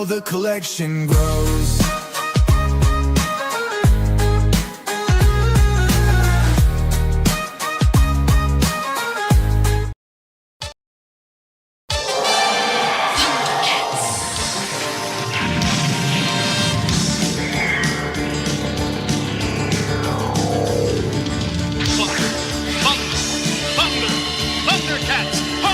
how the collection grows. Thundercats! Ho!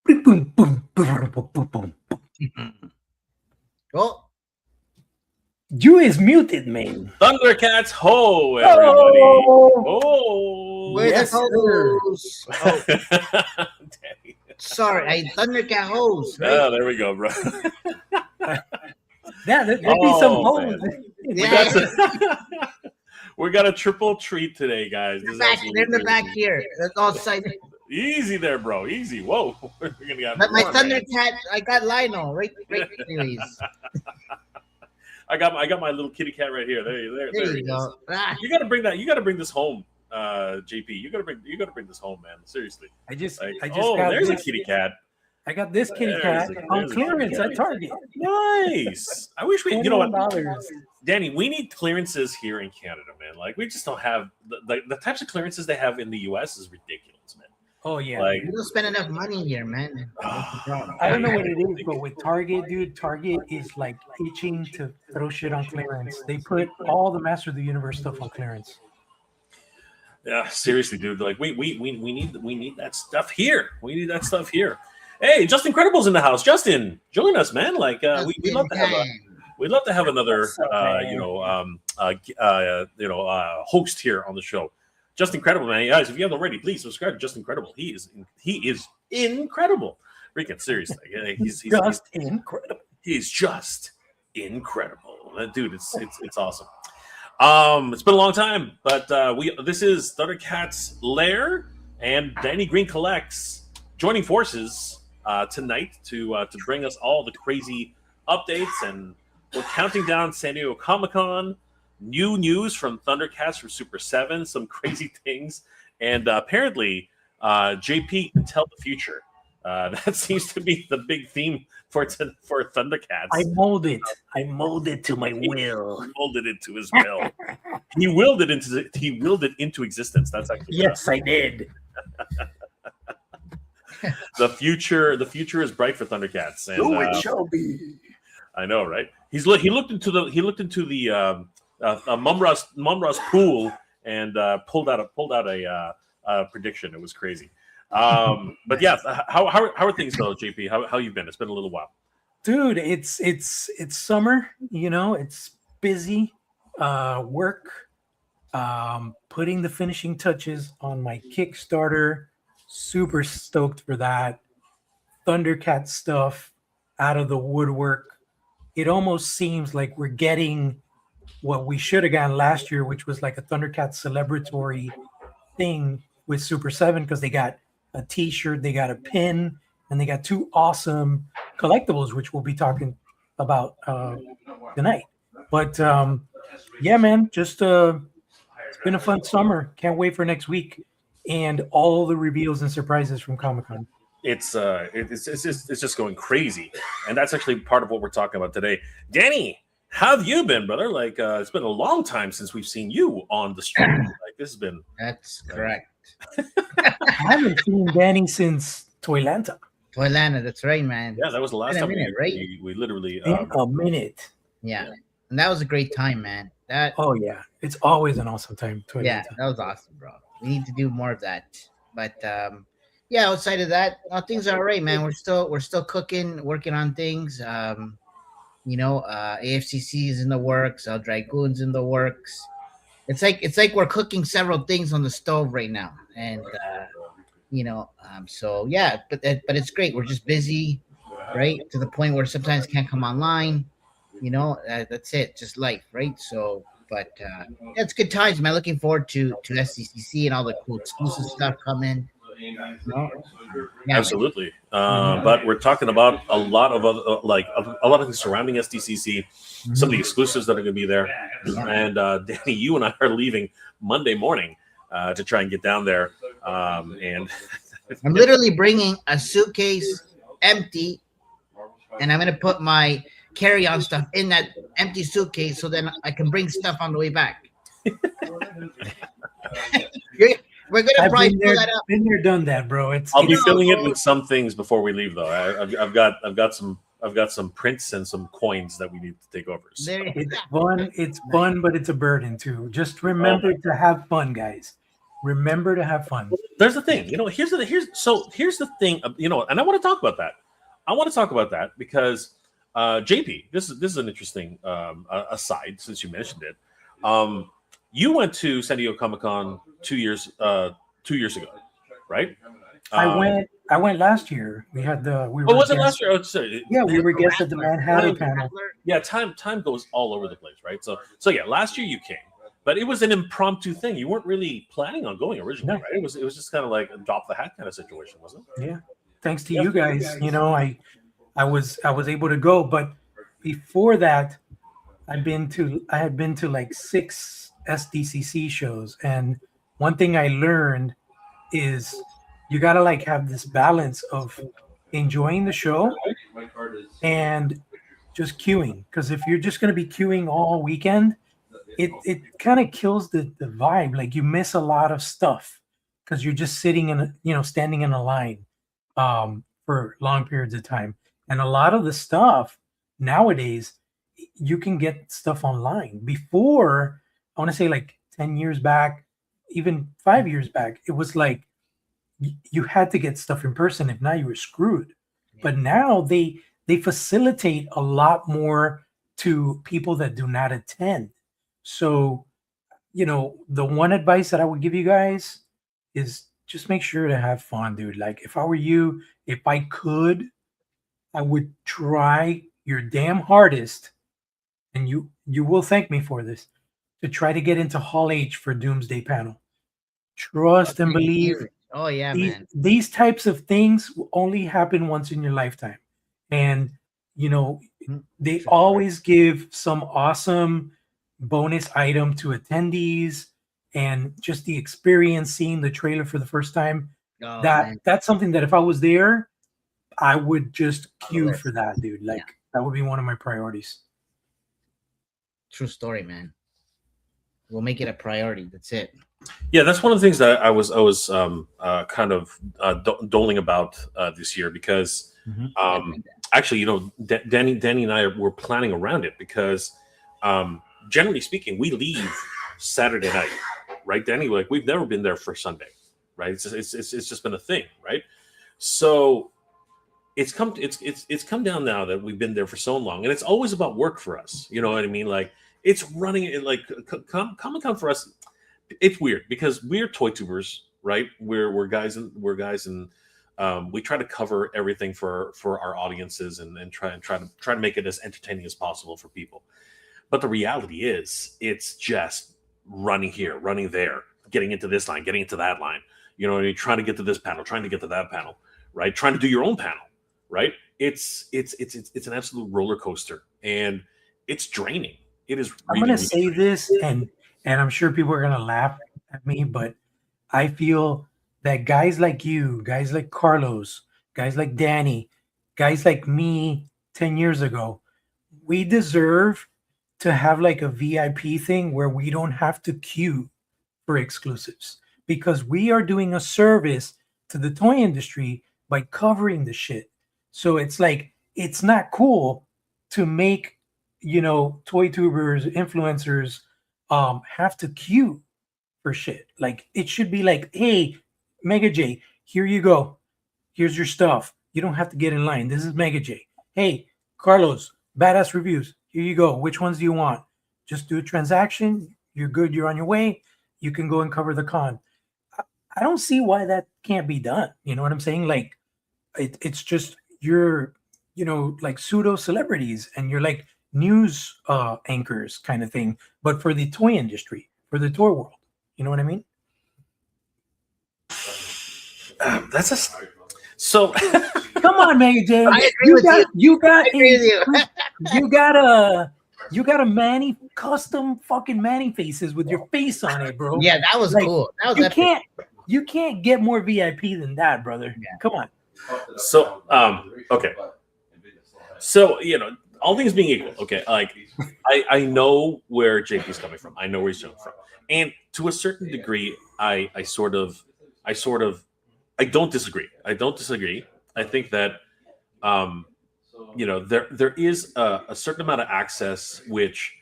Boom, boom, boom, boom, boom, boom. Oh, You is muted, man. Thundercats, ho, everybody! Oh, where yes, the hose? Oh, Danny. sorry, I Thundercat hose. Right? Oh, there we go, bro. Yeah, there'd be some Oh, holes. man. Yeah, We got a triple treat today, guys. This is back. absolutely They're in the back crazy. here. That's all side. Easy there, bro. Easy. Whoa. We're gonna get But my more, man. Thundercat, I got Lionel. Right. Anyways, I got my little kitty cat right here. There there he you is. go. Ah, You gotta bring that. You gotta bring this home, JP. You gotta bring this home, man. Seriously. I just Like, got there's this, a kitty cat. I got this kitty There's cat a- on there's a clearance kitty cat. at Target. Nice. I wish we. You know what, $21. Danny? We need clearances here in Canada, man. Like we just don't have the types of clearances they have in the U.S. is ridiculous, man. Oh yeah. Like you don't spend enough money here, man. That's the problem. I don't know what it is, but with Target, dude, Target is like itching to throw shit on clearance. They put all the Master of the Universe stuff on clearance. Yeah, seriously, dude. Like we need that stuff here. We need that stuff here. Hey, Justin Credible's in the house. Justin, join us, man. Like we'd love to have another host here on the show. Justin Credible, man. Guys, if you haven't already, please subscribe to Justin Credible. He is incredible. Freaking seriously. He's Just incredible. He's just incredible. Dude, it's awesome. It's been a long time, but this is Thundercats Lair and Danny Green Collects joining forces tonight to bring us all the crazy updates, and we're counting down San Diego Comic-Con, new news from Thundercats from Super7, some crazy things, and apparently JP can tell the future. That seems to be the big theme for Thundercats. I mold it to my will. He molded it to his will. He willed it into existence. That's actually Yes, I did. the future is bright for Thundercats. And, So it shall be. I know, right? He looked into the Mumra's pool and pulled out a prediction. It was crazy. But yeah, how are things though, JP? How you been? It's been a little while. Dude, it's summer, you know, it's busy. Work, putting the finishing touches on my Kickstarter. Super stoked for that. Thundercat stuff out of the woodwork. It almost seems like we're getting what we should have gotten last year, which was like a Thundercat celebratory thing with Super7, because they got a t-shirt, they got a pin, and they got two awesome collectibles, which we'll be talking about tonight. But yeah, man, just it's been a fun summer. Can't wait for next week and all the reveals and surprises from Comic-Con. It's just going crazy, and that's actually part of what we're talking about today. Danny, how have you been, brother? Like it's been a long time since we've seen you on the stream. Like this has been. That's correct. I haven't seen Danny since Toylanta. Toylanta, that's right, man. Yeah, that was the last Been a time minute, right? we literally. In a minute. Yeah, and that was a great time, man. That Oh yeah, it's always an awesome time. Toylanta. yeah, that was awesome, bro. We need to do more of that. But yeah, outside of that, things are all right, man. We're still cooking, working on things. AFCC is in the works. El Dragoon's in the works. It's like we're cooking several things on the stove right now, and so yeah. But it's great. We're just busy, right? To the point where sometimes can't come online. That's it. Just life, right? So. But it's good times, man. Looking forward to SDCC and all the cool exclusive stuff coming. No? Yeah, Absolutely. But we're talking about a lot of other, a lot of things surrounding SDCC, some of the exclusives that are going to be there. Yeah. And Danny, you and I are leaving Monday morning to try and get down there. And I'm literally bringing a suitcase empty, and I'm gonna put my carry-on stuff in that empty suitcase, so then I can bring stuff on the way back. We're gonna I've probably been pull there, that up. been there, done that, bro. I'll be It's filling it with some things before we leave, though. I've got some prints and some coins that we need to take over. So. There, it's fun. It's fun, but it's a burden too. Just remember to have fun, guys. Remember to have fun. There's the thing, here's the thing, and I want to talk about that. I want to talk about that because JP, this is an interesting aside since you mentioned it. You went to San Diego Comic-Con 2 years ago, right? I went last year. We had was it last year? Oh, sorry. Yeah, we were guests at the Manhattan panel. Yeah, time goes all over the place, right? So yeah, last year you came, but it was an impromptu thing. You weren't really planning on going originally, right? It was just kind of like a drop the hat kind of situation, wasn't it? Yeah, thanks to you guys. I was able to go, but before that, I had been to like 6 SDCC shows, and one thing I learned is you gotta like have this balance of enjoying the show and just queuing. Because if you're just gonna be queuing all weekend, it kind of kills the vibe. Like you miss a lot of stuff because you're just sitting in standing in a line for long periods of time. And a lot of the stuff nowadays, you can get stuff online. Before, I want to say like 10 years back, even 5 years back, it was like you had to get stuff in person. If not, you were screwed. But now they facilitate a lot more to people that do not attend. So, the one advice that I would give you guys is just make sure to have fun, dude. Like if I were you, if I could, I would try your damn hardest, and you will thank me for this, to try to get into Hall H for Doomsday panel. Trust and believe. Oh yeah, man. These types of things will only happen once in your lifetime. And they always give some awesome bonus item to attendees, and just the experience seeing the trailer for the first time. Oh, that's something that if I was there, I would just queue for that, dude. Like that would be one of my priorities. True story, man. We'll make it a priority. That's it. Yeah, that's one of the things that I was kind of doling about this year because actually, Danny and I were planning around it because generally speaking, we leave Saturday night, right, Danny? Like we've never been there for Sunday, right? It's just been a thing, right? So it's come down now that we've been there for so long, and it's always about work for us. You know what I mean? Like it's running it like Comic-Con for us. It's weird because we're toy tubers, right? We're guys and we try to cover everything for our audiences and try to make it as entertaining as possible for people. But the reality is, it's just running here, running there, getting into this line, getting into that line. You know what I mean? Trying to get to this panel, trying to get to that panel, right? Trying to do your own panel, right? It's an absolute roller coaster, and it's draining. It is. I'm gonna say this, and I'm sure people are gonna laugh at me, but I feel that guys like you, guys like Carlos, guys like Danny, guys like me 10 years ago, we deserve to have like a VIP thing where we don't have to queue for exclusives, because we are doing a service to the toy industry by covering the shit. So it's like, it's not cool to make, toy tubers, influencers have to queue for shit. Like it should be like, hey, Mega J, here you go. Here's your stuff. You don't have to get in line. This is Mega J. Hey, Carlos, Badass Reviews. Here you go. Which ones do you want? Just do a transaction. You're good. You're on your way. You can go and cover the con. I don't see why that can't be done. You know what I'm saying? Like it's just you're, like pseudo celebrities, and you're like news anchors kind of thing, but for the toy industry, for the toy world. You know what I mean? That's a so. Come on, Mega J. I agree with you. You got I agree with you. you got a Manny custom fucking Manny faces with your face on it, bro. Yeah, that was Like, cool. That was you epic. can't get more VIP than that, brother. Yeah. Come on. So okay. So all things being equal, okay. Like I know where JP's coming from. I know where he's coming from, and to a certain degree, I don't disagree. I don't disagree. I think that there is a certain amount of access which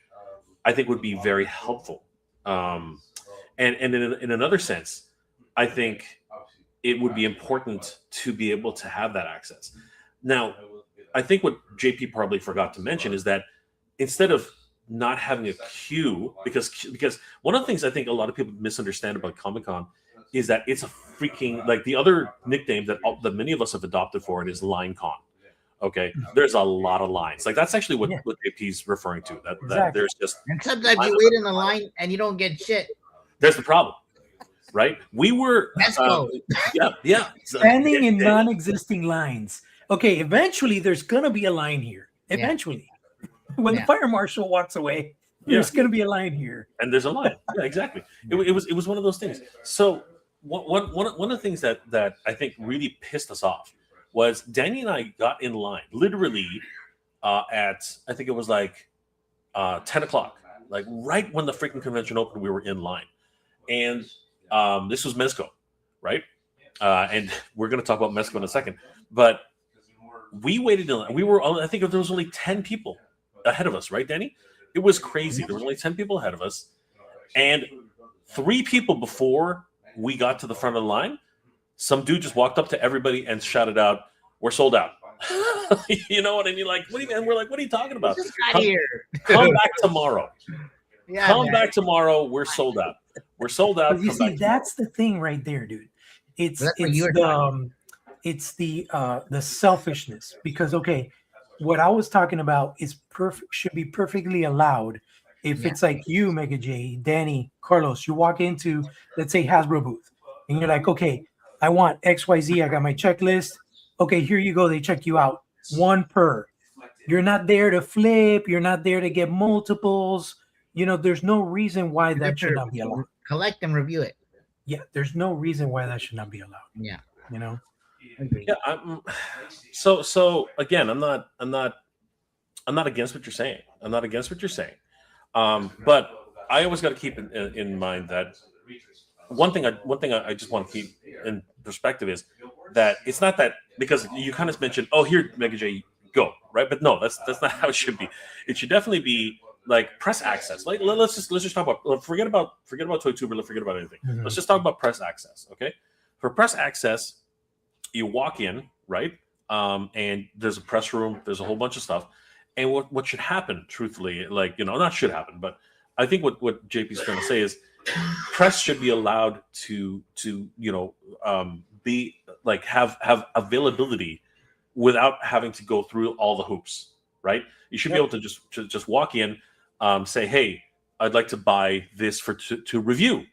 I think would be very helpful. And in another sense, I think it would be important to be able to have that access. Now, I think what JP probably forgot to mention is that instead of not having a queue, because one of the things I think a lot of people misunderstand about Comic-Con is that it's a freaking, like, the other nickname that many of us have adopted for it is Line Con. Okay, there's a lot of lines. Like, that's actually what JP's referring to. That Exactly. there's just, And sometimes you wait in the line and you don't get shit. there's the problem, right? We were yeah Standing in non-existing lines. Okay, eventually there's gonna be a line here. Eventually, when the fire marshal walks away, there's gonna be a line here. And there's a line. Yeah, exactly. It was one of those things. So one of the things that I think really pissed us off was Danny and I got in line literally at, I think it was like 10 o'clock, like right when the freaking convention opened. We were in line, and this was Mezco, right? And we're going to talk about Mezco in a second, but we waited in line. I think there was only 10 people ahead of us, right, Danny? It was crazy. There was only 10 people ahead of us, and 3 people before we got to the front of the line, some dude just walked up to everybody and shouted out, "We're sold out." You know what I mean? Like, what do you? And we're like, "What are you talking about? Just got here. Come back tomorrow. Yeah, Come man. back tomorrow. We're sold out. We're sold out." But you Come see, back that's the thing right there, dude. It's That's what you were talking it's the selfishness, because what I was talking about is should be perfectly allowed. If it's like you, Mega J, Danny, Carlos, you walk into, let's say, Hasbro booth, and you're like, okay, I want XYZ, I got my checklist. Okay, here you go. They check you out. 1 per. You're not there to flip. You're not there to get multiples. There's no reason why that should not be allowed. Collect and review it. Yeah, there's no reason why that should not be allowed. Yeah. Yeah. So again, I'm not against what you're saying. I'm not against what you're saying. But I always got to keep in mind that one thing I just want to keep in perspective is that it's not that, because you kind of mentioned, oh, here, Mega J, go, right? But no, that's not how it should be. It should definitely be like press access. Like, let's just talk about, forget about ToyTuber, forget about anything. Mhm. Let's just talk about press access, okay? For press access, you walk in, right? And there's a press room, there's a whole bunch of stuff. And what should happen, truthfully, like, not should happen, but I think what JP's trying to say is press should be allowed to be like, have availability without having to go through all the hoops, right? You should be able to just walk in, say, hey, I'd like to buy this to review,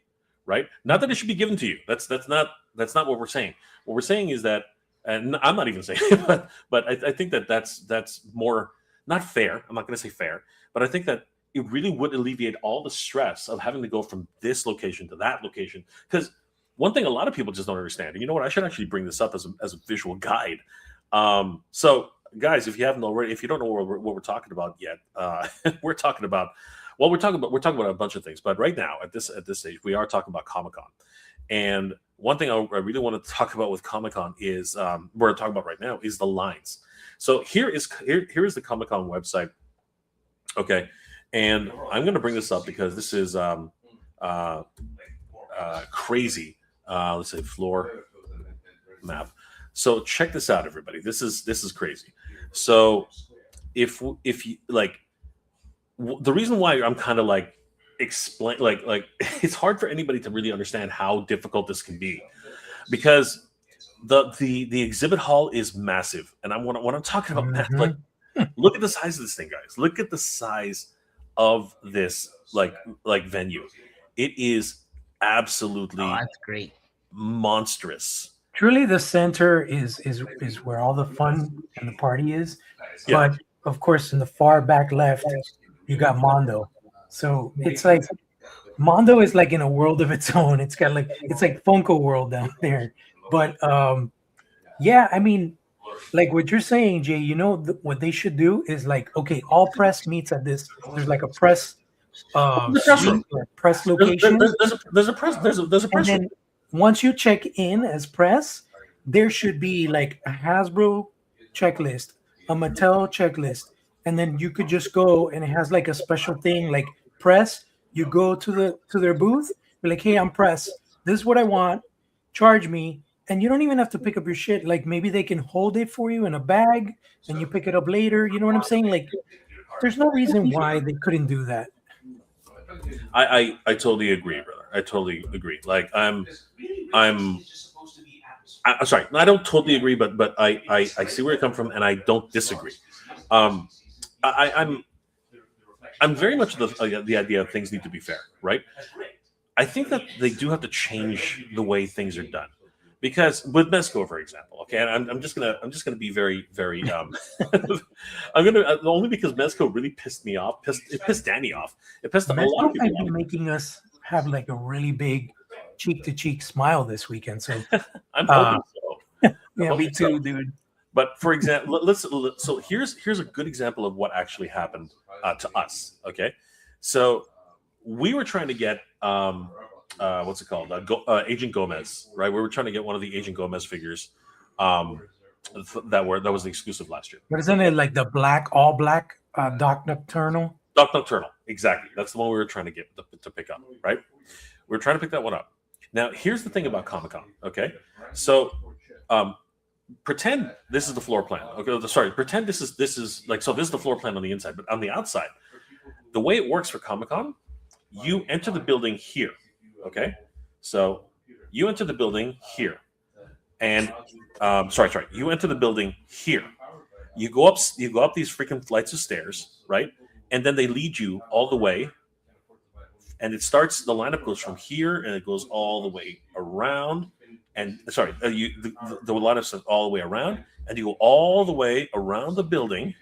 right? Not that it should be given to you. That's not what we're saying. What we're saying is that, and I'm not even saying it, but I think that's more, not fair. I'm not going to say fair, but I think that it really would alleviate all the stress of having to go from this location to that location. Because one thing a lot of people just don't understand, and you know what, I should actually bring this up as a visual guide. So guys, if you haven't already, if you don't know what we're talking about yet, we're talking about a bunch of things. But right now, at this stage, we are talking about Comic-Con. And one thing I really want to talk about with Comic-Con is, we're talking about right now, is the lines. So here is the Comic-Con website. Okay. And I'm going to bring this up because this is crazy. Let's say floor map. So check this out, everybody. This is crazy. So if you like, the reason why I'm kind of like explain, like it's hard for anybody to really understand how difficult this can be, because the exhibit hall is massive. And when I'm talking about that, like, look at the size of this thing, guys. Look at the size of this like venue. It is absolutely that's great, monstrous. truly the center is where all the fun and the party is. Yeah. But of course, in the far back left, you got Mondo. So it's like Mondo is like in a world of its own. It's got like it's like Funko World down there. But yeah, I mean, like what you're saying, Jay. What they should do is like, okay, all press meets at this. There's like a press The press room. suite or press There's, location. there's a press. There's a And press room. then once you check in as press, there should be like a Hasbro checklist, a Mattel checklist, and then you could just go and it has like a special thing like press. You go to their booth, be like, hey, I'm press. This is what I want. Charge me. And you don't even have to pick up your shit. Like maybe they can hold it for you in a bag and you pick it up later. You know what I'm saying? Like there's no reason why they couldn't do that. I totally agree, brother. I totally agree. Like I'm sorry. I don't totally agree, but I see where you come from, and I don't disagree. I'm very much the idea of things need to be fair, right? I think that they do have to change the way things are done, because with Mezco, for example, okay, and I'm just gonna be very I'm gonna only because Mezco really pissed me off. It pissed Danny off. It pissed a lot Mezco of people might be off. making us have like a really big cheek to cheek smile this weekend. So I'm hoping so. yeah, me too, dude. But for example, so here's a good example of what actually happened to us. Okay, so we were trying to get what's it called, Agent Gomez, right? We were trying to get one of the Agent Gomez figures that was the exclusive last year. But isn't it like the all black Doc Nocturnal? Doc Nocturnal, exactly. That's the one we were trying to get to pick up, right? We were trying to pick that one up. Now, here's the thing about Comic-Con, okay? So, pretend this is the floor plan. Okay, sorry, pretend this is like, so this is the floor plan on the inside, but on the outside, the way it works for Comic-Con, you enter the building here, okay? So, you enter the building here, and you enter the building here. You go up these freaking flights of stairs, right? And then they lead you all the way. And the lineup goes from here and it goes all the way around. And the lineup says all the way around, and you go all the way around the building.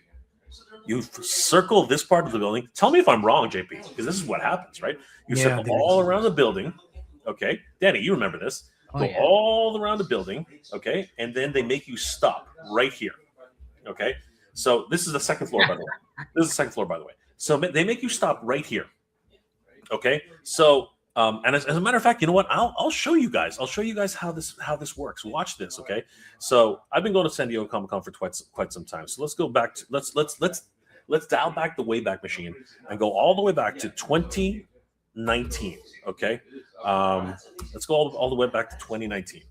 You circle this part of the building. Tell me if I'm wrong, JP, because this is what happens, right? You circle all around the building. Okay. Danny, you remember this. Go all around the building. Okay. And then they make you stop right here. Okay. So this is the second floor, by the way. So they make you stop right here. Okay, so and as a matter of fact, you know what? I'll show you guys. I'll show you guys how this works. Watch this, okay? So I've been going to San Diego Comic-Con for quite some time. So let's go back to let's dial back the Wayback Machine and go all the way back to 2019. Okay, let's go all the way back to 2019.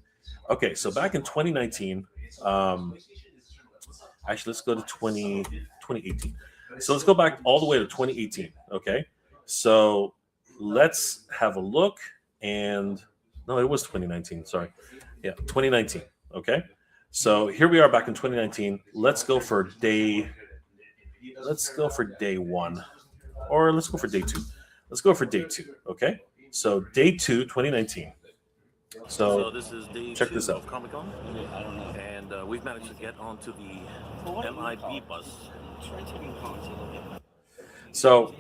Okay, so back in 2019, actually let's go to 2018. So let's go back all the way to 2018. Okay, so let's have a look. And no, it was 2019. Sorry. Yeah, 2019. Okay. So here we are back in 2019. Let's go for day one. Or let's go for day two. Let's go for day two. Okay. So day 2, 2019. So this is day check 2 this out. of Comic-Con. And we've managed to get onto the MIB bus. So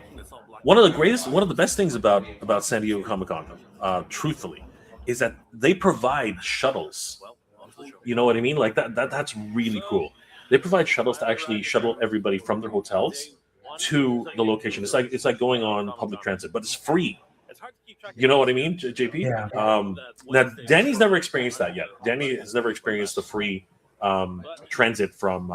one of the best things about San Diego Comic-Con, truthfully, is that they provide shuttles. You know what I mean? Like that's really cool. They provide shuttles to actually shuttle everybody from their hotels to the location. It's like going on public transit, but it's free. You know what I mean, JP? Yeah. Now Danny's never experienced that yet. Danny has never experienced the free transit from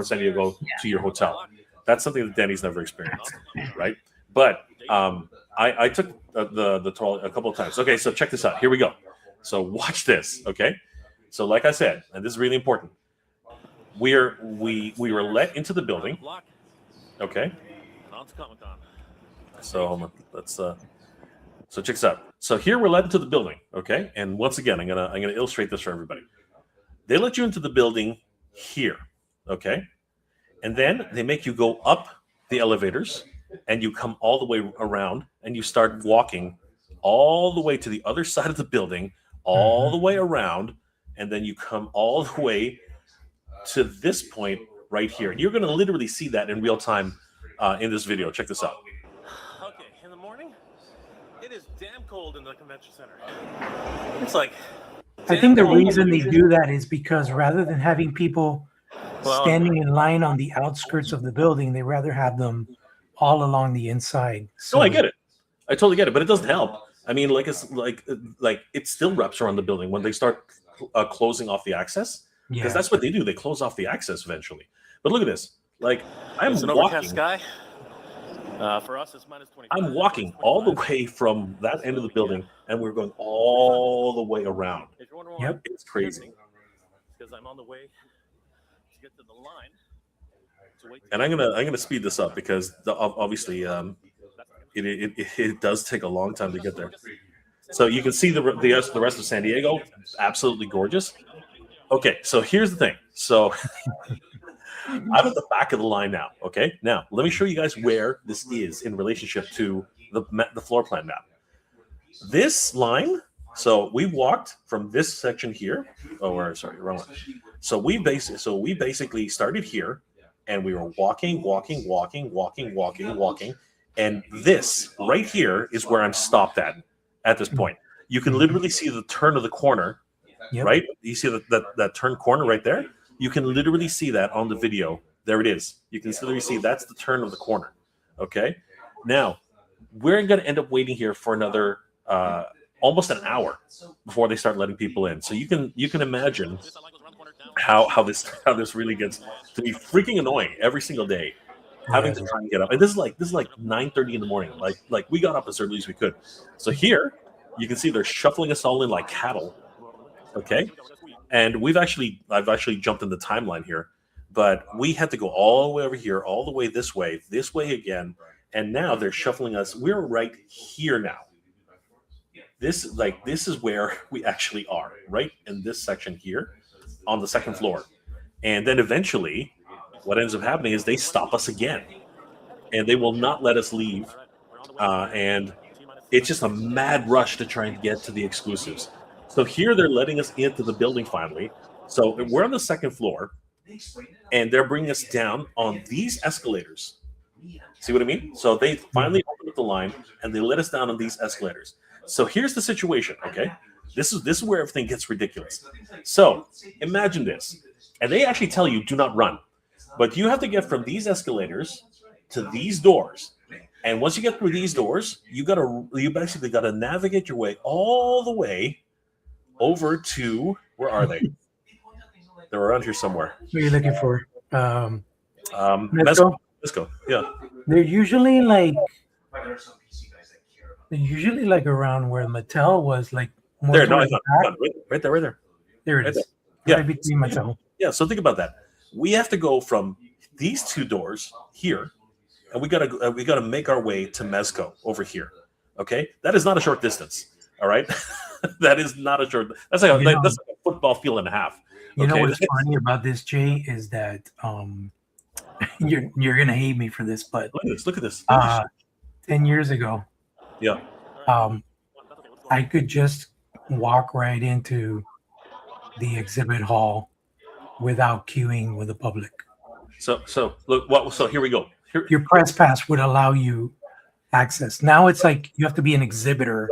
San Diego to your hotel. That's something that Danny's never experienced, right? But I took the tour a couple of times. Okay, so check this out. Here we go. So watch this. Okay, so like I said, and this is really important, we were let into the building. Okay. So let's so check this out. So here we're led into the building. Okay, and once again, I'm gonna illustrate this for everybody. They let you into the building here. Okay. And then they make you go up the elevators and you come all the way around and you start walking all the way to the other side of the building, all the way around, and then you come all the way to this point right here. And you're going to literally see that in real time in this video. Check this out. Okay, in the morning, it is damn cold in the convention center. It's like. I think the reason they do that is because rather than having people standing in line on the outskirts of the building, they rather have them all along the inside. So I get it. I totally get it, but it doesn't help. I mean, like it still wraps around the building when they start closing off the access, because that's what they do. They close off the access eventually. But look at this. Like I'm an walking. overcast sky. For us, it's minus 20. I'm walking all the way from that end of the building, and we're going all the way around. Yep, it's crazy. Because I'm on the way to get to the line. And I'm gonna speed this up because obviously it does take a long time to get there. So you can see the rest of San Diego, absolutely gorgeous. Okay, so here's the thing. So I'm at the back of the line now. Okay, now let me show you guys where this is in relationship to the floor plan map. This line. So we walked from this section here. Oh, sorry, wrong one. So we basically started here, and we were walking, and this right here is where I'm stopped at this point. You can literally see the turn of the corner, right? You see that turn corner right there. You can literally see that on the video. There it is. You can literally see that's the turn of the corner. Okay. Now we're going to end up waiting here for another almost an hour before they start letting people in. So you can imagine how this really gets to be freaking annoying every single day, having to try and get up. And this is like 9:30 in the morning. Like we got up as early as we could. So here you can see they're shuffling us all in like cattle. Okay. And I've actually jumped in the timeline here, but we had to go all the way over here, all the way this way again. And now they're shuffling us. We're right here now. This is where we actually are, right in this section here on the second floor. And then eventually what ends up happening is they stop us again, and they will not let us leave. And it's just a mad rush to try and get to the exclusives. So here they're letting us into the building finally. So we're on the second floor, and they're bringing us down on these escalators. See what I mean? So they finally opened up the line, and they let us down on these escalators. So here's the situation, okay? This is where everything gets ridiculous. So imagine this. And they actually tell you, do not run. But you have to get from these escalators to these doors. And once you get through these doors, you basically got to navigate your way all the way over to, where are they? They're around here somewhere. What are you looking for? Mezco, yeah. They're usually like around where Mattel was, like more there. No, towards the back. Right there. There it Right is. there. Yeah. Right between Mattel. Yeah. So think about that. We have to go from these two doors here, and we gotta make our way to Mezco over here. Okay, that is not a short distance. All right, that is not a short. That's like a football field and a half. You know what's funny about this, Jay, is that you're gonna hate me for this, but look at this. 10 years ago, yeah, I could just walk right into the exhibit hall without queuing with the public. So look. So here we go. Your press pass would allow you access. Now it's like you have to be an exhibitor.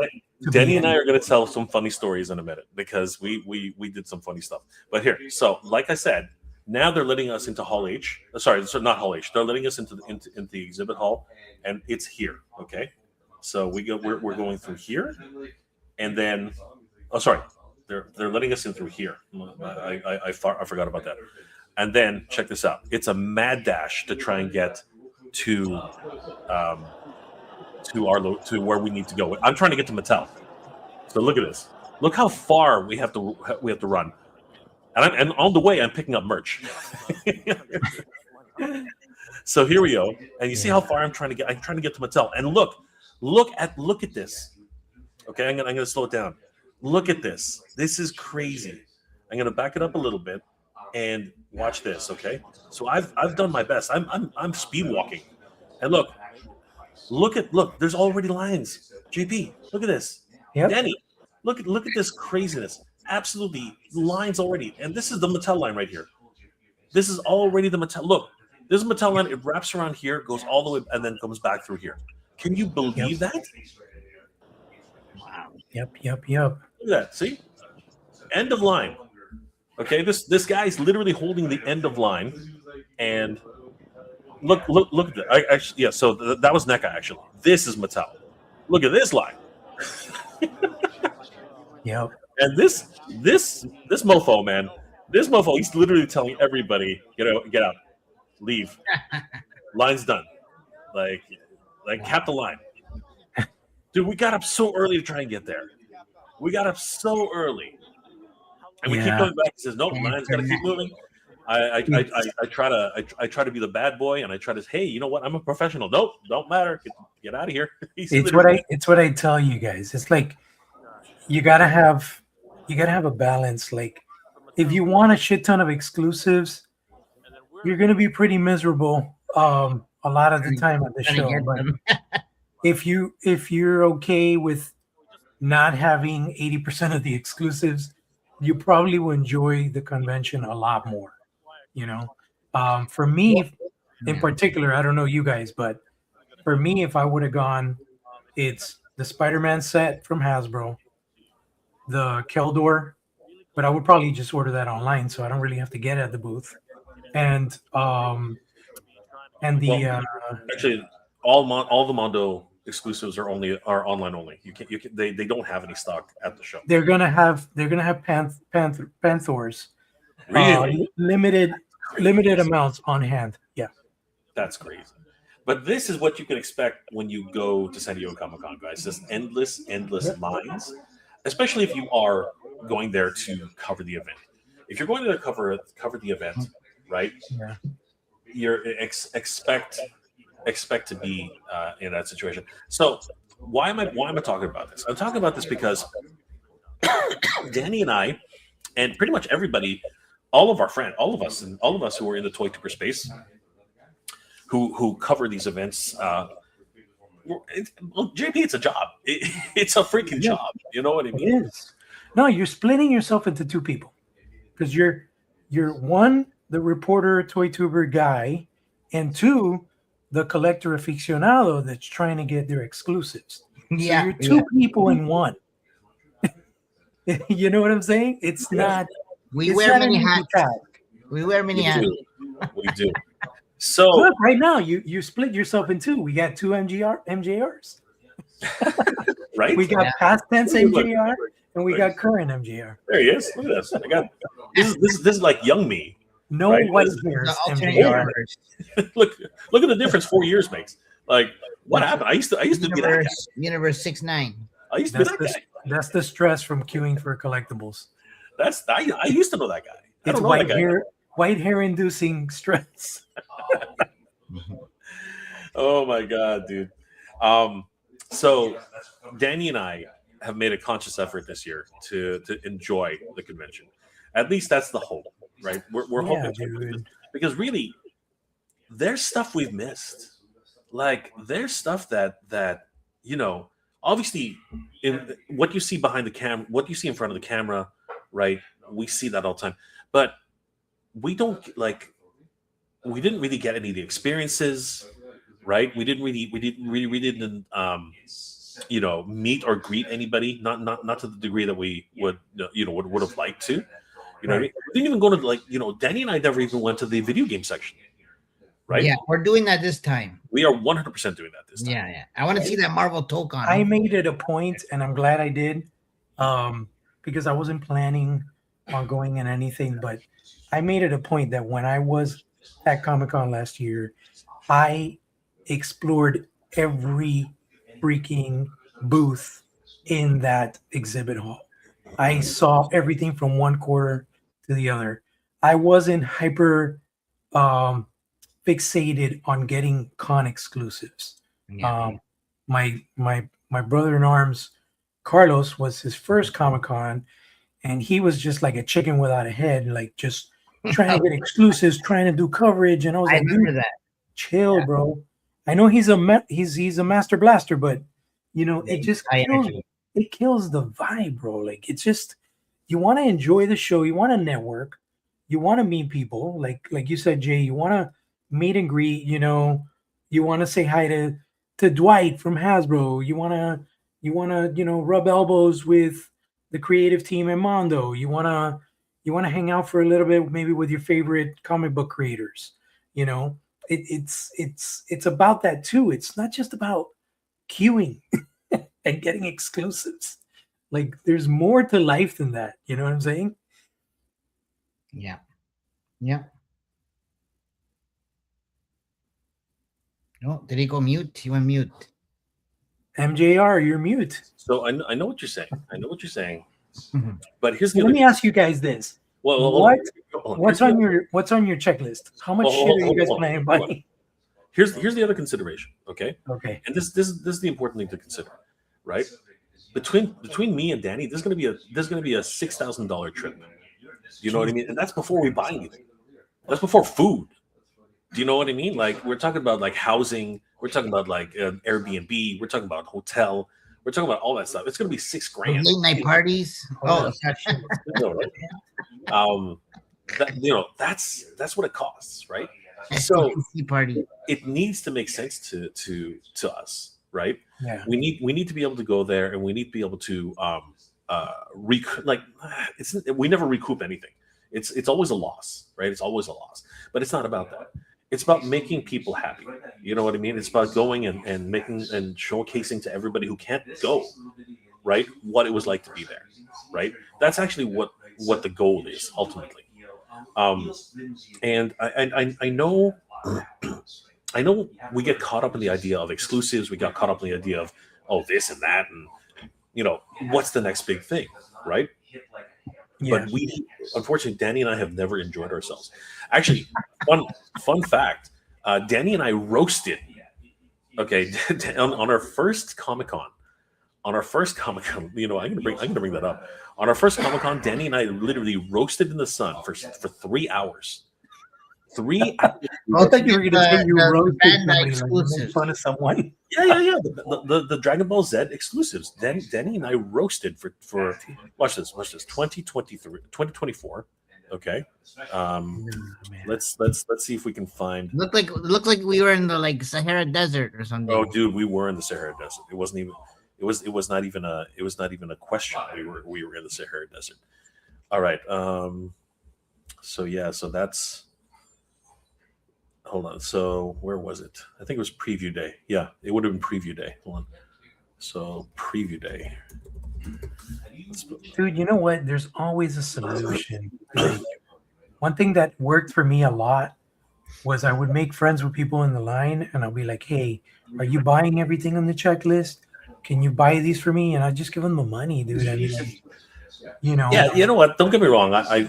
Denny and I are going to tell some funny stories in a minute because we did some funny stuff. But here, so like I said, now they're letting us into Hall H. Sorry, not Hall H. They're letting us into the exhibit hall, and it's here. Okay, so we're going through here, and then they're letting us in through here. I forgot about that. And then check this out. It's a mad dash to try and get to where we need to go. I'm trying to get to Mattel. So look at this. Look how far we have to run. And on the way, I'm picking up merch. So here we go. And you see how far I'm trying to get. I'm trying to get to Mattel. And look at this. Okay, I'm gonna slow it down. Look at this. This is crazy. I'm gonna back it up a little bit and watch this. Okay. So I've done my best. I'm speed walking. And look. There's already lines. JP, look at this. Yep. Danny, look at this craziness. absolutely lines already. And this is the Mattel line right here. This is already the Mattel. Look, this is Mattel line. It wraps around here, goes all the way, and then comes back through here. Can you believe that? Wow. Yep. Look at that. See? End of line. Okay, this guy's literally holding the end of line, and look at that. So that was NECA actually. This is Mattel. Look at this line. Yep. And this mofo, man, this mofo, he's literally telling everybody, get out, leave. Line's done. Like cap the line. Dude, we got up so early to try and get there. We got up so early. And we keep going back. He says, "Nope, line's got to keep moving." I try to be the bad boy, and I try to say, "Hey, you know what? I'm a professional. Nope, don't matter. Get out of here." It's what I tell you guys. It's like you gotta have a balance. Like if you want a shit ton of exclusives, you're gonna be pretty miserable a lot of the time at the show. But if you're okay with not having 80% of the exclusives, you probably will enjoy the convention a lot more. For me in particular, I don't know you guys, but for me, if I would have gone, it's the Spider-Man set from Hasbro, the Keldor, but I would probably just order that online, so I don't really have to get it at the booth. And actually all the Mondo exclusives are online only. They don't have any stock at the show. They're gonna have Panthors, Really? limited amounts on hand. Yeah, That's crazy. But this is what you can expect when you go to San Diego Comic-Con, guys. Just endless lines, especially if you are going there to cover the event. If you're going there to cover the event, right? Yeah. You're expect to be in that situation. So why am I talking about this? I'm talking about this because Danny and I, and pretty much everybody, all of us who are in the toy tuber space, who cover these events. JP, it's a job. It's a freaking job. You know what I mean? It is. No, you're splitting yourself into two people because you're one, the reporter, toy tuber guy, and two, the collector aficionado that's trying to get their exclusives. Yeah, so you're two people in one. You know what I'm saying? It's not. We it's wear not many an easy hats. task. We wear many hats. We do. So Look, right now you split yourself in two. We got two MJRs. right? We got past tense MJR and we got current MJR. There he is. Look at this. I got this is like young me. No Right? white This is hairs The alternate MJR. universe. Look at the difference 4 years makes. Like what happened? I used to be that guy. Universe 6-9. I used to be that guy. That's the stress from queuing for collectibles. I used to know that guy. I It's don't know that guy. white hair inducing stress. Oh my god, dude. So Danny and I have made a conscious effort this year to enjoy the convention. At least that's the hope, right? We're hoping to, dude. because really, there's stuff we've missed. Like there's stuff that obviously in what you see behind the camera, what you see in front of the camera, right? We see that all the time, but we didn't really get any of the experiences, right? We didn't meet or greet anybody, not to the degree that we would have liked to. You know what I mean? We didn't even go to Danny and I never even went to the video game section. Right? Yeah, we're doing that this time. We are 100% doing that this time. Yeah. I want to see that Marvel token. I made it a point, and I'm glad I did, because I wasn't planning on going in anything, but I made it a point that when I was at Comic-Con last year, I explored every freaking booth in that exhibit hall. I saw everything from one quarter to the other. I wasn't hyper fixated on getting con exclusives. Yeah. My brother in arms, Carlos, was his first Comic-Con, and he was just like a chicken without a head, like just trying to get exclusives, trying to do coverage. And I was I like, remember that. chill, bro. I know he's a master blaster, but it just kills the vibe, bro. Like it's just you want to enjoy the show, you want to network, you want to meet people, like you said, Jay, you want to meet and greet, you want to say hi to Dwight from Hasbro, you want to rub elbows with the creative team at Mondo, you want to hang out for a little bit, maybe with your favorite comic book creators. It's about that too. It's not just about queuing and getting exclusives. Like there's more to life than that. You know what I'm saying? Yeah. Yeah. No, did he go mute? He went mute. MJR, you're mute. So I know what you're saying. I know what you're saying. But here's the Let me ask you guys this. What's on your checklist? How much shit are you guys planning buying? Here's the other consideration, okay? Okay. And this is the important thing to consider, right? Between me and Danny, there's gonna be a $6,000 trip. You know what I mean? And that's before we buy anything. That's before food. Do you know what I mean? Like we're talking about like housing, we're talking about like Airbnb, we're talking about hotel, we're talking about all that stuff. It's gonna be $6,000. Late night parties. Oh, that's what it costs, right? so So party. it needs to make sense to us, right? Yeah. We need to be able to go there, and we need to be able to we never recoup anything. It's always a loss, right? It's always a loss, but it's not about that. It's about making people happy. You know what I mean? It's about going and making and showcasing to everybody who can't go, right, what it was like to be there, right? That's actually what the goal is ultimately. And I know I know we get caught up in the idea of exclusives. We got caught up in the idea of this and that, and what's the next big thing, right? Yeah. But unfortunately, Danny and I have never enjoyed ourselves. Actually, fun fact: Danny and I roasted. Okay, on our first Comic Con. On our first Comic Con, I'm gonna bring that up. On our first Comic Con, Danny and I literally roasted in the sun for 3 hours. 3 hours. I thought you were going to say you roasted Bandai somebody, like, exclusives. made fun of someone. Yeah. The Dragon Ball Z exclusives. Danny and I roasted for watch this 2024. Okay. Let's see if we can find. Looked like we were in the like Sahara Desert or something. Oh, dude, we were in the Sahara Desert. It wasn't even. It was not even a question. We were in the Sahara Desert. All right. So that's. Hold on. So where was it? I think it was preview day. Yeah, it would have been preview day. Hold on. So preview day. Dude, you know what? There's always a solution. Like, one thing that worked for me a lot was I would make friends with people in the line, and I'll be like, "Hey, are you buying everything on the checklist? Can you buy these for me?" And I just give them the money, dude. I mean, Yeah, you know what? Don't get me wrong. I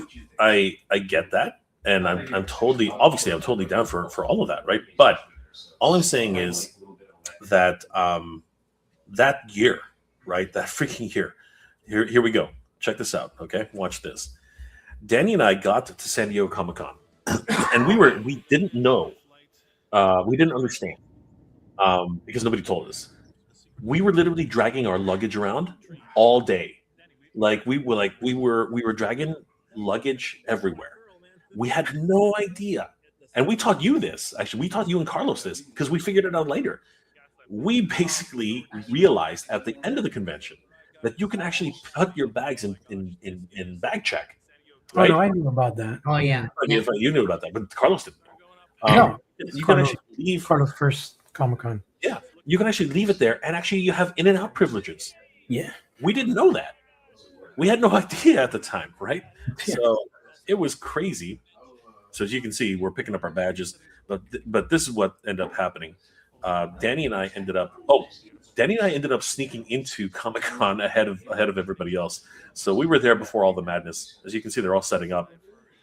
get that. And I'm totally down for all of that, right? But all I'm saying is that that year, right? That freaking year. Here we go. Check this out, okay? Watch this. Danny and I got to San Diego Comic-Con, and we didn't know, we didn't understand, because nobody told us. We were literally dragging our luggage around all day, like we were dragging luggage everywhere. We had no idea. And we taught you this. Actually, we taught you and Carlos this because we figured it out later. We basically realized at the end of the convention that you can actually put your bags in bag check. Right? Oh, no, I knew about that. Oh yeah. You knew about that, but Carlos didn't. No, You can actually leave. Carlos' first Comic-Con. Yeah, you can actually leave it there, and actually you have in and out privileges. Yeah. We didn't know that. We had no idea at the time, right? Yeah. So it was crazy. So as you can see, we're picking up our badges, but this is what ended up happening. Danny and I ended up sneaking into Comic-Con ahead of everybody else. So we were there before all the madness. As you can see, they're all setting up.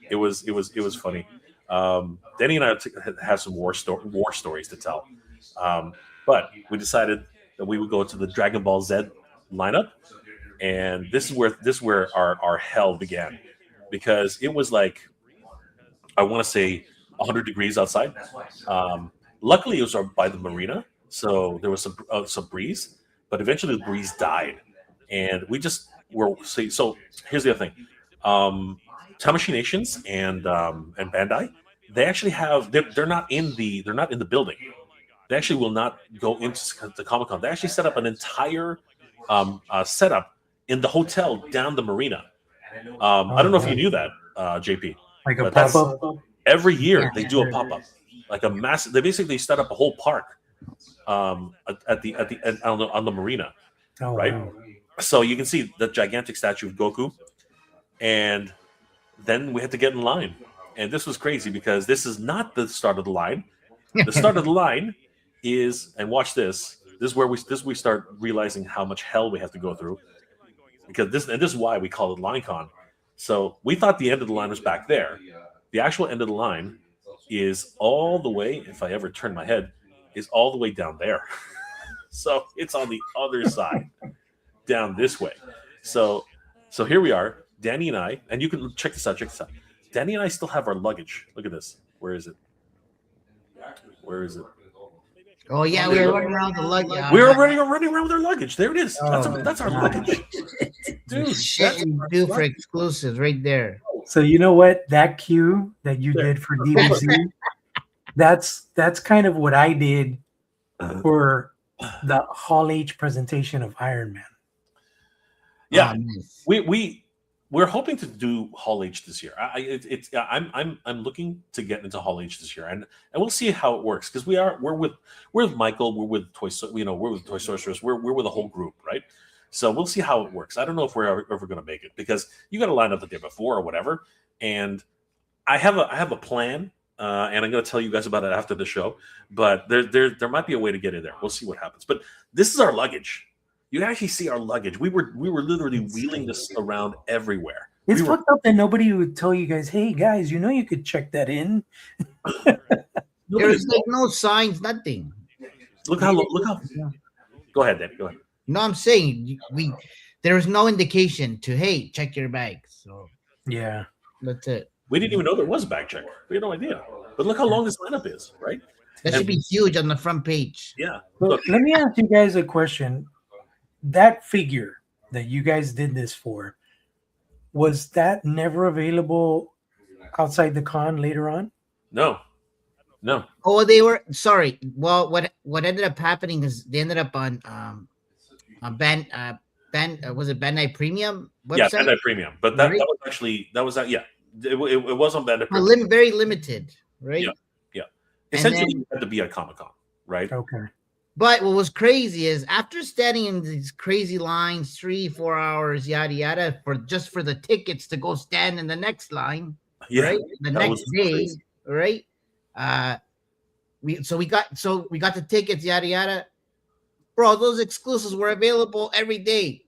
It was funny. Danny and I have some war stories to tell. But we decided that we would go to the Dragon Ball Z lineup, and this is where our hell began, because it was like, I want to say 100 degrees outside. Luckily, it was by the marina, so there was some breeze, but eventually the breeze died, and we just So here's the other thing. Tamashi Nations and Bandai, they actually have they're not in the building. They actually will not go into the Comic Con. They actually set up an entire setup in the hotel down the marina. I don't know if you knew that, JP. Like a but that's- pop up. Every year Yeah. they do a pop up, like a massive. They basically set up a whole park at the on the marina, Oh, right? wow. So you can see the gigantic statue of Goku, and then we had to get in line, and this was crazy because this is not the start of the line. The start of the line is, and watch this. This is where we start realizing how much hell we have to go through, because this is why we call it LineCon. So we thought the end of the line was back there. The actual end of the line is all the way, if I ever turn my head, is all the way down there. So it's on the other side, down this way. So here we are, Danny and I, and you can check this out. Danny and I still have our luggage. Look at this. Where is it? Oh yeah, we were running around the luggage. We're already running around with our luggage. There it is. Oh, That's our God. luggage. Dude, Shit we do for exclusives right there. So you know what? That cue that you There. did for DBZ, that's kind of what I did for the Hall H presentation of Iron Man. yeah. Oh, nice. We're hoping to do Hall H this year. I'm looking to get into Hall H this year, and we'll see how it works, because we're with Michael, we're with Toy Sorceress, we're with a whole group, right? So we'll see how it works. I don't know if we're ever going to make it, because you got to line up the day before or whatever. And I have a plan, and I'm going to tell you guys about it after the show. But there might be a way to get in there. We'll see what happens. But this is our luggage. You can actually see our luggage. We were literally wheeling this around everywhere. It's We were- fucked up that nobody would tell you guys, hey guys, you know you could check that in. There's like no signs, nothing. Look how. Go ahead, Danny. Go ahead. No, I'm saying there was no indication to hey, check your bags. So Yeah. that's it. We didn't even know there was a bag check. We had no idea. But look how long this lineup is, right? That should be huge on the front page. Yeah. But Look, let me ask you guys a question. That figure that you guys did this for, was that never available outside the con later on? no. Oh, they were sorry. Well, what ended up happening is they ended up on was it Bandai Premium website? Yeah, Bandai Premium. But that Right? was actually it was on Bandai Well, Premium. very limited, right? Yeah. And Essentially, then- you had to be at Comic-Con, right? Okay. But what was crazy is after standing in these crazy lines, 3-4 hours, yada yada, for the tickets to go stand in the next line, Yeah. right? The that next was day, crazy. right? We got the tickets, yada yada. Bro, those exclusives were available every day.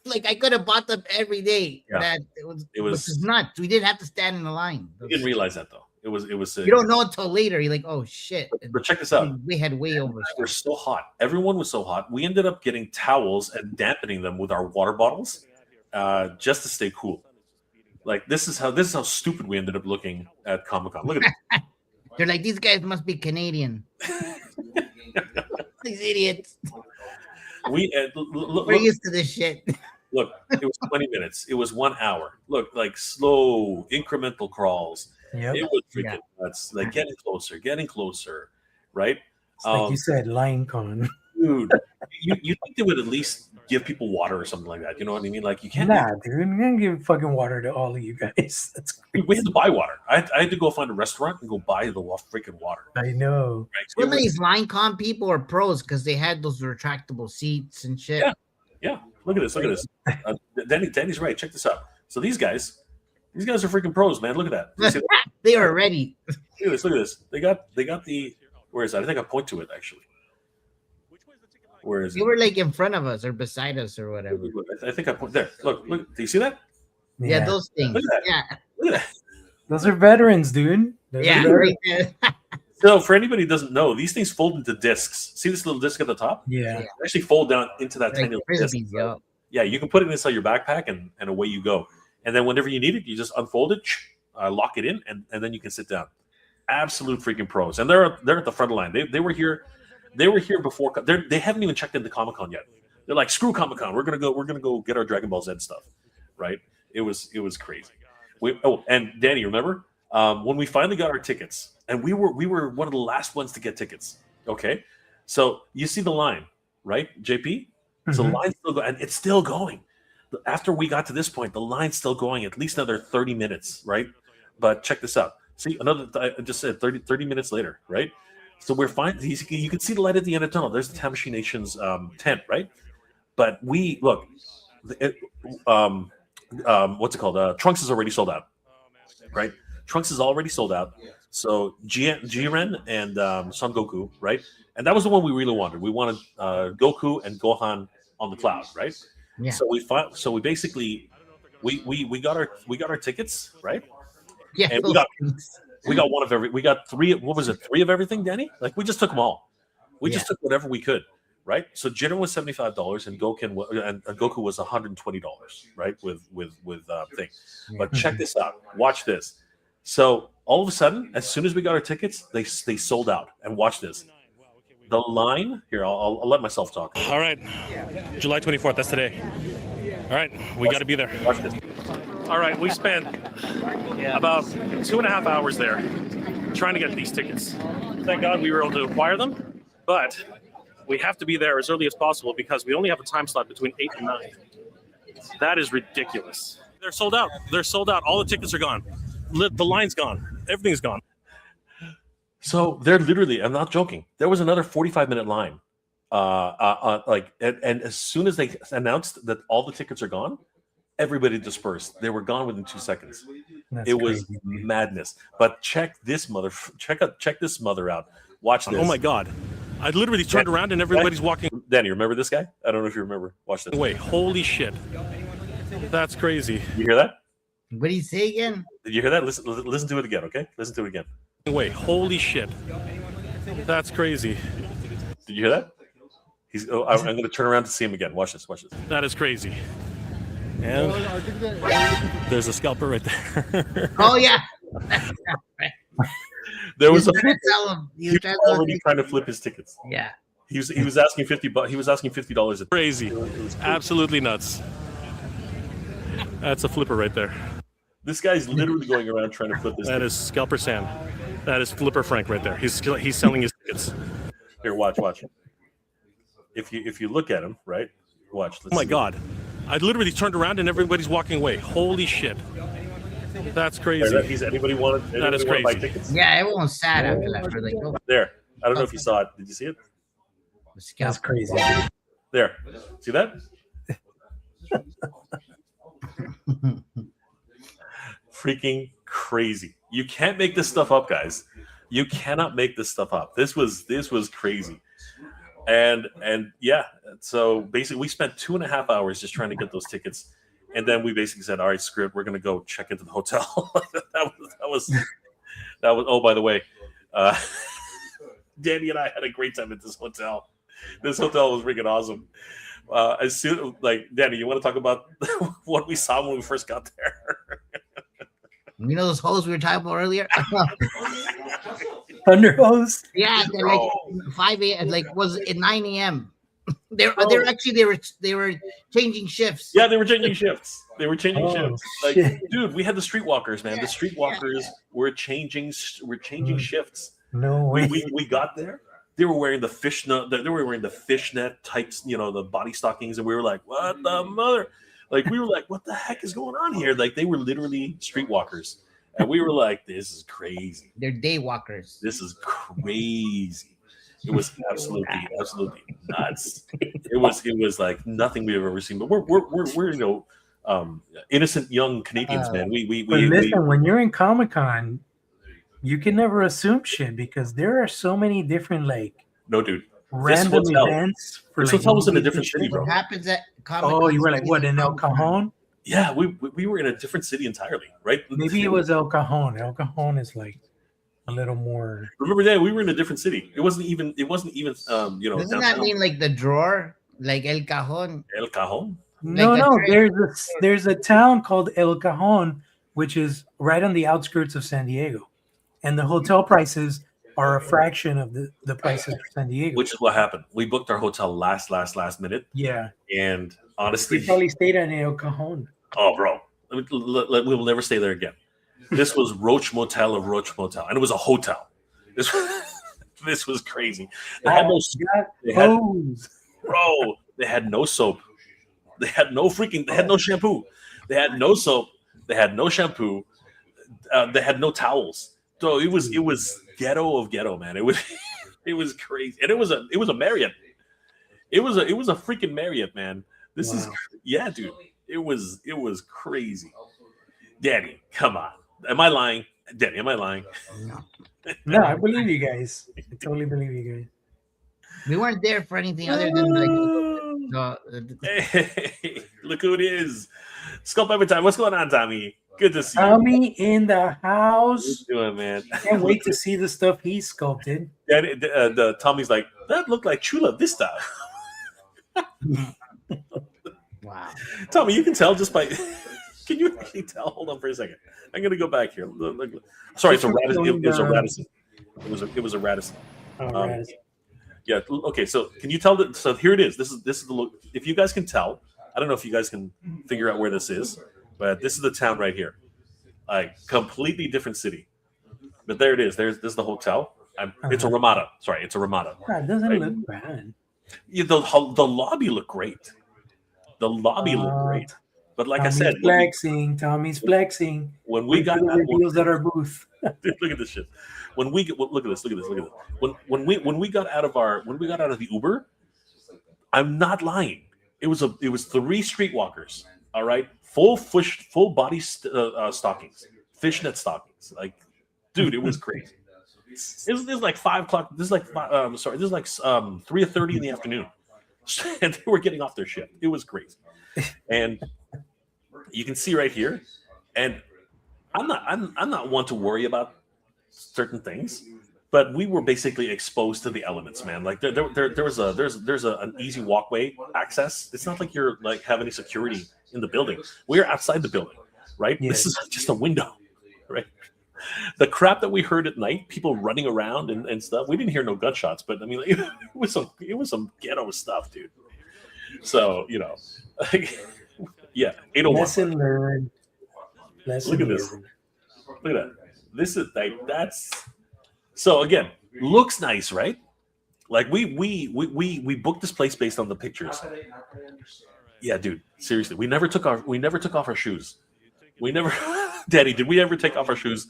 Like I could have bought them every day. Yeah. It was It was- which is nuts. We didn't have to stand in the line. I didn't realize that though. It was You don't know until later. You're like, oh shit. But check this out. We had way over. We're so hot. Everyone was so hot. We ended up getting towels and dampening them with our water bottles, just to stay cool. Like this is how stupid we ended up looking at Comic-Con. Look at it. They're like, these guys must be Canadian. These idiots. We We're used to this shit. look, it was 20 minutes. It was 1 hour. Look, like slow incremental crawls. Yep. It was freaking Yeah. nuts. Like getting closer, right? It's like you said, Line Con. Dude, you think they would at least give people water or something like that? You know what I mean? Like you can't. Nah, dude, I'm gonna give fucking water to all of you guys. That's We had to buy water. I had to go find a restaurant and go buy the freaking water. I know. Right? Some of these LineCon people are pros because they had those retractable seats and shit. Yeah. Look at this. Look at this. Danny's right. Check this out. So these guys are freaking pros, man. Look at that. You see that? They were ready. Look at this. Look at this. They got the. Where is that? I think I point to it actually. Where is They it? were like in front of us or beside us or whatever. Look, I think I point there. Look. Do you see that? Yeah, those things. Look at that. Yeah, Look at that. Those are veterans, dude. Those are yeah, veterans. right there. So for anybody who doesn't know, these things fold into discs. See this little disc at the top? Yeah. They actually fold down into that Like tiny little disc. frisbees, yo. Yeah, you can put it inside your backpack and away you go. And then whenever you need it, you just unfold it, lock it in, and then you can sit down. Absolute freaking pros. And they're at the front line. They were here. They were here before. They haven't even checked into Comic-Con yet. They're like, screw Comic Con. We're gonna go get our Dragon Ball Z stuff, right? It was crazy. And Danny, remember when we finally got our tickets, and we were one of the last ones to get tickets. Okay, so you see the line, right, JP? So the line's still going, and it's still going. After we got to this point, the line's still going at least another 30 minutes, right? But check this out. See, I just said 30 minutes later, right? So we're fine. You can see the light at the end of the tunnel. There's the Tamashii Nation's tent, right? But what's it called? Trunks is already sold out, right? Trunks is already sold out. So Jiren and Son Goku, right? And that was the one we really wanted. We wanted Goku and Gohan on the cloud, right? Yeah. So we basically got our tickets, right? Yeah. And we got one of every. We got three. What was it? 3 of everything, Danny? Like we just took them all. We just took whatever we could, right? So Jiren was $75 and Goku was $120, right? With thing. But check this out. Watch this. So all of a sudden, as soon as we got our tickets, they sold out. And watch this. The line here. I'll let myself talk. All right, July 24th. That's today. All right, we got to be there. Watch this. All right, we spent about 2.5 hours there trying to get these tickets. Thank God we were able to acquire them, but we have to be there as early as possible because we only have a time slot between 8 and 9. That is ridiculous. They're sold out. They're sold out. All the tickets are gone. The line's gone. Everything's gone. So they're literally, I'm not joking, there was another 45-minute line. And as soon as they announced that all the tickets are gone, everybody dispersed. They were gone within 2 seconds. That's It was crazy. madness. But check this mother out. Watch this. Oh my God. I literally turned around and everybody's walking Danny, remember this guy? I don't know if you remember. Watch this. away. Holy shit. That's crazy. You hear that? What do you say again? Did you hear that? Listen to it again, okay? Listen to it again. Wait, holy shit. That's crazy. Did you hear that? I'm going to turn around to see him again. Watch this. That is crazy. And there's a scalper right there. Oh yeah. There was He's trying to tell him. he was already trying to flip his tickets. Yeah. He was asking $50. He was asking $50. Crazy. Absolutely nuts. That's a flipper right there. This guy's literally going around trying to flip this. That is Scalper Sam. That is Flipper Frank right there. He's selling his tickets. Here, watch. If you look at him, right? Watch. Oh my God. I literally turned around and everybody's walking away. Holy shit. That's crazy. Anybody want to crazy. buy tickets? Yeah, everyone's sad after that. For like, oh, There. I don't know if you saw it. Did you see it? the scalp. That's crazy. There. See that? Freaking crazy. You can't make this stuff up, guys. You cannot make this stuff up. This was crazy. And yeah, so basically we spent 2.5 hours just trying to get those tickets. And then we basically said, all right, screw it, we're gonna go check into the hotel. that was oh, by the way, Danny and I had a great time at this hotel. This hotel was freaking awesome. As soon like Danny, you want to talk about what we saw when we first got there? You know those hoes we were talking about earlier? Thunder hose. Yeah, they're like 5 a.m. Like was it 9 a.m. They were changing shifts. Yeah, they were changing shifts. Oh, Like, shit. dude, we had the streetwalkers, man. The streetwalkers were changing shifts. No way. We got there. They were wearing the fishnet. They were wearing the fishnet types, the body stockings, and we were like, "What the mother?" Like we were like, "What the heck is going on here?" Like they were literally streetwalkers, and we were like, "This is crazy. They're day walkers. This is crazy." It was absolutely nuts. It was like nothing we've ever seen. But we're innocent young Canadians, man. But listen, when you're in Comic-Con, you can never assume shit because there are so many different no, dude. random hotel- events. This like, hotel was in a movies different and city, shit. bro. What happens at Comic? Oh, you were like what in El Cajon? Yeah, we were in a different city entirely, right? Maybe it was El Cajon. El Cajon is like a little more. Remember that we were in a different city. It wasn't even Doesn't downtown. that mean like the drawer, like El Cajon? El Cajon? No, Like a there's a town called El Cajon, which is right on the outskirts of San Diego, and the hotel prices are a fraction of the prices for San Diego. Which is what happened. We booked our hotel last minute, Yeah, and we honestly, probably stayed at El Cajon. oh, bro, we will never stay there again. This was Roach Motel of Roach Motel, and it was a hotel. This this was crazy. They had no, they had, Hose. bro, they had no soap. They had no shampoo. They had no soap. They had no shampoo. They had no towels. So it was ghetto of ghetto, man. It was crazy, and it was a Marriott. It was a freaking Marriott, man. This is yeah, dude. It was crazy. Danny, come on. Am I lying? Danny, am I lying? No, I believe you guys. I totally believe you guys. We weren't there for anything other than like. Hey, look who it is. Sculpt every time. What's going on, Tommy? Good to see you. Tommy in the house. What you doing, man? Can't wait to see the stuff he sculpted. Danny, the Tommy's like, that looked like Chula Vista. Wow. Tommy, you can tell just by. Can you actually tell? Hold on for a second. I'm gonna go back here. Look. Sorry, it's a Radisson. It was a Radisson. It was a Radisson. Oh, Radisson. Yeah. Okay. So can you tell that? So here it is. This is the look. If you guys can tell, I don't know if you guys can figure out where this is, but this is the town right here. Like completely different city. But there it is. This is the hotel. It's a Ramada. Sorry, it's a Ramada. That doesn't Right? look bad. Yeah, the lobby looked great. The lobby looked great. But like Tommy's I said, flexing. Tommy's flexing. when we got the reveals at our booth. Dude, look at this shit. When we get look at this. When we got out of the Uber, I'm not lying. It was 3 streetwalkers. All right, full body stockings, fishnet stockings. Like, dude, it was crazy. This is like 5 o'clock. This is like 3:30 in the afternoon, and they were getting off their shit. It was crazy, and you can see right here. And I'm not one to worry about certain things, but we were basically exposed to the elements, man. Like there's an easy walkway access. It's not like you're like have any security in the building. We're outside the building, right? Yeah. This is just a window, right? The crap that we heard at night, people running around and stuff. We didn't hear no gunshots, but I mean, like, it was some ghetto stuff, dude. So like, yeah, 801. Lesson learned. Look at this. Look at that. This is like that's so again, looks nice, right? Like we booked this place based on the pictures. Yeah, dude. Seriously, we never took off our shoes. We never Daddy, did we ever take off our shoes?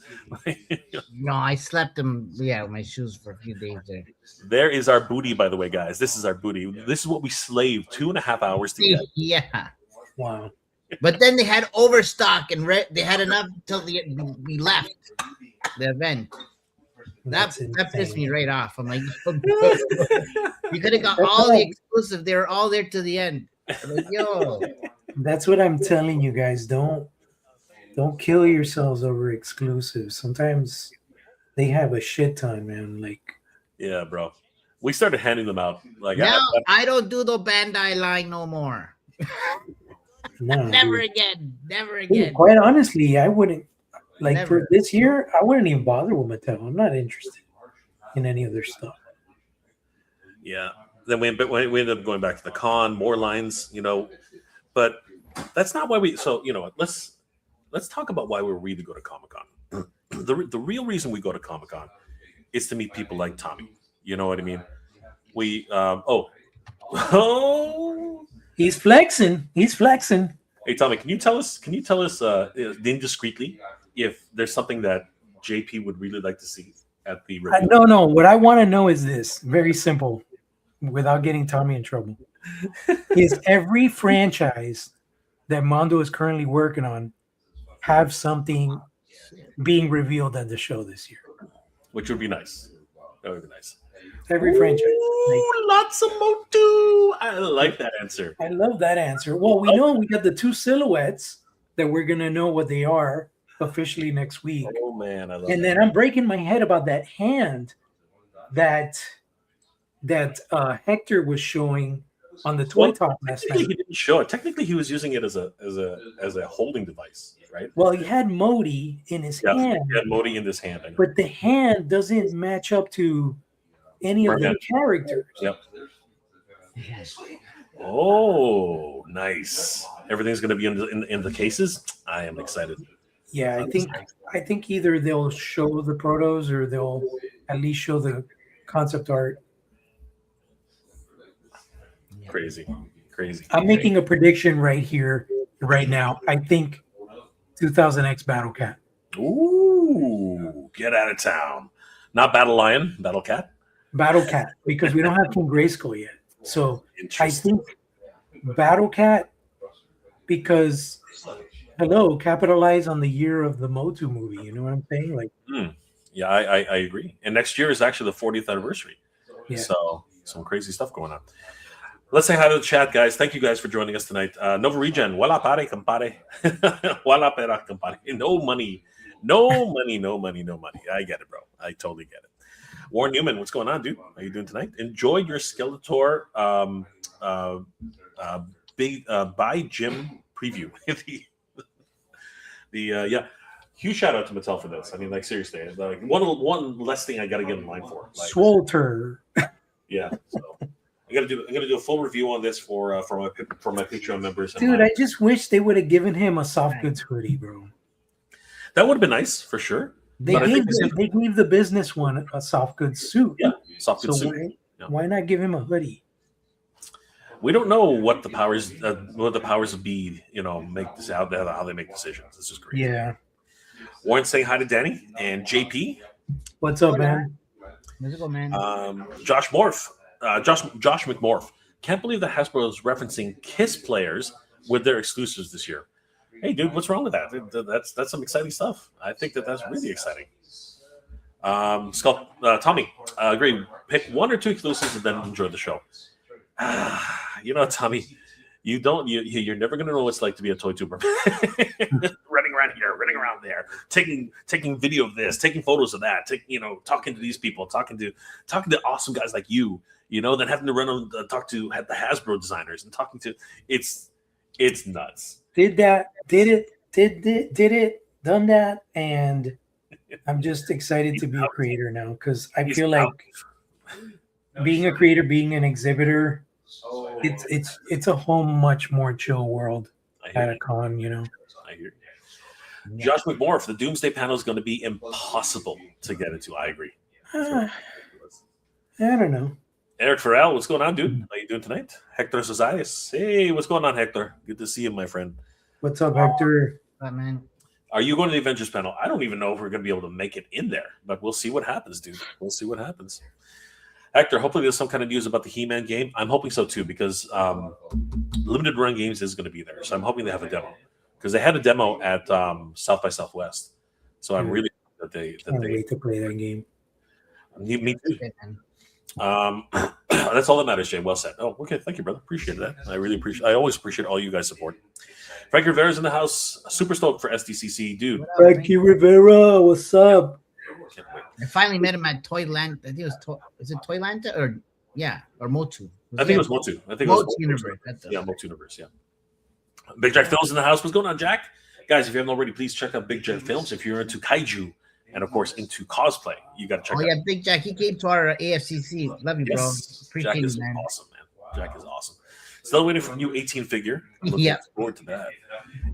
No, I slept them. Yeah, with my shoes for a few days there. There is our booty, by the way, guys. This is our booty. This is what we slaved 2.5 hours to get. Yeah. Wow. But then they had overstock and they had enough until we left the event. That pissed me right off. I'm like, you could have got all the exclusive. They were all there to the end. I'm like, yo. That's what I'm telling you guys. Don't kill yourselves over exclusives. Sometimes they have a shit ton, man. Like, yeah, bro. We started handing them out. Like, now I don't do the Bandai line no more. no, Never dude. again. Never Dude, again. quite honestly, I wouldn't like Never. for this year. I wouldn't even bother with Mattel. I'm not interested in any of their stuff. yeah. Then we ended up going back to the con, more lines, but that's not why we. So let's talk about why we really go to Comic-Con. The real reason we go to Comic-Con is to meet people like Tommy. You know what I mean? We He's flexing. Hey Tommy, can you tell us indiscreetly if there's something that JP would really like to see at the review? No. What I want to know is this. Very simple, without getting Tommy in trouble. Is every franchise that Mondo is currently working on have something being revealed at the show this year? Which would be nice. That would be nice. Every franchise. Ooh, lots of Motu. I like that answer. I love that answer. Well, we know we got the 2 silhouettes that we're gonna know what they are officially next week. Oh man, I love And that. then I'm breaking my head about that hand that Hector was showing on the toy talk last Technically, night. he didn't show it. Technically, he was using it as a holding device, right? Well, he had Modi in his Yeah, hand, he had Modi in his hand. I know. but the hand doesn't match up to any of the Right. characters. Yep. Oh, nice. Everything's going to be in the cases. I am excited. Yeah, I think either they'll show the protos or they'll at least show the concept art. Crazy. I'm making a prediction right here, right now. I think 2000X Battle Cat. Ooh, get out of town. Not Battle Lion, Battle Cat. Battle Cat, because we don't have King Grayskull yet. So I Interesting. think Battle Cat, because hello, capitalize on the year of the Motu movie. You know what I'm saying? Like, Yeah, I agree. And next year is actually the 40th anniversary. yeah. So some crazy stuff going on. Let's say hi to the chat, guys. Thank you guys for joining us tonight. Nova Regen, wala pare, compadre. Wala pera, compadre. No money. I get it, bro. I totally get it. Warren Newman, what's going on, dude? How you doing tonight? Enjoy your Skeletor by Jim preview. Yeah. Huge shout out to Mattel for this. I mean, like seriously, like one less thing I got to get in line for. Like, Swolter. Yeah. So I'm gonna do a full review on this for my Patreon members. Dude, I just wish they would have given him a soft goods hoodie, bro. That would have been nice for sure. They gave the business one a soft goods suit. Yeah, soft goods So suit. why not give him a hoodie? We don't know what the powers of be, make this out there, how they make decisions. It's just great. Yeah. Warren saying hi to Danny and JP. What's up, man? Musical man. Josh McMorph. Can't believe that Hasbro is referencing KISS players with their exclusives this year. Hey, dude, what's wrong with that? That's some exciting stuff. I think that's really exciting. Tommy, agree. Pick one or two exclusives and then enjoy the show. Tommy, you're never gonna know what it's like to be a toy tuber. running around here, running around there, taking video of this, taking photos of that, talking to these people, talking to awesome guys like you, then having to run on talk to the Hasbro designers and talking to it's nuts. Did it, done that, and I'm just excited to be a creator now because I feel like being a creator, being an exhibitor, it's a whole much more chill world at a con, I hear you. Josh McMorph, the Doomsday panel is going to be impossible to get into. I agree. I don't know. Eric Farrell, what's going on, dude? How you doing tonight? Hector Cesarius. Hey, what's going on, Hector? Good to see you, my friend. What's up, Hector? Man. Are you going to the Avengers panel? I don't even know if we're going to be able to make it in there, but we'll see what happens, dude. We'll see what happens. Hector, hopefully there's some kind of news about the He-Man game. I'm hoping so, too, because Limited Run Games is going to be there. So I'm hoping they have a demo. Because they had a demo at South by Southwest. So I'm really that they Can't wait to play that game. Me too. That's all that matters, Jay. Well said. Oh, okay. Thank you, brother. Appreciate that. I always appreciate all you guys' support. Frankie Rivera's in the house. Super stoked for SDCC, dude. Frankie Rivera, what's up? I finally met him at Toyland. I think it was is it Toylanta or Motu? I think it was Motu. Motu Universe. Yeah, Motu Universe. Yeah. Big Jack Films in the house. What's going on, Jack? Guys, if you haven't already, please check out Big Jack Films. If you're into kaiju and, of course, into cosplay, you got to check out. Oh, yeah, Big Jack. He came to our AFCC. Love you, bro. Appreciate Jack is you, man. awesome, man. Jack is awesome. Still waiting for a new 18 figure. I'm looking forward to that.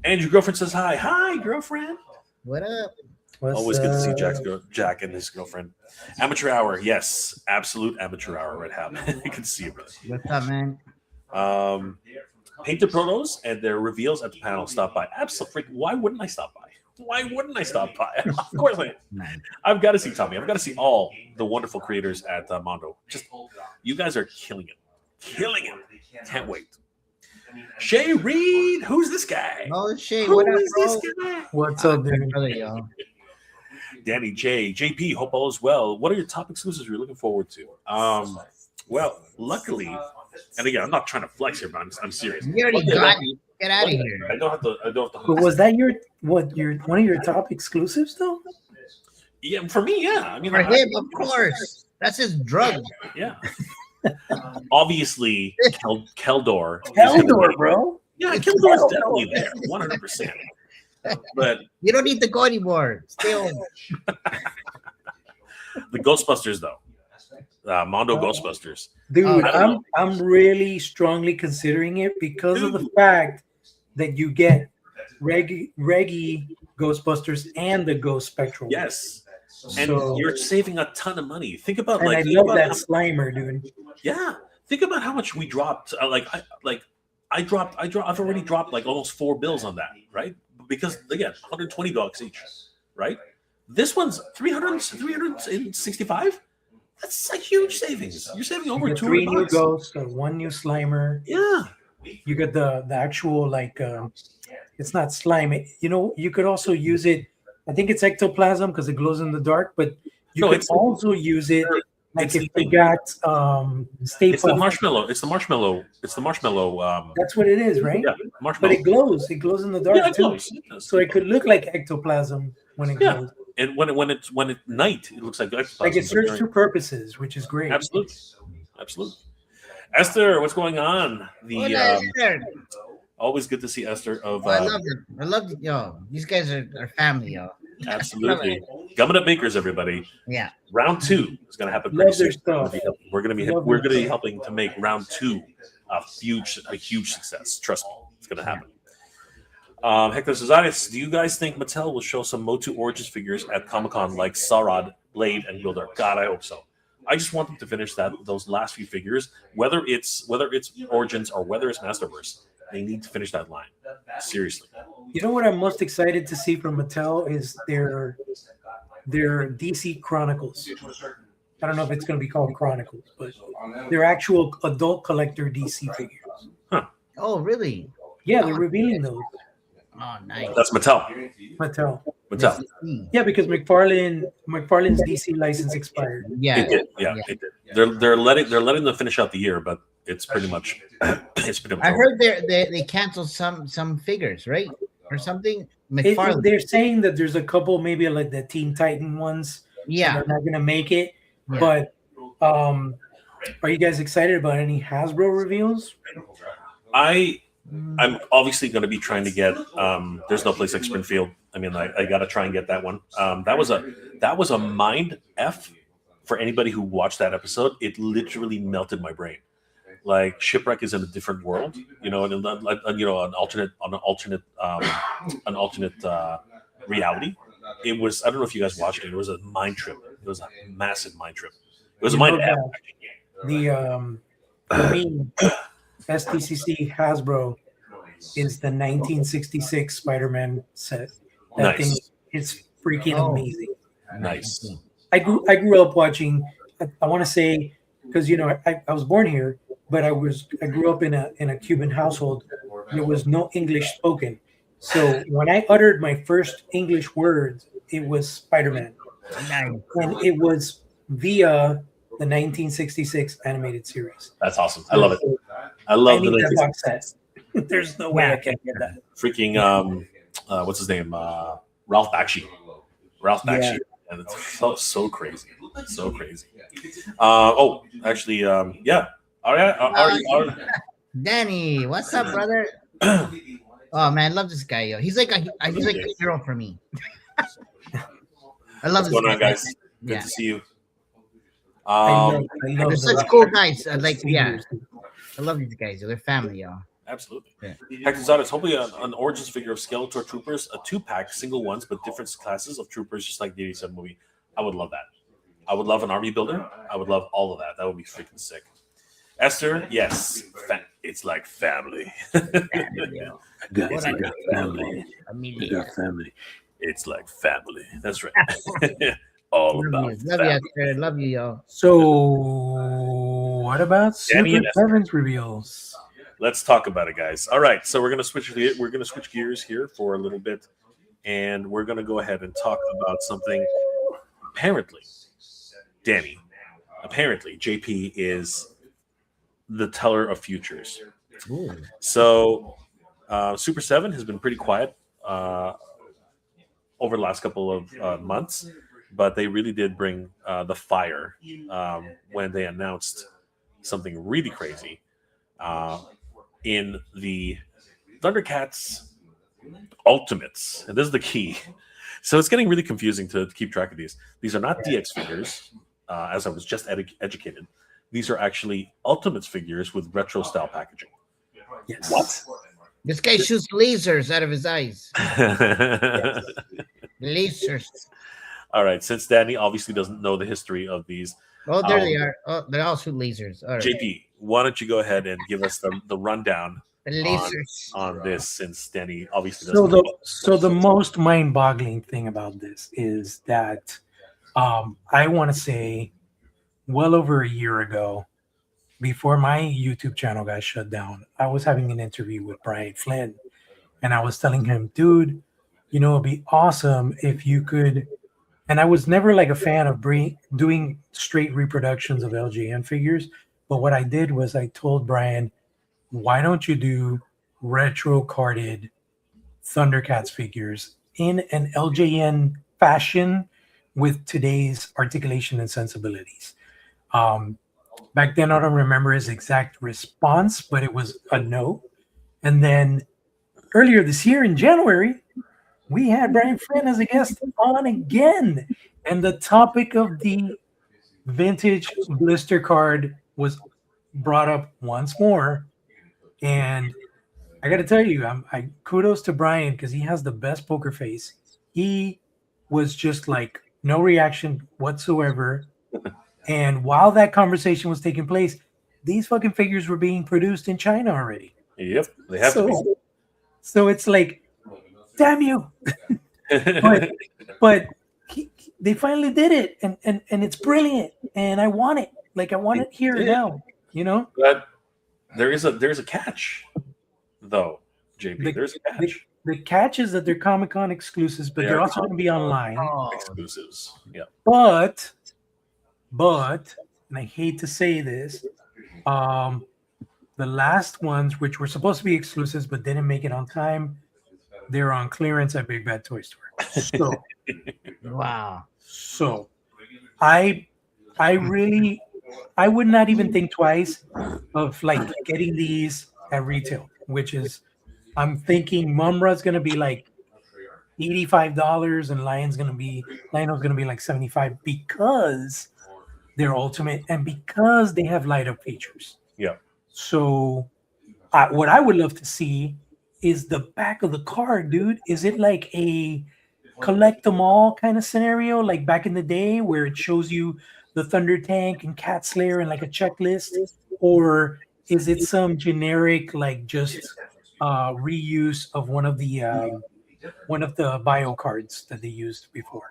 And your girlfriend says hi. Hi, girlfriend. What up? Always good to see Jack and his girlfriend. Amateur hour. Yes, absolute amateur hour. Right, Hal. I can see you, brother. What's up, man? Painted protos and their reveals at the panel. Stop by. Absolutely. Why wouldn't I stop by? Of course I am. I've got to see Tommy. I've got to see all the wonderful creators at Mondo. Just you guys are killing it. Can't wait. Shay Reed, who's this guy? Oh, Shay, what up, bro? This guy? What's up, dude? Brother, y'all. Danny J, JP, hope all is well. What are your top exclusives you're looking forward to? Well, luckily, and again, I'm not trying to flex here, but I'm serious. You already got it. Get out of here. I don't have to. But was that one of your top exclusives though? Yeah, for me, yeah. I mean, For him, of course. That's his drug. Yeah. Obviously, Keldor. Keldor, bro. Yeah, Keldor is definitely there, 100%. But You don't need to go anymore. Stay home. the Ghostbusters, though, Mondo Ghostbusters. Dude, Oh, I don't know. I'm really strongly considering it because of the Dude. fact that you get Reggie Ghostbusters and the Ghost Spectral. Yes, and So- you're saving a ton of money. Think about And like I think love about that how- Slimer, dude. yeah. Think about how much we dropped. I've already dropped like almost $4 on that, right? Because again, $120 each, right? This one's 365. That's a huge savings. You're saving You over get 3 new $200. ghosts, 1 new Slimer. Yeah, You get the actual like it's not slime. You know, you could also use it. I think it's ectoplasm because it glows in the dark, but you No, could it's- also use it like it's if the you thing. got Stay it's the Puft. marshmallow. It's the marshmallow. It's the marshmallow. That's what it is, right? Yeah, But marshmallow. it glows. It glows in the dark Yeah, it too. glows. It does. So it could look like ectoplasm when it Yeah. glows. And when it's night, it looks like Like it serves 2 purposes, which is great. Absolutely, absolutely. Esther, what's going on? Hola, Esther. Always good to see Esther. Of Oh, I love them. I love it. Yo, these guys are family, yo. absolutely. Gumming Up Bakers, everybody. Yeah. Round 2 is going to happen Love pretty their soon. stuff. We're going to Love be their helping to make round 2 a huge success. Trust me, it's going to happen. Hector Cesares, do you guys think Mattel will show some Motu Origins figures at Comic-Con like Sarad, Blade, and Gilder? God, I hope so. I just want them to finish those last few figures, whether it's Origins or whether it's Masterverse. They need to finish that line. Seriously. You know what I'm most excited to see from Mattel is their DC Chronicles. I don't know if it's going to be called Chronicles, but their actual adult collector DC figures. Oh, really? Yeah, they're revealing those. Oh, nice. That's Mattel. Mattel. Mattel. Yeah, because McFarlane's DC license expired. Yeah. It did. Yeah, it did. They're letting them finish out the year, but it's pretty much I over. heard they canceled some figures, right? Or something. McFarlane. They're saying that there's a couple, maybe like the Teen Titan ones. Yeah. They're not going to make it. Yeah. But are you guys excited about any Hasbro reveals? I'm obviously going to be trying to get. There's no place like Springfield. I mean, I got to try and get that one. That was a mind f for anybody who watched that episode. It literally melted my brain. Like Shipwreck is in a different world, you know, and you know, an alternate reality. It was. I don't know if you guys watched it. It was a mind trip. It was a massive mind trip. It was a mind f. The main SDCC Hasbro is the 1966 Spider-Man set. That Nice. thing is freaking amazing. Nice. I grew up watching. I want to say because you know I was born here, but I grew up in a Cuban household. There was no English spoken, so when I uttered my first English words, it was Spider-Man, and it was via the 1966 animated series. That's awesome. I love it. I love need the that box set. There's no way I can get that. freaking what's his name? Ralph Bakshi. Ralph Bakshi. And it's so crazy. So crazy. Actually, yeah. All right. Danny, what's up, brother? Oh man, I love this guy, yo. He's like a hero for me. I love What's this going on, guy. guys? Good Yeah. to see you. I love They're the such cool guys. I love these guys. They're family, yo. Absolutely. Yeah. Hector Zotis, hopefully an Origins figure of Skeletor Troopers, a 2-pack, single ones, but different classes of troopers, just like the 87 movie. I would love that. I would love an army builder. I would love all of that. That would be freaking sick. Esther, yes. It's like family. Guys, I got family. I got family. It's like family. That's right. All about Love you, family. Esther. Love you, yo. So, what about Danny Super and 7's reveals? Let's talk about it, guys. All right, so we're gonna switch gears here for a little bit, and we're gonna go ahead and talk about something. Apparently, Danny, JP is the teller of futures. Ooh. So, Super 7 has been pretty quiet over the last couple of months, but they really did bring the fire when they announced something really crazy in the Thundercats Ultimates, and this is the key. So it's getting really confusing to keep track of these. These are not DX figures, as I was just educated. These are actually Ultimates figures with retro style packaging. Yes. What? This guy shoots lasers out of his eyes. Lasers. All right. Since Danny obviously doesn't know the history of these, Oh, there they are. Oh, they all shoot lasers. All right. JP, why don't you go ahead and give us the rundown The lasers. on this, since Danny obviously doesn't know. So the most mind-boggling thing about this is that I want to say well over a year ago, before my YouTube channel got shut down, I was having an interview with Brian Flynn, and I was telling him, dude, it'd be awesome if you could. And I was never like a fan of doing straight reproductions of LJN figures, but what I did was I told Brian, why don't you do retro carded Thundercats figures in an LJN fashion with today's articulation and sensibilities? Back then, I don't remember his exact response, but it was a no. And then earlier this year in January, we had Brian Flynn as a guest on again. And the topic of the vintage blister card was brought up once more. And I got to tell you, I kudos to Brian because he has the best poker face. He was just like no reaction whatsoever. And while that conversation was taking place, these fucking figures were being produced in China already. Yep, they have to be. So it's like, damn you. but they finally did it, and it's brilliant, and I want it. Like I want it here now, But there's a catch, though, JP. There's a catch. The catch is that they're Comic-Con exclusives, but they're also going to be online. Exclusives. Yeah. But, and I hate to say this, the last ones, which were supposed to be exclusives but didn't make it on time, they're on clearance at Big Bad Toy Store. So, Wow. So, I would not even think twice of like getting these at retail, which is, I'm thinking Mumra's going to be like $85 and Lionel's going to be like $75 because they're ultimate and because they have light up features. Yeah. So what I would love to see is the back of the card, dude. Is it like a collect them all kind of scenario, like back in the day where it shows you the Thunder Tank and Cat Slayer and like a checklist? Or is it some generic, like just reuse of one of the bio cards that they used before?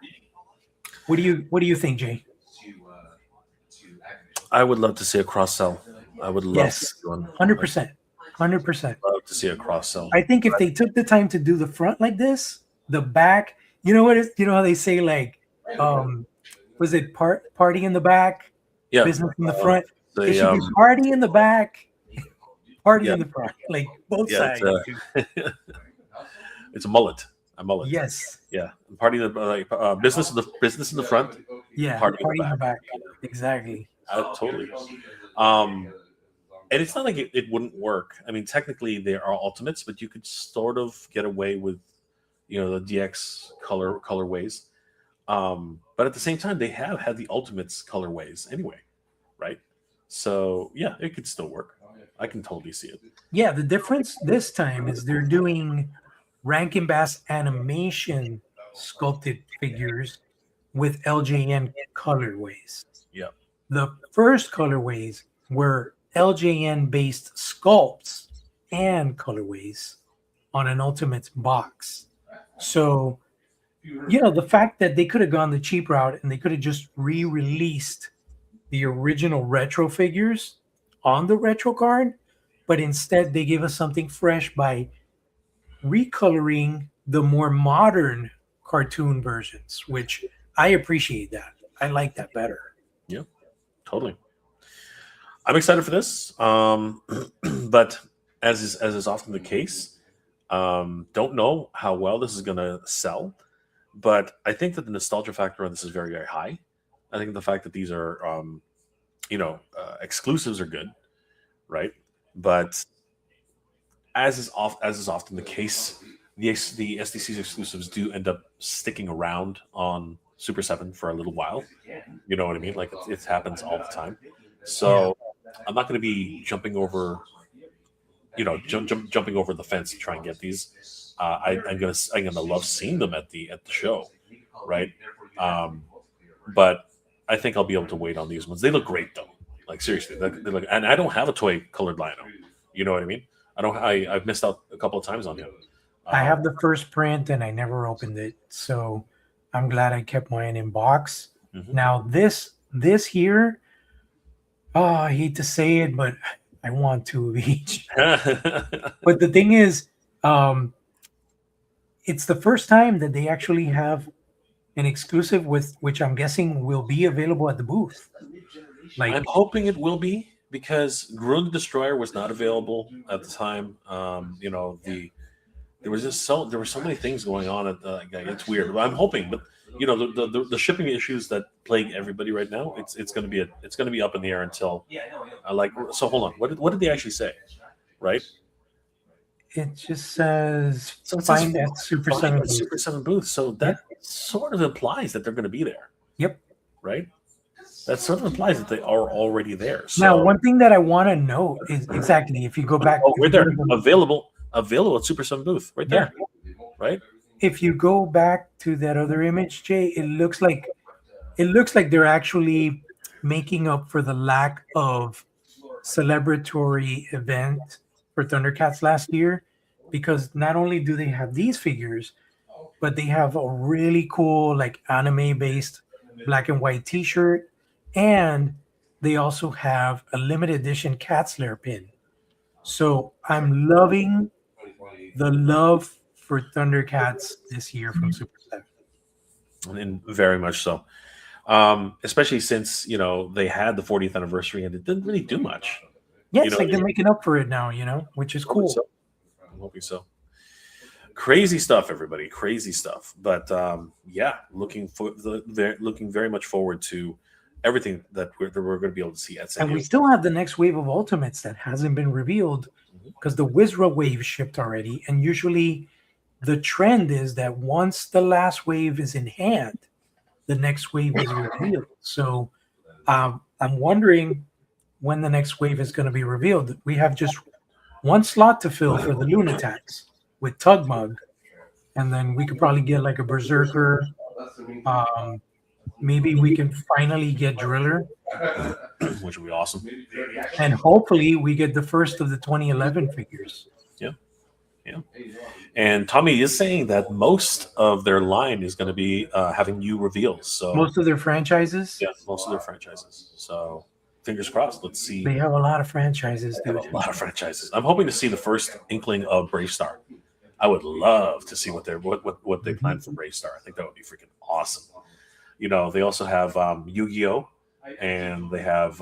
What do you think, Jay? I would love to see a cross sell. I would love to see one. 100%. 100%. Love to see a cross sell. I think if they took the time to do the front like this, the back, you know how they say like, was it party in the back, Yeah. business in the front? They, It should be party in the back, party in the front, like both sides. It's a mullet. A mullet. Yes. Yeah. Party in the business in the front. Yeah. Party Party in in the the back. Exactly. Totally. And it's not like it wouldn't work. I mean, technically they are ultimates, but you could sort of get away with, the DX colorways. But at the same time, they have had the ultimates colorways anyway, right? So yeah, it could still work. I can totally see it. Yeah, the difference this time is they're doing Rankin Bass animation sculpted figures with LJN colorways. Yeah. The first colorways were LJN based sculpts and colorways on an Ultimates box. So, the fact that they could have gone the cheap route and they could have just re-released the original retro figures on the retro card, but instead they gave us something fresh by recoloring the more modern cartoon versions, which I appreciate that. I like that better. Yeah, totally. I'm excited for this, but as is often the case, don't know how well this is going to sell. But I think that the nostalgia factor on this is very, very high. I think the fact that these are, exclusives are good, right? But as is often the case, the SDCC exclusives do end up sticking around on Super 7 for a little while. You know what I mean? Like it happens all the time. So I'm not going to be jumping over, jumping over the fence to try and get these. I'm gonna love seeing them at the show, right? But I think I'll be able to wait on these ones. They look great though. Like seriously, they look. And I don't have a toy colored Lionel. You know what I mean? I've missed out a couple of times on him. I have the first print and I never opened it, so I'm glad I kept mine in box. Mhm. Now this here, I hate to say it, but I want 2 of each. But the thing is, it's the first time that they actually have an exclusive with which I'm guessing will be available at the booth. Like I'm hoping it will be, because Grun the Destroyer was not available at the time. There were so many things going on at it's weird. I'm hoping, but the shipping issues that plague everybody right now, it's going to be up in the air until so hold on. What did they actually say? Right? it just says So it find says at Super find 7 at booth. Super 7 booth. So that sort of implies that they're going to be there. Yep. Right? That sort of implies that they are already there. So, Now, one thing that I want to note is exactly if you go back. oh, if we're you go there. to the- Available at Super 7 booth. Right there. Right? If you go back to that other image, Jay, it looks like they're actually making up for the lack of celebratory event for Thundercats last year, because not only do they have these figures, but they have a really cool like anime based black and white t-shirt, and they also have a limited edition Cat Slayer pin. So I'm loving the love for Thundercats this year from Super 7. And very much so. Especially since, they had the 40th anniversary and it didn't really do much. Yeah, You it's know, like they're making up for it now, which is cool. I'm hoping so. Crazy stuff, everybody. Crazy stuff. But looking very much forward to everything that we're going to be able to see at San And we Diego. still have the next wave of Ultimates that hasn't been revealed because the Wizra wave shipped already. And usually the trend is that once the last wave is in hand, the next wave is revealed. So I'm wondering when the next wave is going to be revealed. We have just one slot to fill for the Lunatics with Tugmug. And then we could probably get like a Berserker. Maybe we can finally get Driller. Which would be awesome. And hopefully we get the first of the 2011 figures. Yeah. And Tommy is saying that most of their line is going to be having new reveals. So Most of their franchises, yeah, most of their franchises. So fingers crossed. Let's see. they have a lot of franchises, They have dude. a lot of franchises. I'm hoping to see the first inkling of Brave Star. I would love to see what they plan for Brave Star. I think that would be freaking awesome. They also have Yu-Gi-Oh! And they have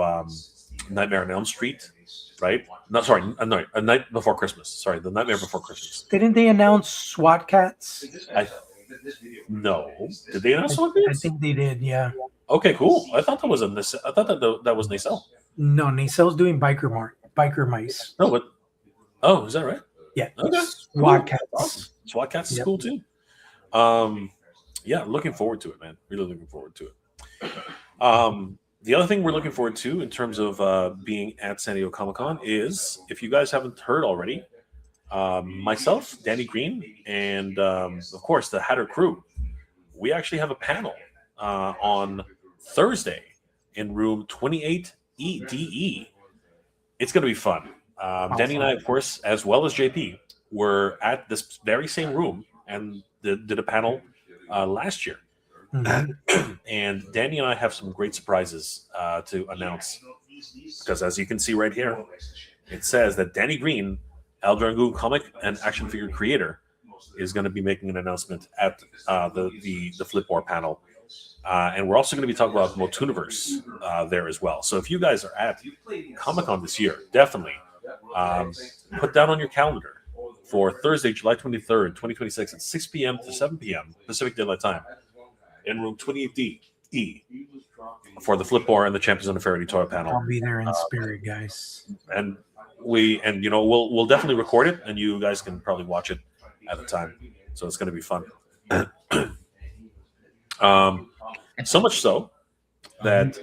Nightmare on Elm Street, right? No, sorry, A Night Before Christmas. Sorry, The Nightmare Before Christmas. Didn't they announce SWAT Cats? No, did they announce I something? think they did, yeah. Okay, cool. I thought that was that was Nacelle. No, Nacel's doing biker mice. No, but is that right? Yeah. Okay. SWAT Cool. Cats. Awesome. SWAT Cats is Yep. cool too. Looking forward to it, man. Really looking forward to it. The other thing we're looking forward to in terms of being at San Diego Comic-Con is, if you guys haven't heard already, myself, Danny Green, and of course the Hatter crew, we actually have a panel on Thursday in room 28EDE. It's going to be fun. Danny and I, of course, as well as JP, were at this very same room and did a panel last year. Mhm. And Danny and I have some great surprises to announce, because as you can see right here, it says that Danny Green, Al Dragoon comic and action figure creator, is going to be making an announcement at the Flip War panel. And we're also going to be talking about Motuniverse there as well. So if you guys are at Comic-Con this year, definitely put down on your calendar for Thursday, July 23rd, 2026 at 6 p.m. to 7 p.m. Pacific Daylight Time in room 28E for the Flip War and the Champions of Nefariety toy panel. I'll be there in spirit, guys. And we'll definitely record it, and you guys can probably watch it at the time, so it's going to be fun. So much so that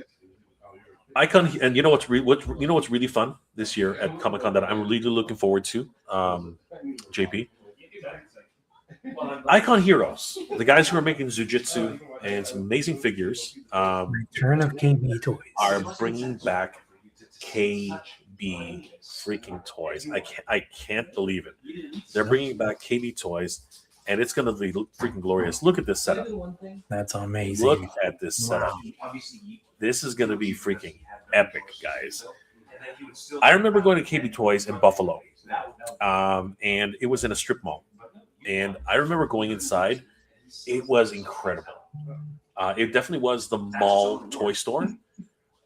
Icon, and you know what's really fun this year at Comic Con that I'm really looking forward to, JP. Icon Heroes, the guys who are making Zujitsu and some amazing figures, Return of KB Toys. are bringing back KB freaking toys. I can't believe it. They're bringing back KB toys, and it's going to be freaking glorious. Look at this setup. That's amazing. Look at this setup. This is going to be freaking epic, guys. I remember going to KB Toys in Buffalo, and it was in a strip mall. And I remember going inside. It was incredible. It definitely was the mall toy store.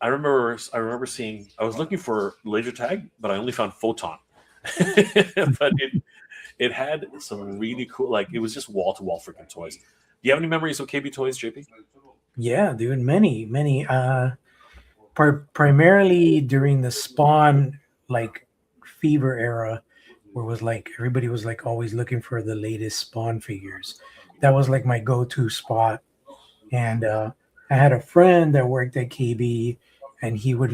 I remember seeing. I was looking for laser tag, but I only found photon. But it had some really cool. Like, it was just wall to wall freaking toys. Do you have any memories of KB Toys, JP? Yeah, dude, many. Primarily during the Spawn like fever era, where it was like everybody was like always looking for the latest Spawn figures. That was like my go-to spot. And I had a friend that worked at KB, and he would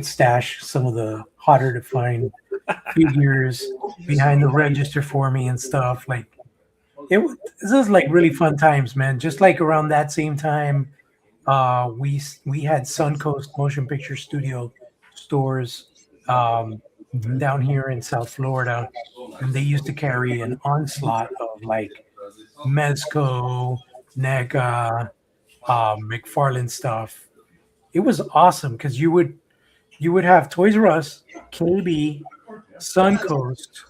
stash some of the hotter to find figures behind the register for me and stuff. Like, this was like really fun times, man. Just like around that same time, we had Suncoast Motion Picture Studio stores down here in South Florida, and they used to carry an onslaught of like Mezco, NECA, McFarlane stuff. It was awesome because you would have Toys R Us, KB, Suncoast,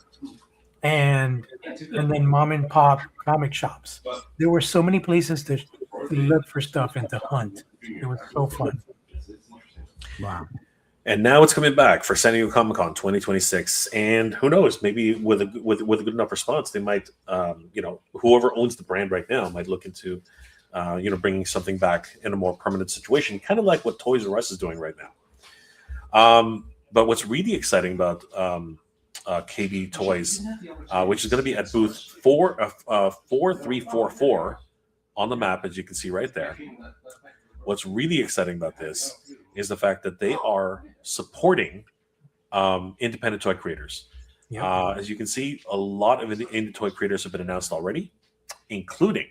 and then mom and pop comic shops. There were so many places to look for stuff and to hunt. It was so fun. Wow. And now it's coming back for San Diego Comic Con 2026, and who knows? Maybe with a good enough response, they might, whoever owns the brand right now might look into, bringing something back in a more permanent situation, kind of like what Toys R Us is doing right now. But what's really exciting about KB Toys, which is going to be at booth 4344 on the map, as you can see right there. What's really exciting about this is the fact that they are supporting independent toy creators. Yeah. As you can see, a lot of indie toy creators have been announced already, including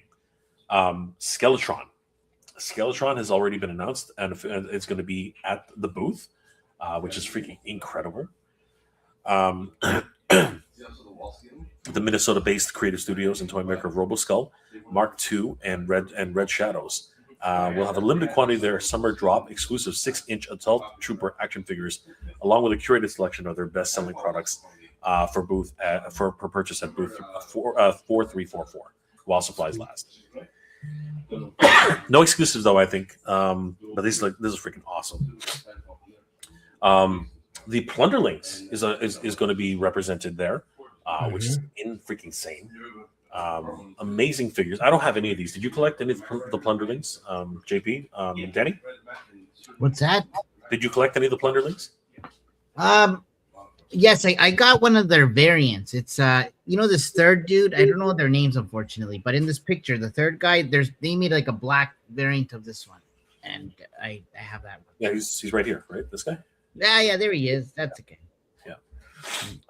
Skeletron. Skeletron has already been announced, and it's going to be at the booth, which is freaking incredible. The Minnesota-based creative studios and toy maker Roboskull, Mark II, and Red Shadows will have a limited quantity of their summer drop exclusive 6-inch adult trooper action figures, along with a curated selection of their best-selling products for purchase at booth 4344 while supplies last. No exclusives though, I think, but this is freaking awesome. The Plunderlings is going to be represented there, which is freaking insane. Amazing figures. I don't have any of these. Did you collect any of the Plunderlings, JP? Danny? What's that? Did you collect any of the Plunderlings? Yes, I got one of their variants. It's this third dude. I don't know their names, unfortunately, but in this picture, the third guy, they made like a black variant of this one, and I have that one. Yeah, he's right here, right? This guy? Yeah, there he is. That's okay. Yeah.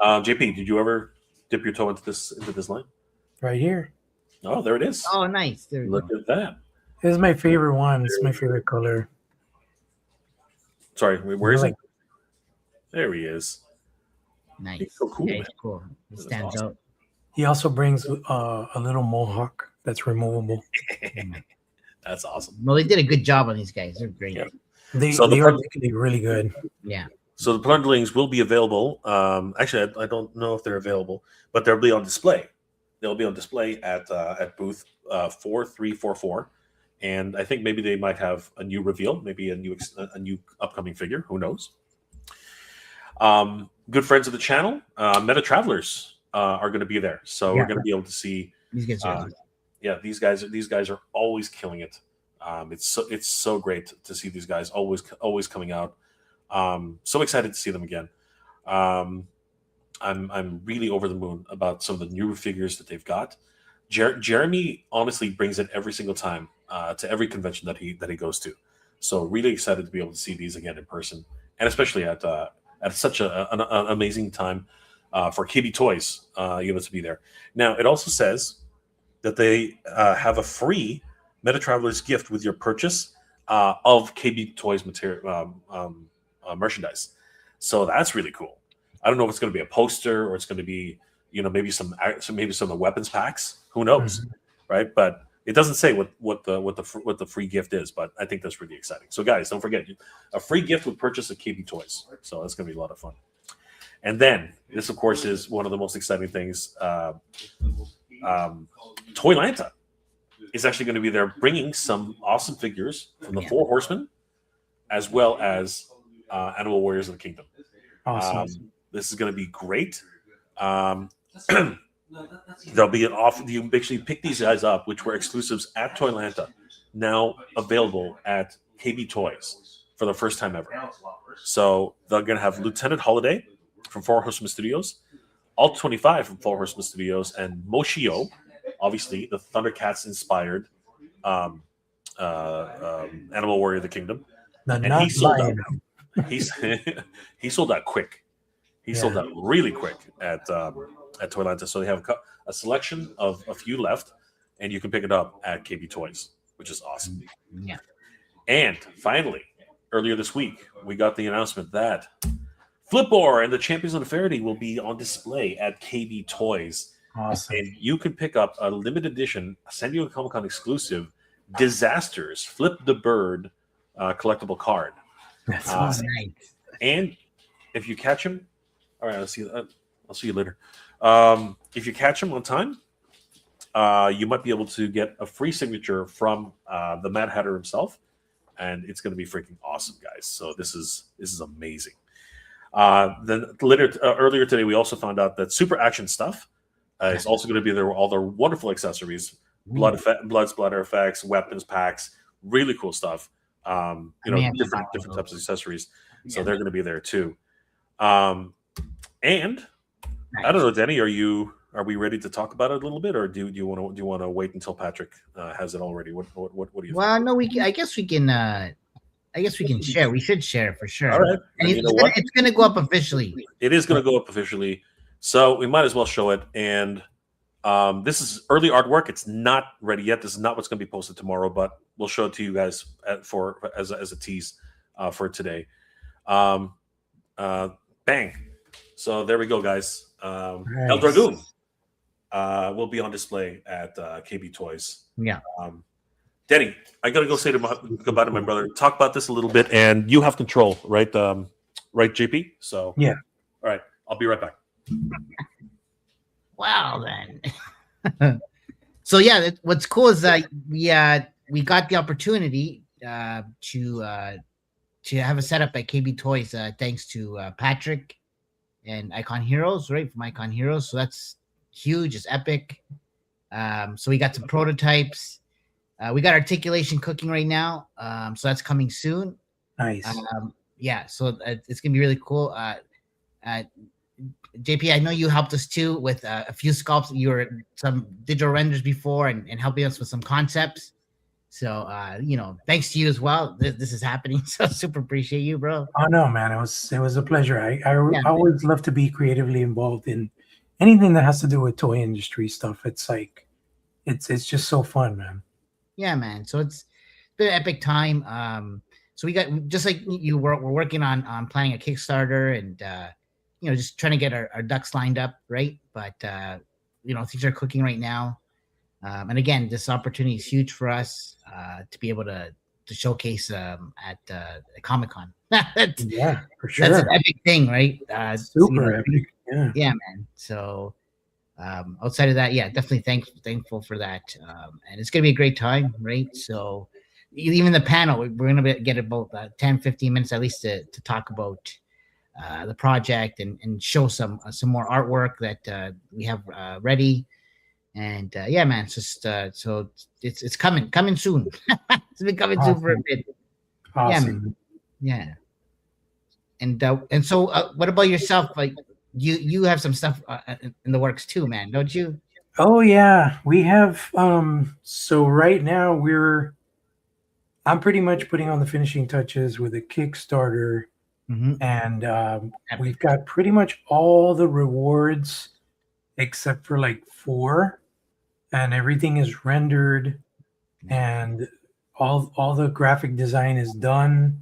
JP, did you ever dip your toe into this line? Right here. Oh, there it is. Oh, nice. There we Look go. at that. This is my favorite one. It's my favorite color. Sorry, where is he? There he is. Nice. He's so cool. Yeah, Man. he's cool. He That's stands awesome. out. He also brings a little mohawk that's removable. That's awesome. Well, they did a good job on these guys. They're great. Yeah. They So the are really good. Yeah. So the Plunderlings will be available. Actually, I don't know if they're available, but they'll be on display. They'll be on display at booth 4344, and I think maybe they might have a new reveal, maybe a new upcoming figure. Who knows? Good friends of the channel, Meta Travelers, are going to be there, so we're going to be able to see. These guys are These guys are always killing it. It's so great to see these guys always coming out. So excited to see them again. I'm really over the moon about some of the new figures that they've got. Jeremy honestly brings it every single time to every convention that he goes to. So really excited to be able to see these again in person, and especially at such an amazing time for KB Toys, to be there. Now it also says that they have a free Meta Travelers gift with your purchase of KB Toys material merchandise. So that's really cool. I don't know if it's going to be a poster or it's going to be, maybe some of the weapons packs. Who knows, right? But it doesn't say what the free gift is. But I think that's really exciting. So guys, don't forget a free gift with purchase of KB Toys. So that's going to be a lot of fun. And then this, of course, is one of the most exciting things. Toylanta is actually going to be there, bringing some awesome figures from the Four Horsemen, as well as Animal Warriors of the Kingdom. Awesome. This is going to be great. There'll be an offer. You actually pick these guys up, which were exclusives at Toylanta, now available at KB Toys for the first time ever. So they're going to have Lieutenant Holiday from Four Horsemen Studios, Alt 25 from Four Horsemen Studios, and Moshio, obviously the Thundercats inspired Animal Warrior of the Kingdom. And he sold out. He sold out quick. He sold out really quick at Toylanta. So they have a selection of a few left, and you can pick it up at KB Toys, which is awesome. Yeah. And finally, earlier this week, we got the announcement that Flipboard and the Champions of Infinity will be on display at KB Toys. Awesome. And you can pick up a limited edition San Diego Comic-Con exclusive Disasters Flip the Bird collectible card. That's awesome. And if you catch him, all right, I'll see you later. If you catch him on time, you might be able to get a free signature from the Mad Hatter himself, and it's going to be freaking awesome, guys. So this is amazing. Then earlier today, we also found out that Super Action Stuff is also going to be there with all their wonderful accessories, blood splatter effects, weapons packs, really cool stuff. Different types of accessories. So they're going to be there too. And I don't know, Denny, are we ready to talk about it a little bit, or do you want to wait until Patrick has it already? What do you think? Well, no, I guess we can share. We should share for sure. All right. And it's going to go up officially. It is going to go up officially. So we might as well show it. And this is early artwork. It's not ready yet. This is not what's going to be posted tomorrow, but we'll show it to you guys as a tease for today. Bang. So there we go, guys. Nice. El Dragoon will be on display at KB Toys. Yeah. Denny, I got to go say goodbye to my brother. Talk about this a little bit, and you have control, right? Right, JP? So yeah. All right. I'll be right back. Wow, then. So yeah, what's cool is that we got the opportunity to have a setup at KB Toys thanks to Patrick and Icon Heroes, right? From Icon Heroes. So that's huge. It's epic. So we got some prototypes. We got articulation cooking right now. So that's coming soon. Nice. Yeah. So it's gonna be really cool. JP, I know you helped us too with a few sculpts. You were some digital renders before and helping us with some concepts. So, thanks to you as well. This is happening. So super appreciate you, bro. Oh no, man. It was a pleasure. I always love to be creatively involved in anything that has to do with toy industry stuff. It's like, it's just so fun, man. Yeah, man. So it's been an epic time. So we got, just like you we're working on planning a Kickstarter and, just trying to get our ducks lined up. Right. But, things are cooking right now. And again, this opportunity is huge for us to be able to showcase at Comic-Con. Yeah, for sure. That's an epic thing, right? Super epic. Yeah. Yeah, man. So outside of that, yeah, definitely thankful for that. And it's going to be a great time, right? So even the panel, we're going to get about 10, 15 minutes at least to talk about the project and show some more artwork that we have ready. And yeah, man, it's just so it's coming soon. It's been coming soon for a bit. Awesome. Yeah, man. Yeah. And so, what about yourself? Like, you have some stuff in the works too, man, don't you? Oh yeah, we have. So right now I'm pretty much putting on the finishing touches with a Kickstarter, and we've got pretty much all the rewards except for like 4, and everything is rendered, and all the graphic design is done,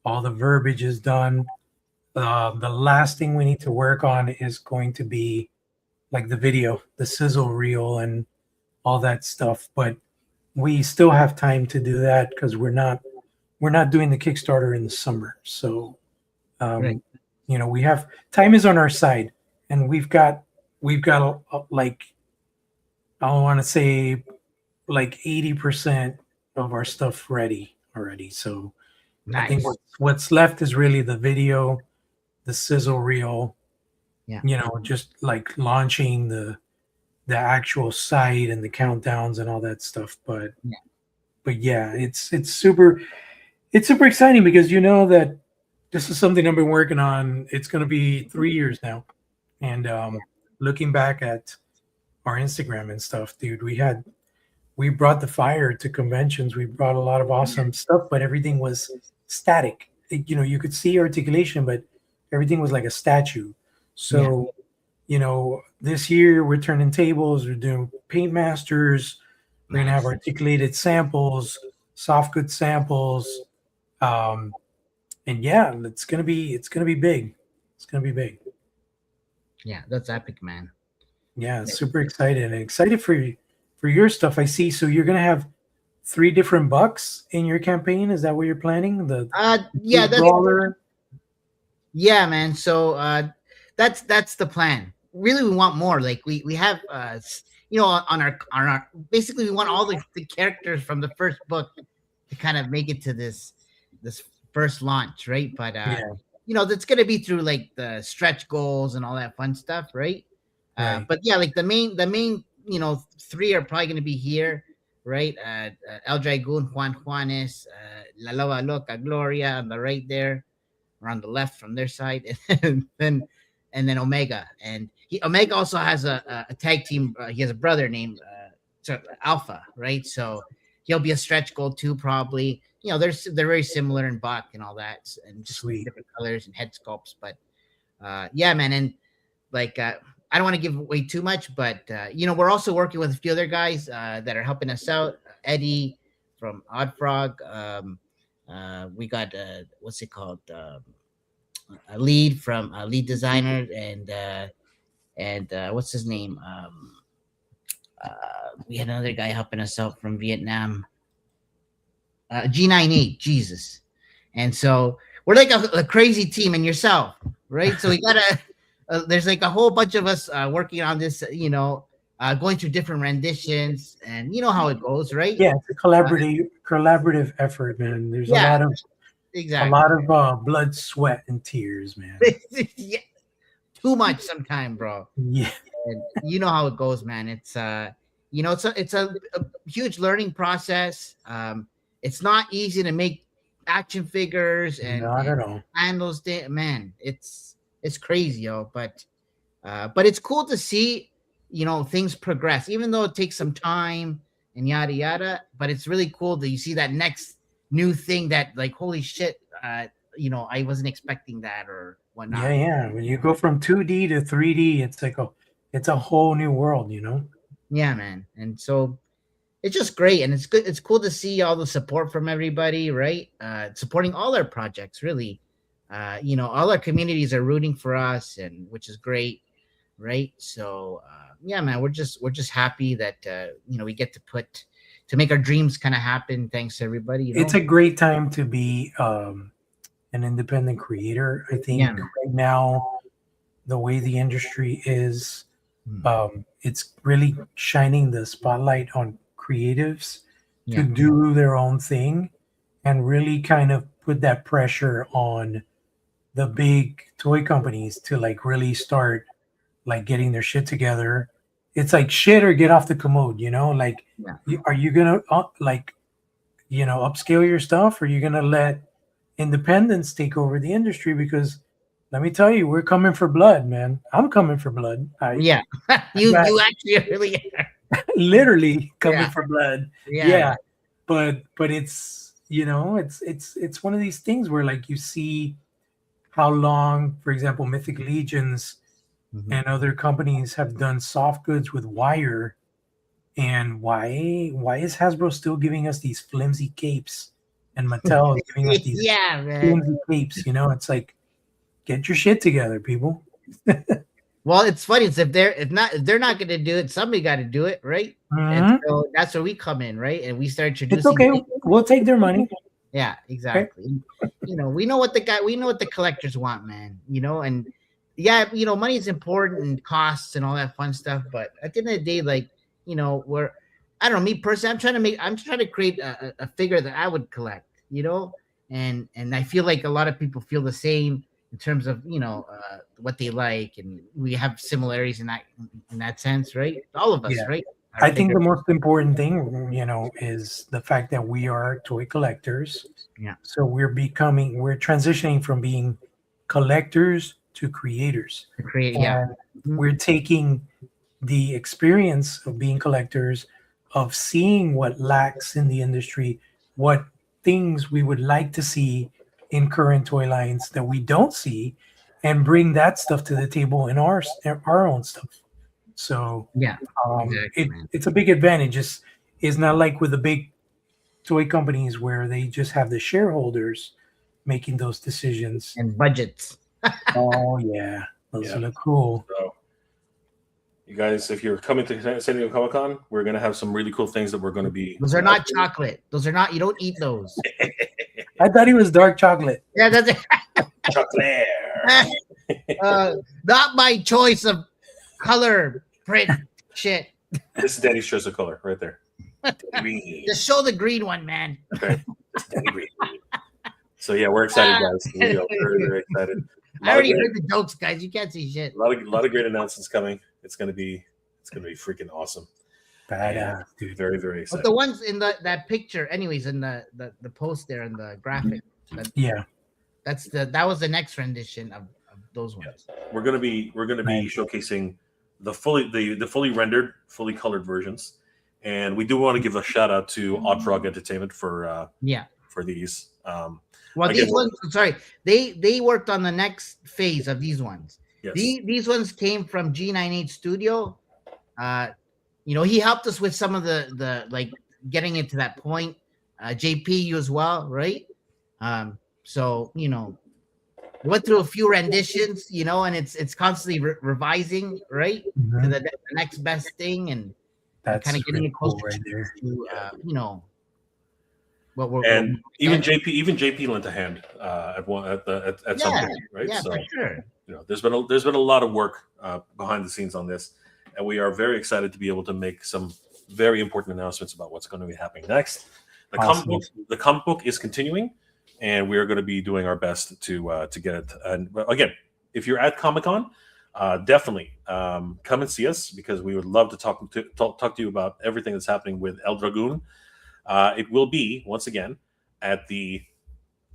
all the verbiage is done. The last thing we need to work on is going to be like the video, the sizzle reel, and all that stuff. But we still have time to do that because we're not doing the Kickstarter in the summer. So, Right. we have time is on our side, and we've got like, I want to say like 80% of our stuff ready already. So I think Nice. what's left is really the video, the sizzle reel, Yeah. just like launching the actual site and the countdowns and all that stuff. But yeah, it's super exciting because that this is something I've been working on. It's going to be 3 years now, and looking back at our Instagram and stuff, dude, we brought the fire to conventions. We brought a lot of awesome stuff, but everything was static. You could see articulation, but everything was like a statue. So, this year we're turning tables, we're doing paint masters, we're gonna have articulated samples, soft good samples, and yeah, it's gonna be big. It's gonna be big. Yeah, that's epic, man. Yeah, super excited and excited for your stuff. I see. So you're gonna have 3 different bucks in your campaign. Is that what you're planning? Yeah, that's brawler. Yeah, man. So that's the plan. Really, we want more. Like we have on our basically we want all the characters from the first book to kind of make it to this first launch, right? But that's gonna be through like the stretch goals and all that fun stuff, right? Right. But yeah, like the main 3 are probably gonna be here, right? El Dragoon, Juan Juanes, La Loba Loca, Gloria on the right there, or on the left from their side, and then Omega. And Omega also has a tag team. He has a brother named Alpha, right? So he'll be a stretch goal too, probably. They're very similar in Buck and all that, and just Sweet. different colors and head sculpts. But yeah, man, and like I don't want to give away too much, but we're also working with a few other guys that are helping us out. Eddie from Odd Frog. We got what's it called? A lead from a lead designer, and what's his name? We had another guy helping us out from Vietnam. G98, Jesus. And so we're like a crazy team, and yourself, right? So we gotta. There's like a whole bunch of us working on this, going through different renditions, and you know how it goes, right? Yeah, it's a collaborative effort, man. There's a lot of blood, sweat, and tears, man. Yeah. Too much sometimes, bro. Yeah. And you know how it goes, man. It's it's a huge learning process. It's not easy to make action figures and Not at all. handles. Man, it's crazy, yo. But it's cool to see, things progress, even though it takes some time and yada yada. But it's really cool that you see that next new thing that, like, holy shit, I wasn't expecting that or whatnot. Yeah. When you go from 2D to 3D, it's a whole new world, Yeah, man. And so it's just great, and it's good. It's cool to see all the support from everybody, right? Supporting all our projects, really. All our communities are rooting for us, and which is great, right? So yeah, man, we're just happy that we get to make our dreams kind of happen. Thanks to everybody. It's a great time to be an independent creator. I think right now, the way the industry is, it's really shining the spotlight on creatives to do their own thing, and really kind of put that pressure on the big toy companies to like really start like getting their shit together. It's like shit or get off the commode, like, are you gonna upscale your stuff, or are you gonna let independents take over the industry? Because let me tell you, we're coming for blood, man. I'm coming for blood. Yeah, you actually really are. Literally coming Yeah. for blood. Yeah. But it's it's one of these things where like you see how long, for example, Mythic Legions and other companies have done soft goods with wire, and why is Hasbro still giving us these flimsy capes and Mattel is giving us these man. flimsy capes? It's like, get your shit together, people. Well, it's funny. It's if they're not going to do it, somebody got to do it, right? And so that's where we come in, right? And we start introducing. It's okay. We'll take their money. Yeah, exactly. Okay. We know what the collectors want, man. And yeah, money is important and costs and all that fun stuff. But at the end of the day, like, I don't know, me personally, I'm trying to create a figure that I would collect, and I feel like a lot of people feel the same in terms of what they like, and we have similarities in that sense, right? All of us, right? I think the most important thing, is the fact that we are toy collectors. Yeah. So we're transitioning from being collectors to creators. We're taking the experience of being collectors, of seeing what lacks in the industry, what things we would like to see in current toy lines that we don't see, and bring that stuff to the table in our own stuff. So it's a big advantage. It's not like with the big toy companies where they just have the shareholders making those decisions and budgets. Oh yeah, those look cool. So, you guys, if you're coming to San Diego Comic-Con, we're gonna have some really cool things that we're gonna be. Those are not chocolate. Those are not. You don't eat those. I thought he was dark chocolate. Yeah, that's it. Chocolate. Not my choice of color print shit. This is Danny's choice of color right there. Just show the green one, man. Okay. Green. So yeah, we're excited, guys. We are very, very excited. I already heard the jokes, guys. You can't see shit. A lot of great announcements coming. It's gonna be freaking awesome. Badass, dude. Very, very excited. But the ones in that picture, anyways, in the post there in the graphic. That was the next rendition of those ones. Yeah. We're gonna be showcasing the fully rendered, fully colored versions, and we do want to give a shout out to Odd Frog Entertainment for these. Well, these ones, sorry, they worked on the next phase of these ones. Yes. These ones came from G98 Studio. He helped us with some of the like getting it to that point. JP, you as well, right? So we went through a few renditions, and it's constantly revising, right? To the next best thing, and that's kind of getting it closer right there. to even JP lent a hand at some point, right? Yeah, so for sure. there's been a lot of work behind the scenes on this, and we are very excited to be able to make some very important announcements about what's going to be happening next. The comic book is continuing, and we are going to be doing our best to get it. And again, if you're at Comic-Con, definitely come and see us, because we would love to talk to you about everything that's happening with El Dragoon. It will be, once again, at the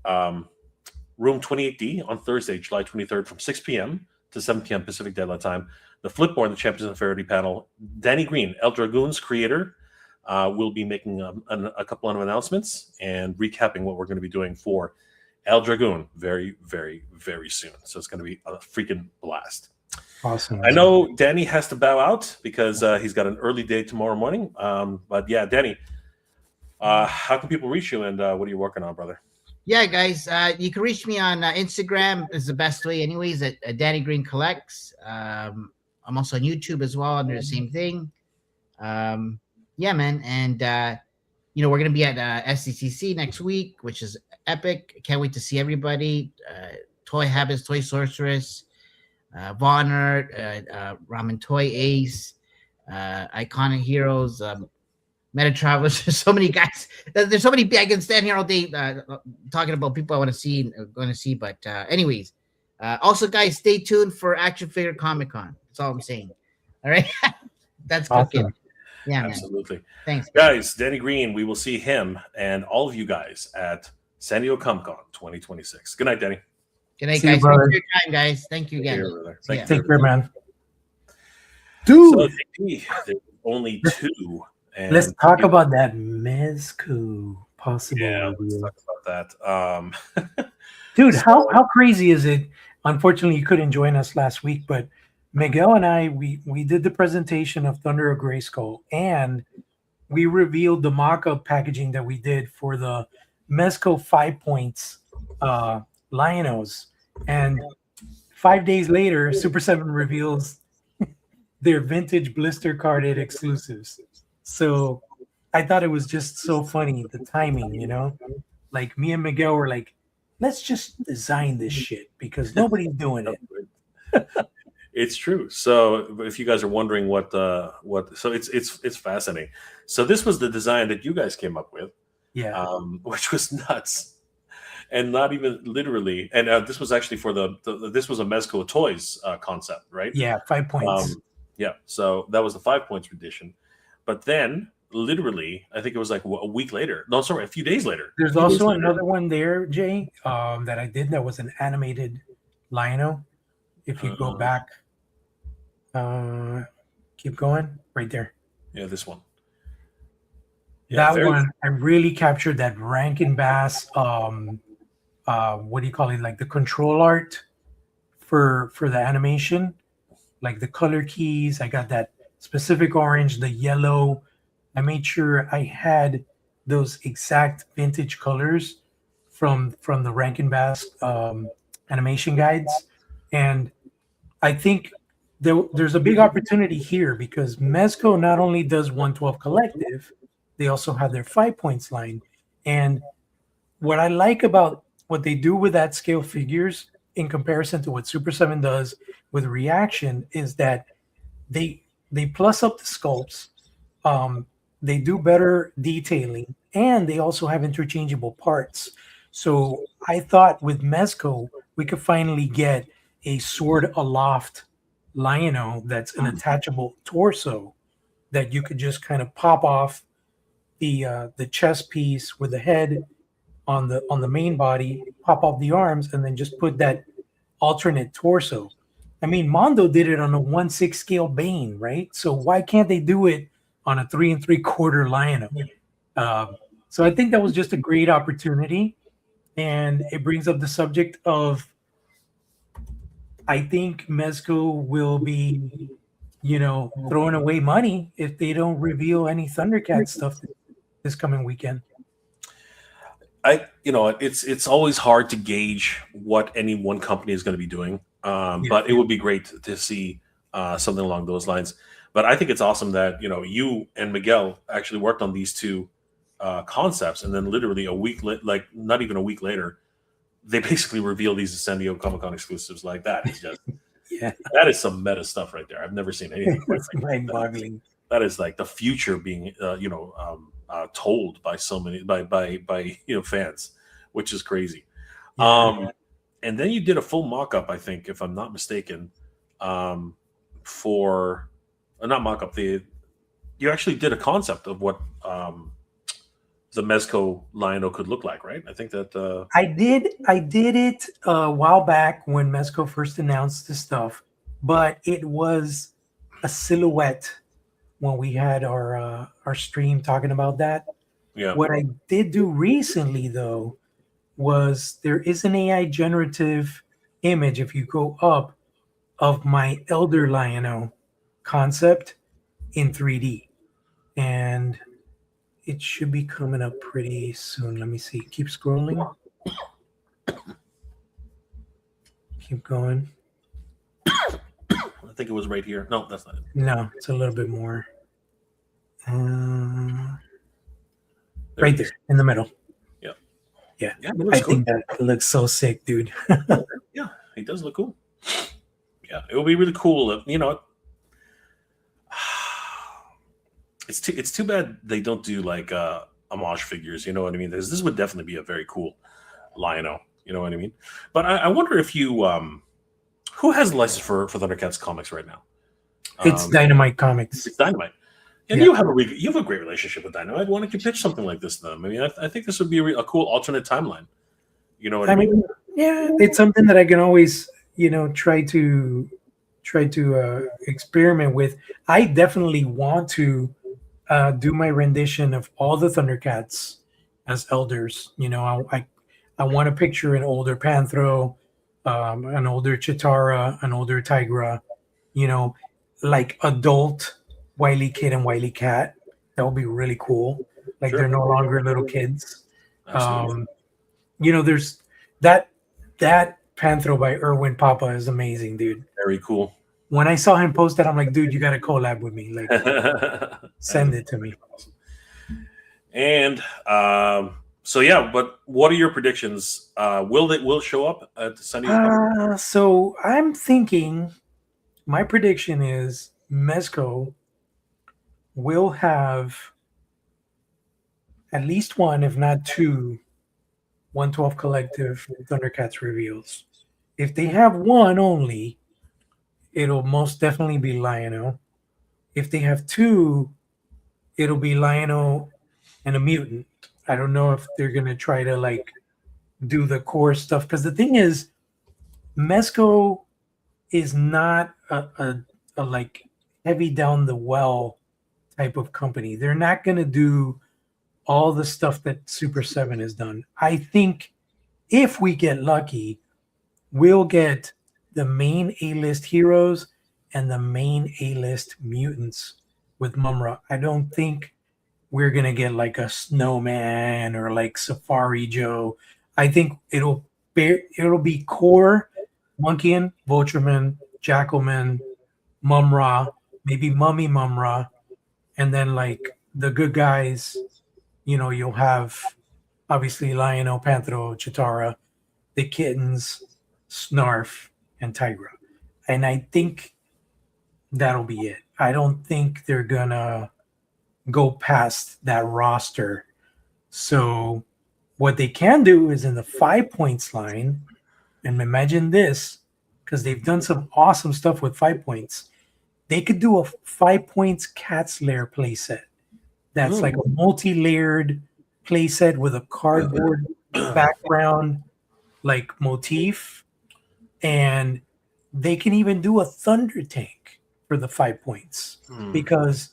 room 28D on Thursday, July 23rd, from 6 p.m. to 7 p.m. Pacific Daylight Time. The Flipboard, the Champions of Faraday panel, Danny Green, El Dragoon's creator, will be making a couple of announcements and recapping what we're going to be doing for El Dragoon very, very, very soon. So it's going to be a freaking blast. Awesome. I know Danny has to bow out because he's got an early day tomorrow morning. But yeah, Danny, how can people reach you, and what are you working on, brother? Yeah, guys, you can reach me on Instagram is the best way, anyways, at Danny Green Collects. I'm also on YouTube as well under the same thing. Yeah, man, and we're gonna be at SDCC next week, which is epic. Can't wait to see everybody. Toy Habits, Toy Sorceress, Vonner, Ramen Toy Ace, Iconic Heroes, Meta Travelers. There's so many guys. There's so many. I can stand here all day talking about people I want to see and going to see. But anyways, also guys, stay tuned for Action Figure Comic Con. That's all I'm saying. All right, that's cooking. Awesome. Yeah, absolutely. Man. Thanks, guys. Danny Green. We will see him and all of you guys at San Diego Comic Con 2026. Good night, Danny. Good night, See you, guys. Thanks brother. for your time, guys. Thank you again. Thank you. Take care, man. So Dude, there's only two. And let's talk about that Mezco possible yeah, let's review. talk about that. Dude, how crazy is it? Unfortunately, you couldn't join us last week, but Miguel and I, we did the presentation of Thunder of Grayskull, and we revealed the mock-up packaging that we did for the Mezco 5 points Lion-Os. And 5 days later, Super7 reveals their vintage blister carded exclusives. So I thought it was just so funny, the timing, you know? Like me and Miguel were like, let's just design this shit because nobody's doing it. It's true. So if you guys are wondering what so it's fascinating. So this was the design that you guys came up with. Yeah. Which was nuts. And not even literally. And this was actually for this was a Mezco Toys concept, right? Yeah, 5 points. Yeah. So that was the 5 points edition. But then literally, I think it was like a week later. No, sorry, a few days later. There's also another one there, Jay, that I did that was an animated Lion-O. If you go back, keep going, right there. Yeah, this one. Yeah, that one, I really captured that Rankin Bass, what do you call it? Like the control art for the animation, like the color keys. I got that specific orange, the yellow. I made sure I had those exact vintage colors from the Rankin Bass animation guides. And I think there's a big opportunity here because Mezco not only does 112 Collective, they also have their 5 points line. And what I like about what they do with that scale figures in comparison to what Super7 does with Reaction is that they plus up the sculpts. They do better detailing, and they also have interchangeable parts. So I thought with Mezco, we could finally get a sword aloft Lion-O that's an attachable torso that you could just kind of pop off the chest piece with the head on the main body, pop off the arms, and then just put that alternate torso. I mean, Mondo did it on a 1/6 scale Bane, right? So why can't they do it on a 3 3/4 Lion-O? So I think that was just a great opportunity, and it brings up the subject of I think Mezco will be, throwing away money if they don't reveal any Thundercats stuff this coming weekend. It's always hard to gauge what any one company is going to be doing. But it would be great to see something along those lines. But I think it's awesome that you and Miguel actually worked on these two concepts, and then literally a week, not even a week later, they basically reveal these San Diego Comic-Con exclusives like that. It's just that is some meta stuff right there. I've never seen anything quite like mind-boggling. That is like the future being told by so many by fans, which is crazy. And then you did a full mock-up, I think, if I'm not mistaken, for not mock-up. You actually did a concept of what the Mezco Lion-O could look like, right? I think that I did it a while back when Mezco first announced this stuff, but it was a silhouette when we had our stream talking about that. Yeah. What I did do recently, though, was there is an AI generative image, if you go up, of my Elder Lion-O concept in 3D. And it should be coming up pretty soon. Let me see. Keep scrolling. Keep going. I think it was right here. No, that's not it. No, it's a little bit more. Right there in the middle. Yeah, I think that looks so sick, dude. Yeah, he does look cool. Yeah, it would be really cool if, it's too bad they don't do like homage figures, you know what I mean? This would definitely be a very cool Lion-O, you know what I mean? But I wonder if you who has the license for Thundercats comics right now? It's Dynamite Comics. It's Dynamite. And you have a great relationship with Dynamite. Why don't you pitch something like this to them? I mean, I think this would be a cool alternate timeline. You know what I mean? Yeah, it's something that I can always, try to experiment with. I definitely want to do my rendition of all the Thundercats as elders. I want to picture an older Panthro, an older Chitara, an older Tigra. Like adult Wily Kid and Wily Cat. That would be really cool. Like Sure. they're no longer little kids. Absolutely. There's that Panthro by Erwin Papa is amazing, dude. Very cool. When I saw him post that, I'm like, dude, you got to collab with me. Like, send it to me. And so yeah, but what are your predictions? Will it show up at San Diego? So I'm thinking, my prediction is Mezco will have at least one, if not two, 112 Collective Thundercats reveals. If they have one only, it'll most definitely be Lion-O. If they have two, it'll be Lion-O and a mutant. I don't know if they're gonna try to like do the core stuff, because the thing is, Mezco is not a like heavy down the well type of company. They're not gonna do all the stuff that Super7 has done. I think if we get lucky, we'll get the main A-list heroes and the main A-list mutants with Mumra. I don't think we're gonna get like a Snowman or like Safari Joe. I think it'll be core Monkeyan, Vultureman, Jackalman, Mumra, maybe Mummy Mumra, and then like the good guys. You'll have obviously Lion-O, Panthro, Chitara, the kittens, Snarf, and Tigra. And I think that'll be it. I don't think they're gonna go past that roster. So what they can do is in the 5 points line, and imagine this, because they've done some awesome stuff with 5 points. They could do a 5 points Cat's Lair playset. That's like a multi-layered playset with a cardboard background like motif, and they can even do a Thunder Tank for the 5 points because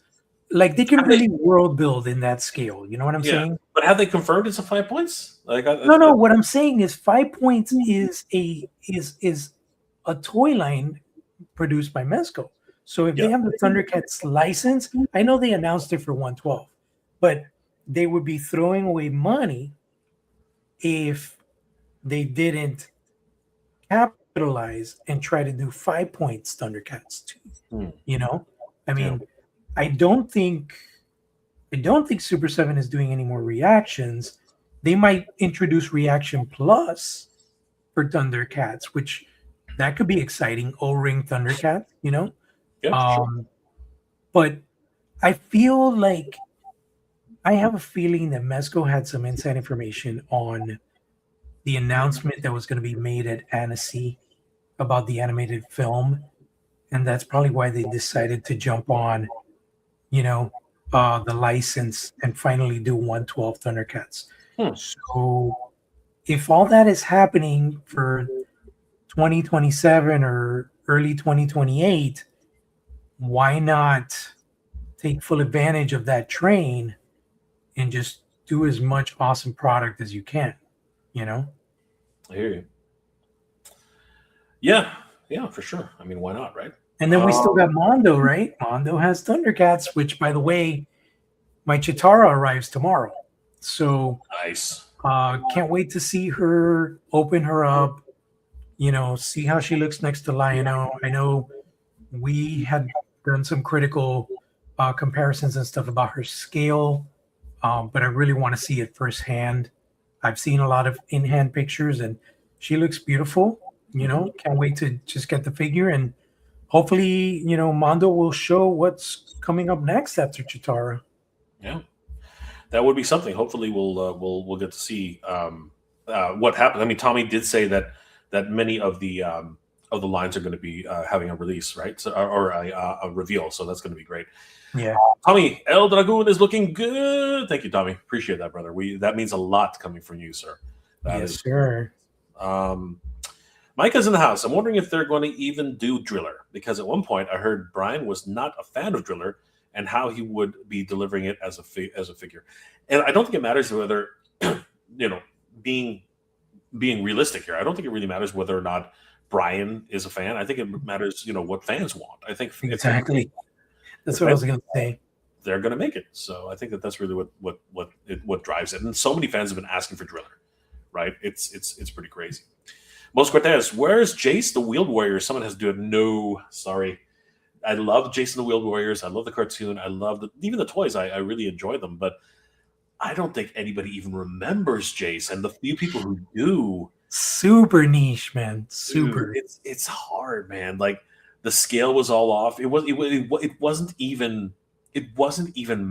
like they can really world build in that scale. You know what I'm saying? But have they confirmed it's a 5 points? No. What I'm saying is 5 points is a toy line produced by Mezco. So if they have the Thundercats license, I know they announced it for 112, but they would be throwing away money if they didn't capitalize and try to do 5 points Thundercats too. I mean, I don't think Super7 is doing any more reactions. They might introduce Reaction Plus for Thundercats, which that could be exciting. O-ring Thundercats, Sure. But I feel like I have a feeling that Mezco had some inside information on the announcement that was going to be made at Annecy about the animated film, and that's probably why they decided to jump on, the license and finally do 112 Thundercats. So if all that is happening for 2027 or early 2028, why not take full advantage of that train and just do as much awesome product as you can, I hear you. Yeah, for sure. I mean, why not, right? And then we still got Mondo, right? Mondo has Thundercats, which, by the way, my Chitara arrives tomorrow. So Nice. Can't wait to see her, open her up, see how she looks next to Lion-O. I know we had done some critical comparisons and stuff about her scale, but I really want to see it firsthand. I've seen a lot of in-hand pictures, and she looks beautiful. Can't wait to just get the figure, and hopefully, Mondo will show what's coming up next after Chitara. Yeah, that would be something. Hopefully, we'll get to see what happens. I mean, Tommy did say that many of the lines are going to be having a release, right? So, or a reveal. So that's going to be great. Yeah, Tommy, El Dragoon is looking good. Thank you, Tommy. Appreciate that, brother. That means a lot coming from you, sir. That yes, is sir. Micah's in the house. I'm wondering if they're going to even do Driller, because at one point I heard Brian was not a fan of Driller and how he would be delivering it as a figure. And I don't think it matters whether being realistic here. I don't think it really matters whether or not Brian is a fan. I think it matters, what fans want. I think exactly. That's what I was going to say. They're going to make it. So I think that's really what drives it. And so many fans have been asking for Driller, right? It's pretty crazy. Most Cortez, where's Jace the Wheeled Warrior? Someone has to do it. No, sorry. I love Jason the Wheeled Warriors. I love the cartoon. I love even the toys. I really enjoy them. But I don't think anybody even remembers Jace. And the few people who do, super niche, man. Super. Dude, it's hard, man. Like the scale was all off. It wasn't even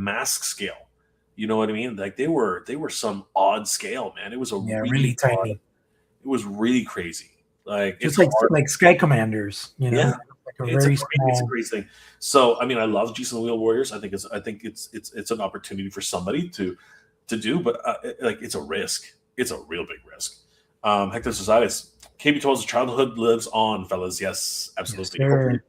mask scale. You know what I mean? Like they were some odd scale, man. It was really tiny. It was really crazy. Like just like Sky Commanders, Yeah. Like it's a crazy thing. So I mean, I love Jason the Wheel Warriors. I think it's an opportunity for somebody to do, but it's a risk. It's a real big risk. Hector Societis, KB Toll's childhood lives on, fellas. Yes, absolutely. Yes,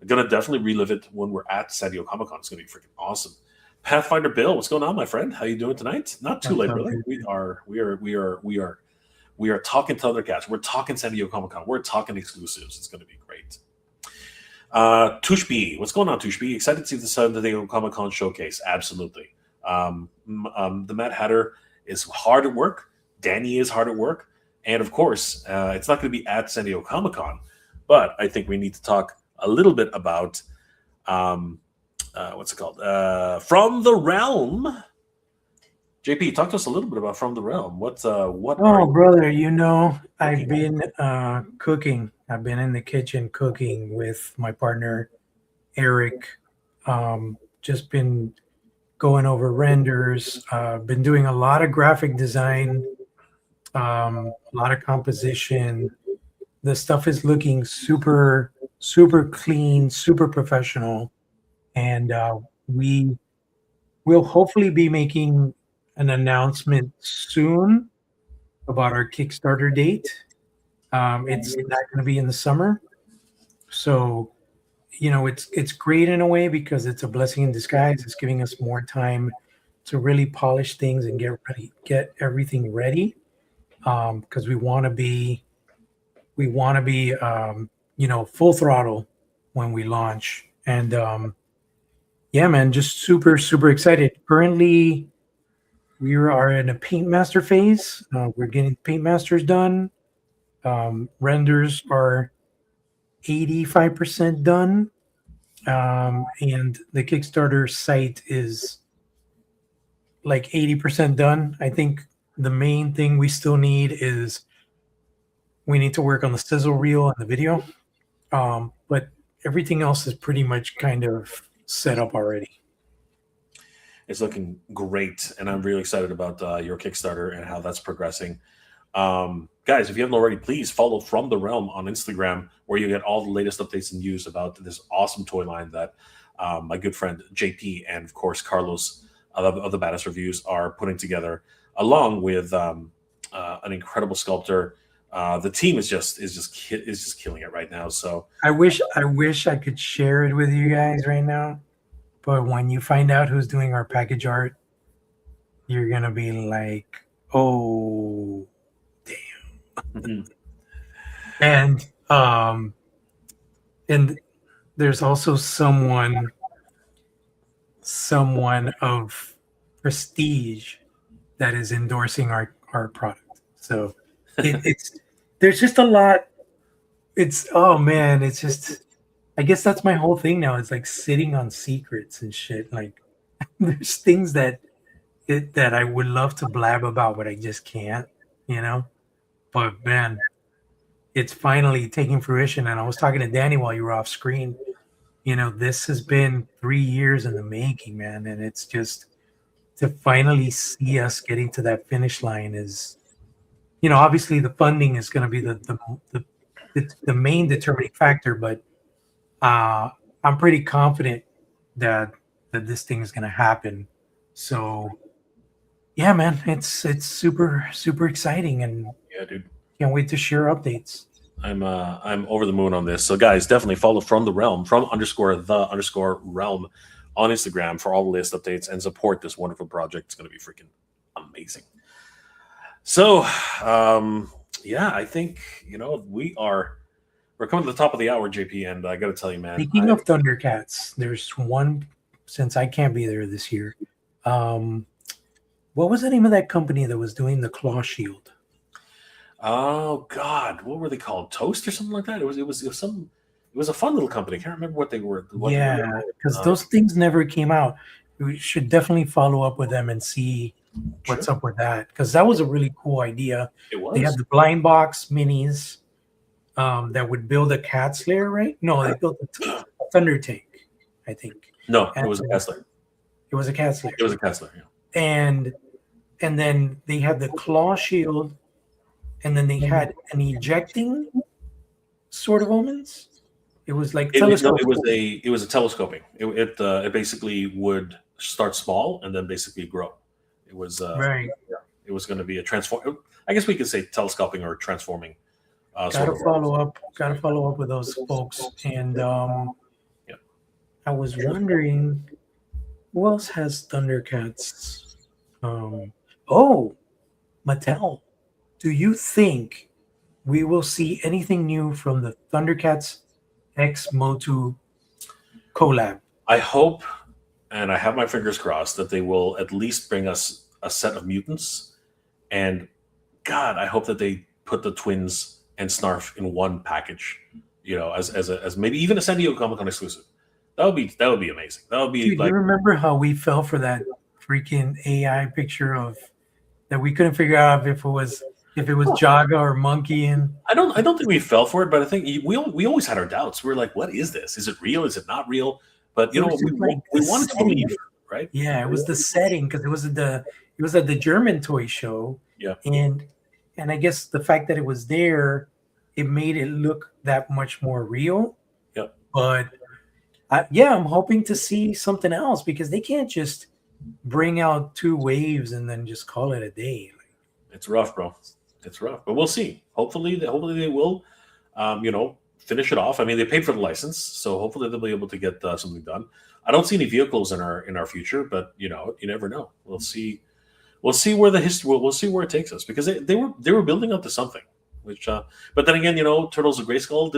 I'm gonna definitely relive it when we're at San Diego Comic Con. It's gonna be freaking awesome. Pathfinder Bill, what's going on, my friend? How you doing tonight? Not too late, brother. We are talking Thundercats. We're talking San Diego Comic Con. We're talking exclusives. It's going to be great. Tushby, what's going on, Tushby? Excited to see the San Diego Comic Con showcase. Absolutely. The Mad Hatter is hard at work. Danny is hard at work. And of course, it's not going to be at San Diego Comic Con, but I think we need to talk a little bit about what's it called? From the Realm. JP, talk to us a little bit about From the Realm. What? Oh, brother, I've been cooking. I've been in the kitchen cooking with my partner, Eric. Just been going over renders. Been doing a lot of graphic design, a lot of composition. The stuff is looking super, super clean, super professional. And we will hopefully be making an announcement soon about our Kickstarter date. It's not going to be in the summer, so it's great in a way because it's a blessing in disguise. It's giving us more time to really polish things and get everything ready, because we want to be full throttle when we launch. And yeah, man, just super, super excited. Currently, we are in a paint master phase. We're getting paint masters done. Renders are 85% done. And the Kickstarter site is like 80% done. I think the main thing we still need is we need to work on the sizzle reel and the video. But everything else is pretty much kind of set up already. It's looking great, and I'm really excited about your Kickstarter and how that's progressing. Guys, if you haven't already, please follow From the Realm on Instagram, where you get all the latest updates and news about this awesome toy line that my good friend JP and, of course, Carlos of the Badass Reviews are putting together, along with an incredible sculptor. The team is just killing it right now. So I wish I could share it with you guys right now. But when you find out who's doing our package art, you're going to be like, oh, damn. And there's also someone of prestige that is endorsing our product. So there's just a lot. It's just, I guess that's my whole thing now. It's like sitting on secrets and shit. Like there's things that I would love to blab about, but I just can't, But man, it's finally taking fruition. And I was talking to Danny while you were off screen. This has been 3 years in the making, man. And it's just to finally see us getting to that finish line is, obviously the funding is going to be the main determining factor, but I'm pretty confident that this thing is going to happen. So yeah, man, it's super, super exciting, and yeah, dude, Can't wait to share updates. I'm over the moon on this. So guys, definitely follow from _the_realm on Instagram for all the latest updates and support this wonderful project. It's going to be freaking amazing. So, yeah, I think we're coming to the top of the hour, JP, and I got to tell you, man. Speaking of Thundercats, there's one, since I can't be there this year. What was the name of that company that was doing the claw shield? Oh God, what were they called? Toast or something like that? It was a fun little company. I can't remember what they were. Because those things never came out. We should definitely follow up with them and see what's up with that, because that was a really cool idea. It was. They had the blind box minis that would build a cat slayer, right? No, they built a thunder tank, I think. No, it was a cat slayer. It was a cat slayer. It was a cat slayer, yeah. And then they had the claw shield, and then they had an ejecting sort of omens. It was like it was a telescoping. It basically would start small and then basically grow. It was right. Yeah, it was going to be a transform. I guess we could say telescoping or transforming. Gotta follow up with those folks. And I was wondering, who else has Thundercats? Mattel. Do you think we will see anything new from the Thundercats X Motu collab? I hope, and I have my fingers crossed, that they will at least bring us a set of mutants. And God, I hope that they put the twins and Snarf in one package, as maybe even a San Diego Comic-Con exclusive. That would be amazing. That would be. Dude, you remember how we fell for that freaking AI picture of that we couldn't figure out if it was Jaga or Monkey? And I don't think we fell for it, but I think we always had our doubts. We were like, what is this? Is it real? Is it not real? But we wanted to believe, right? Yeah, it was the setting, because it was at the German toy show. Yeah. And I guess the fact that it was there, it made it look that much more real. Yep. But I'm hoping to see something else, because they can't just bring out 2 waves and then just call it a day. It's rough, bro. It's rough, but we'll see. Hopefully they will, finish it off. I mean, they paid for the license, so hopefully they'll be able to get something done. I don't see any vehicles in our future, but you never know. We'll see. We'll see where we'll see where it takes us, because they were building up to something. Which, but then again, Turtles of Grayskull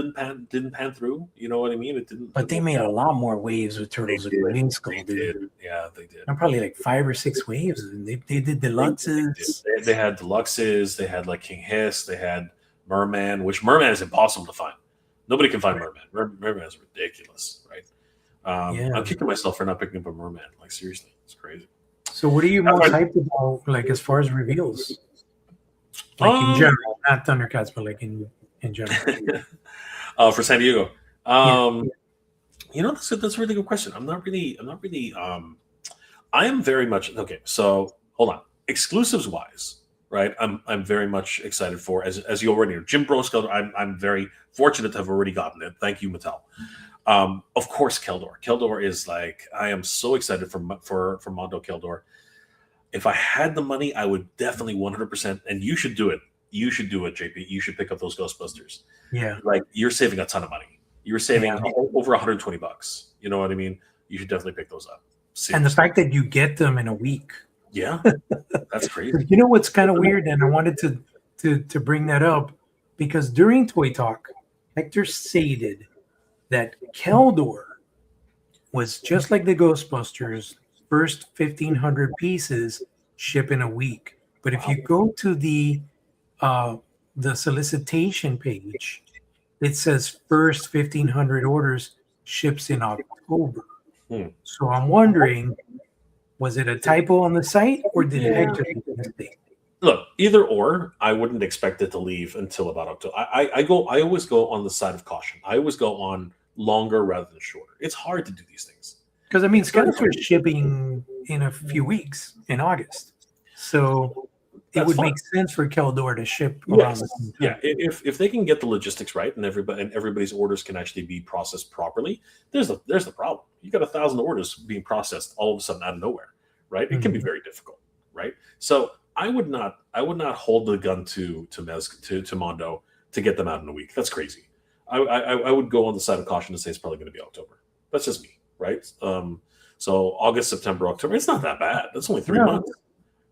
didn't pan through. You know what I mean? It didn't. But they made a lot more waves with Turtles of Grayskull. They did. Yeah, they did. And probably like 5 or 6 waves. And they did deluxes. They had deluxes. They had like King Hiss. They had Merman, which Merman is impossible to find. Nobody can find Merman. Merman is ridiculous, right? I'm kicking myself for not picking up a Merman. Like, seriously, it's crazy. So what are you most hyped about, like, as far as reveals? Like in general, not Thundercats, but like in general. For San Diego. That's a really good question. I am very much okay. So hold on. Exclusives wise, right? I'm very much excited for, as you already know, Jim Brosko. I'm very fortunate to have already gotten it. Thank you, Mattel. Of course, Keldor. Keldor is like, I am so excited for Mondo Keldor. If I had the money, I would definitely 100%. And you should do it. You should do it, JP. You should pick up those Ghostbusters. Yeah, like you're saving a ton of money. You're saving over $120. You know what I mean? You should definitely pick those up. Seriously. And the fact that you get them in a week. Yeah, that's crazy. You know what's kind of weird, and I wanted to bring that up, because during Toy Talk, Hector stated that Keldor was just like the Ghostbusters. First 1,500 pieces ship in a week. But if you go to the solicitation page, it says first 1,500 orders ships in October. So I'm wondering, was it a typo on the site, or did Hector make a mistake? Look, either or, I wouldn't expect it to leave until about October. I always go on the side of caution. I always go on longer rather than shorter. It's hard to do these things. Because, I mean, Scouts are shipping in a few weeks in August. So it would make sense for Keldor to ship around the same time. Yeah, if they can get the logistics right and everybody's orders can actually be processed properly, there's the problem. You got 1,000 orders being processed all of a sudden out of nowhere, right? It can be very difficult, right? So I would not hold the gun to Mondo to get them out in a week. That's crazy. I would go on the side of caution and say it's probably going to be October. That's just me, right? So August, September, October. It's not that bad. That's only 3 months,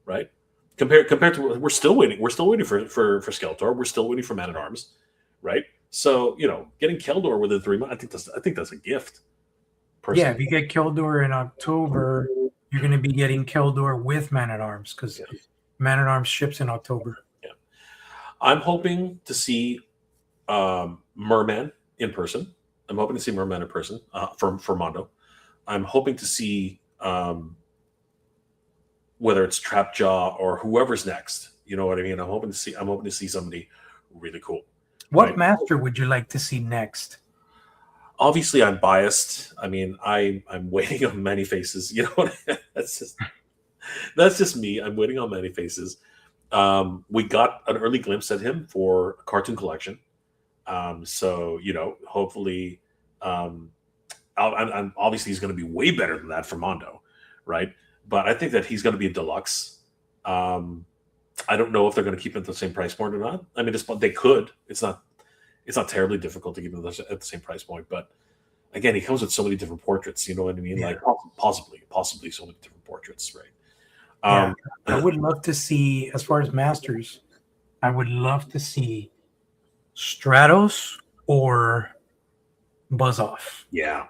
right? Compared to we're still waiting. We're still waiting for Skeletor. We're still waiting for Man at Arms, right? So getting Keldor within 3 months, I think that's a gift. Yeah, if you get Keldor in October, you're going to be getting Keldor with Man at Arms because Man at Arms ships in October. Yeah, I'm hoping to see Merman in person. I'm hoping to see Merman in person for Mondo. I'm hoping to see whether it's Trapjaw or whoever's next. You know what I mean? I'm hoping to see somebody really cool. What master would you like to see next? Obviously, I'm biased. I mean, I'm waiting on Many Faces. You know what? That's just me. I'm waiting on Many Faces. We got an early glimpse at him for a cartoon collection. So hopefully, and obviously he's going to be way better than that for Mondo, right? But I think that he's going to be a deluxe. I don't know if they're going to keep it at the same price point or not. I mean, they could. It's not terribly difficult to keep it at the same price point. But again, he comes with so many different portraits. You know what I mean? Yeah. Like possibly so many different portraits, right? I would love to see, as far as masters, I would love to see Stratos or Buzz-Off. Yeah,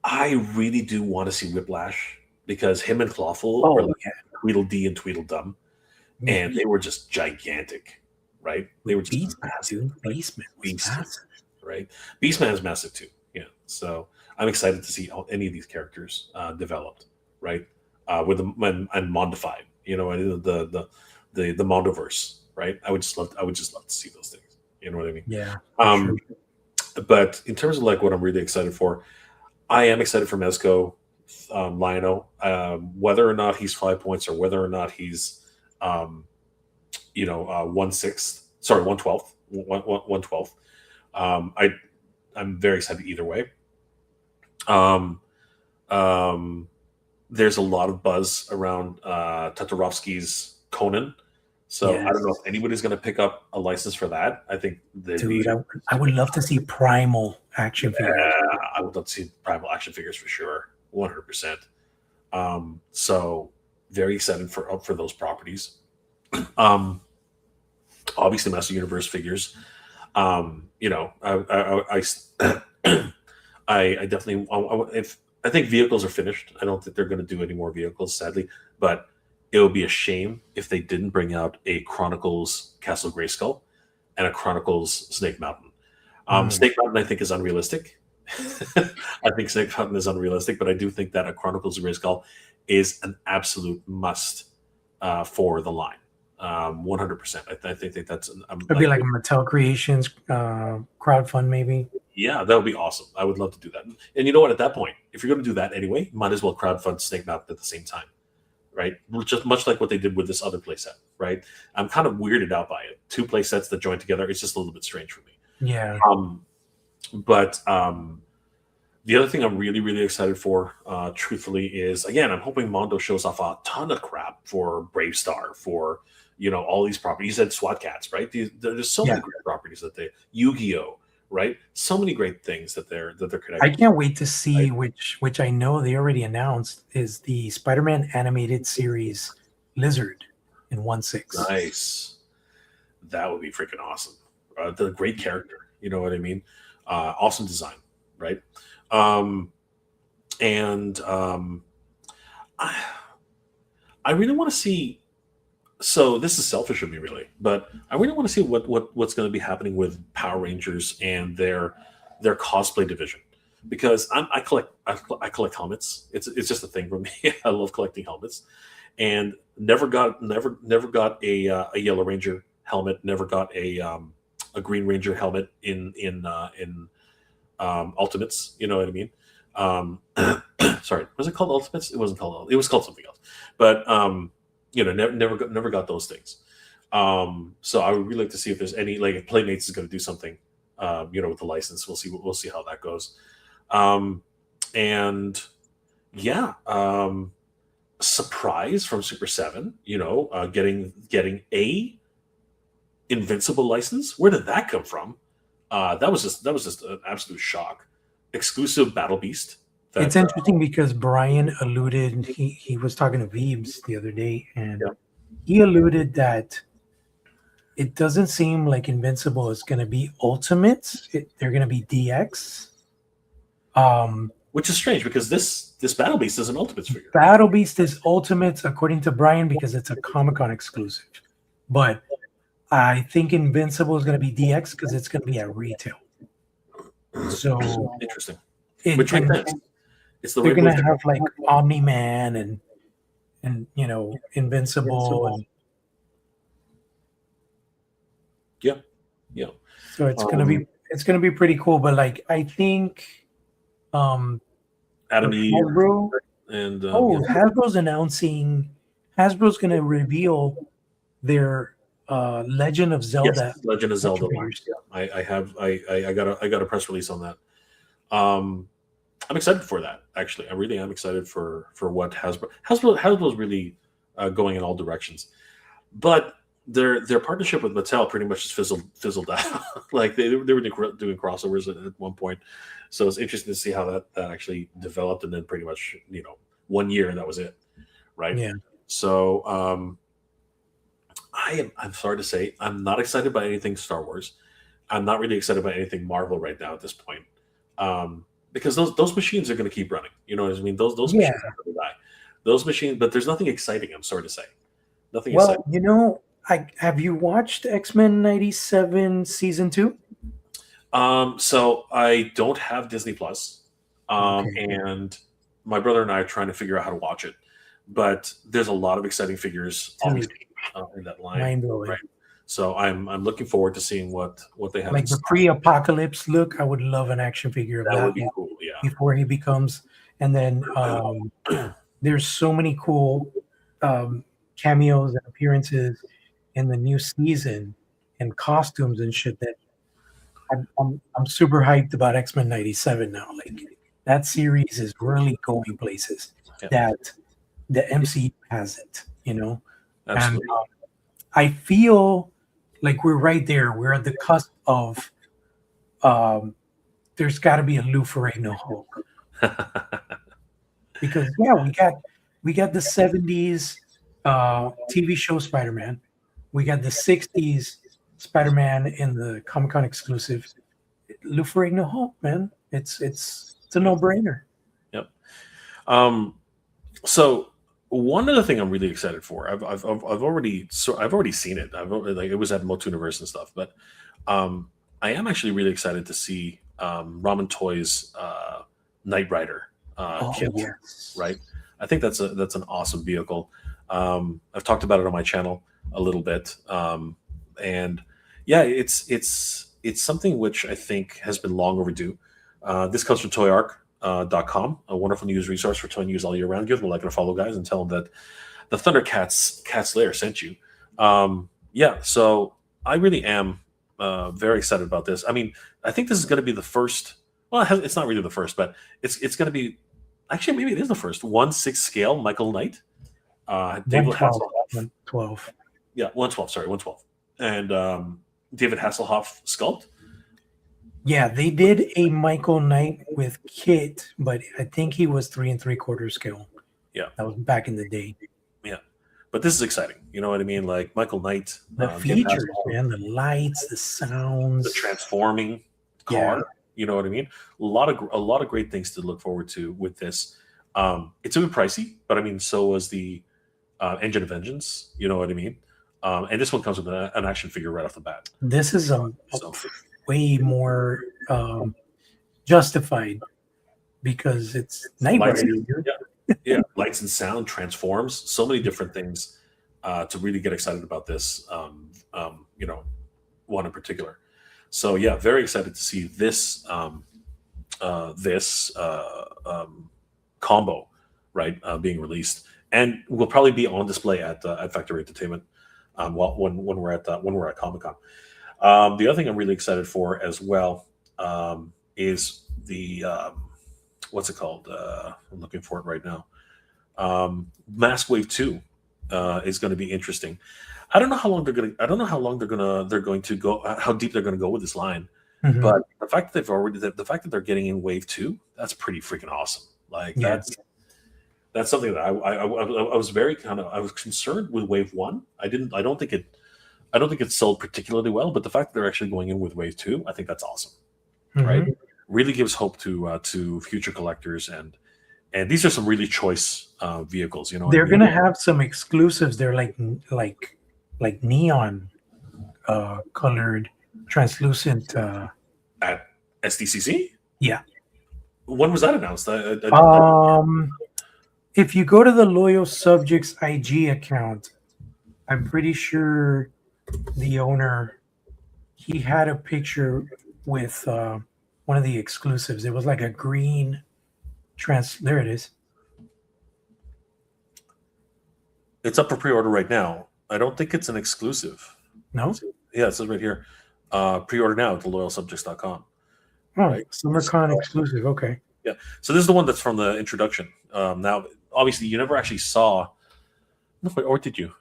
I really do want to see Whiplash because him and Clawful were like Tweedledee and Tweedledum, and they were just gigantic, right? They were just massive. Beastman was massive, right? Beastman is massive too. Yeah, so I'm excited to see how any of these characters developed, right? With them and Mondified, the Mondoverse, right? I would just love to see those things. You know what I mean? Yeah. Sure. But in terms of like what I'm really excited for, I am excited for Mezco, Lionel. Whether or not he's 5 points or whether or not he's 1/6, sorry, 1/12, 1/12. I'm very excited either way. There's a lot of buzz around Tatarovsky's Conan. So I don't know if anybody's going to pick up a license for that. I think I would love to see Primal action figures. I would love to see Primal action figures for sure, 100%. So very excited for those properties. Obviously, Master Universe figures. I definitely I think vehicles are finished. I don't think they're going to do any more vehicles, sadly, but it would be a shame if they didn't bring out a Chronicles Castle Grayskull and a Chronicles Snake Mountain. Snake Mountain, I think, is unrealistic. I think Snake Mountain is unrealistic, but I do think that a Chronicles Grayskull is an absolute must for the line. 100%. I think that's it'd be like a Mattel Creations crowdfund, maybe. Yeah, that would be awesome. I would love to do that. And you know what? At that point, if you're going to do that anyway, might as well crowdfund Snake Mountain at the same time. Right, just much like what they did with this other playset. Right, I'm kind of weirded out by it. 2 playsets that join together, it's just a little bit strange for me. Yeah. But the other thing I'm really, really excited for, truthfully, is again, I'm hoping Mondo shows off a ton of crap for Brave Star, for all these properties. He said SWAT Cats, right? There's so many great properties that Yu-Gi-Oh, right? So many great things that they're connected. I can't wait to see which I know they already announced is the Spider-Man animated series Lizard in 1/6. Nice, that would be freaking awesome. The great character, you know what I mean? Awesome design, right? I really want to see. So this is selfish of me, really, but I really want to see what's going to be happening with Power Rangers and their cosplay division, because I collect helmets. It's just a thing for me. I love collecting helmets, and never got a Yellow Ranger helmet. Never got a Green Ranger helmet in Ultimates. You know what I mean? Sorry, was it called Ultimates? It wasn't called. It was called something else, but. Never got those things. So I would really like to see if there's any, like, if Playmates is going to do something, with the license. We'll see how that goes. surprise from Super 7. Getting a Invincible license. Where did that come from? That was just an absolute shock. Exclusive Battle Beast. It's interesting because Brian alluded, he was talking to Veebs the other day, and he alluded that it doesn't seem like Invincible is going to be Ultimates. They're going to be DX. Which is strange because this Battle Beast is an Ultimates figure. Battle Beast is Ultimates, according to Brian, because it's a Comic-Con exclusive. But I think Invincible is going to be DX because it's going to be at retail. So interesting. Which makes sense. It's they're going to have like Omni-Man and Invincible. And, yeah. So it's going to be pretty cool. But like I think, Adam Hasbro, and Hasbro's announcing. Hasbro's going to reveal their Legend of Zelda. Yes, Legend of Zelda. I got a press release on that. I'm excited for that. Actually, I really am excited for what Hasbro's really going in all directions. But their partnership with Mattel pretty much just fizzled out. Like they were doing crossovers at one point, so it's interesting to see how that actually developed, and then pretty much 1 year and that was it, right? Yeah. So I'm sorry to say I'm not excited by anything Star Wars. I'm not really excited about anything Marvel right now at this point. Because those machines are going to keep running. You know what I mean? Those machines are going to die. Those machines, but there's nothing exciting. I'm sorry to say, nothing exciting. Have you watched X-Men '97 season 2? So I don't have Disney Plus, and my brother and I are trying to figure out how to watch it. But there's a lot of exciting figures obviously in that line. Mind-blowing. Right? So I'm looking forward to seeing what they have. Like the pre-apocalypse look, I would love an action figure of that. Would be cool, yeah. Before he becomes, and then there's so many cool cameos and appearances in the new season and costumes and shit that I'm super hyped about X-Men '97 now. Like that series is really going places that the MCU hasn't, Absolutely. And I feel like we're right there. We're at the cusp of there's got to be a Lou Ferrigno Hulk. Because we got the 70s TV show Spider-Man. We got the 60s Spider-Man in the Comic-Con exclusive. Lou Ferrigno Hulk, man. It's a no-brainer. Yep. So one other thing I'm really excited for, I've already seen it. It was at Motuniverse and stuff, but I am actually really excited to see Ramen Toys Knight Rider kit, right? I think that's an awesome vehicle. I've talked about it on my channel a little bit, and yeah, it's something which I think has been long overdue. This comes from ToyArc.com, a wonderful news resource for toy news all year round. Give them a like and a follow, guys, and tell them that the Thundercats Cat Slayer sent you. So I really am very excited about this. I mean, I think this is going to be the first. Well, it's not really the first, but it's going to be. Actually, maybe it is the first 1/6 scale Michael Knight. David Hasselhoff. 112. Yeah, 112. Sorry, 112. And David Hasselhoff sculpt. Yeah, they did a Michael Knight with Kit, but I think he was 3 3/4 scale. Yeah, that was back in the day. Yeah, but this is exciting. You know what I mean? Like Michael Knight, the features, man, the lights, the sounds, the transforming car. Yeah. You know what I mean? A lot of great things to look forward to with this. It's a bit pricey, but I mean, so was the Engine of Vengeance. You know what I mean? And this one comes with an action figure right off the bat. This is way more justified because it's Knight Rider. Yeah, lights and sound, transforms, so many different things to really get excited about this. One in particular. So yeah, very excited to see this combo, right, being released, and will probably be on display at Factory Entertainment when we're at Comic-Con. The other thing I'm really excited for as well is the what's it called? I'm looking for it right now. Mask Wave 2 is going to be interesting. I don't know how long they're going to. I don't know how long they're going to go. How deep they're going to go with this line. Mhm. But the fact that the fact that they're getting in Wave 2, that's pretty freaking awesome. Like Yeah. that's something that I was very I was concerned with Wave 1. I don't think it sold particularly well, but the fact that they're actually going in with Wave 2, I think that's awesome. Right? Mhm. Really gives hope to future collectors, and these are some really choice vehicles. You know, They're gonna have some exclusives. They're like neon colored, translucent. At SDCC. Yeah. When was that announced? If you go to the Loyal Subjects IG account, I'm pretty sure the owner, he had a picture with one of the exclusives. It was like a green there it is. It's up for pre-order right now. I don't think it's an exclusive. No? Yeah, it says right here. Pre-order now at theloyalsubjects.com. Oh, Right. SummerCon exclusive. Okay. Yeah. So this is the one that's from the introduction. Now, obviously, you never actually saw. No, or did you?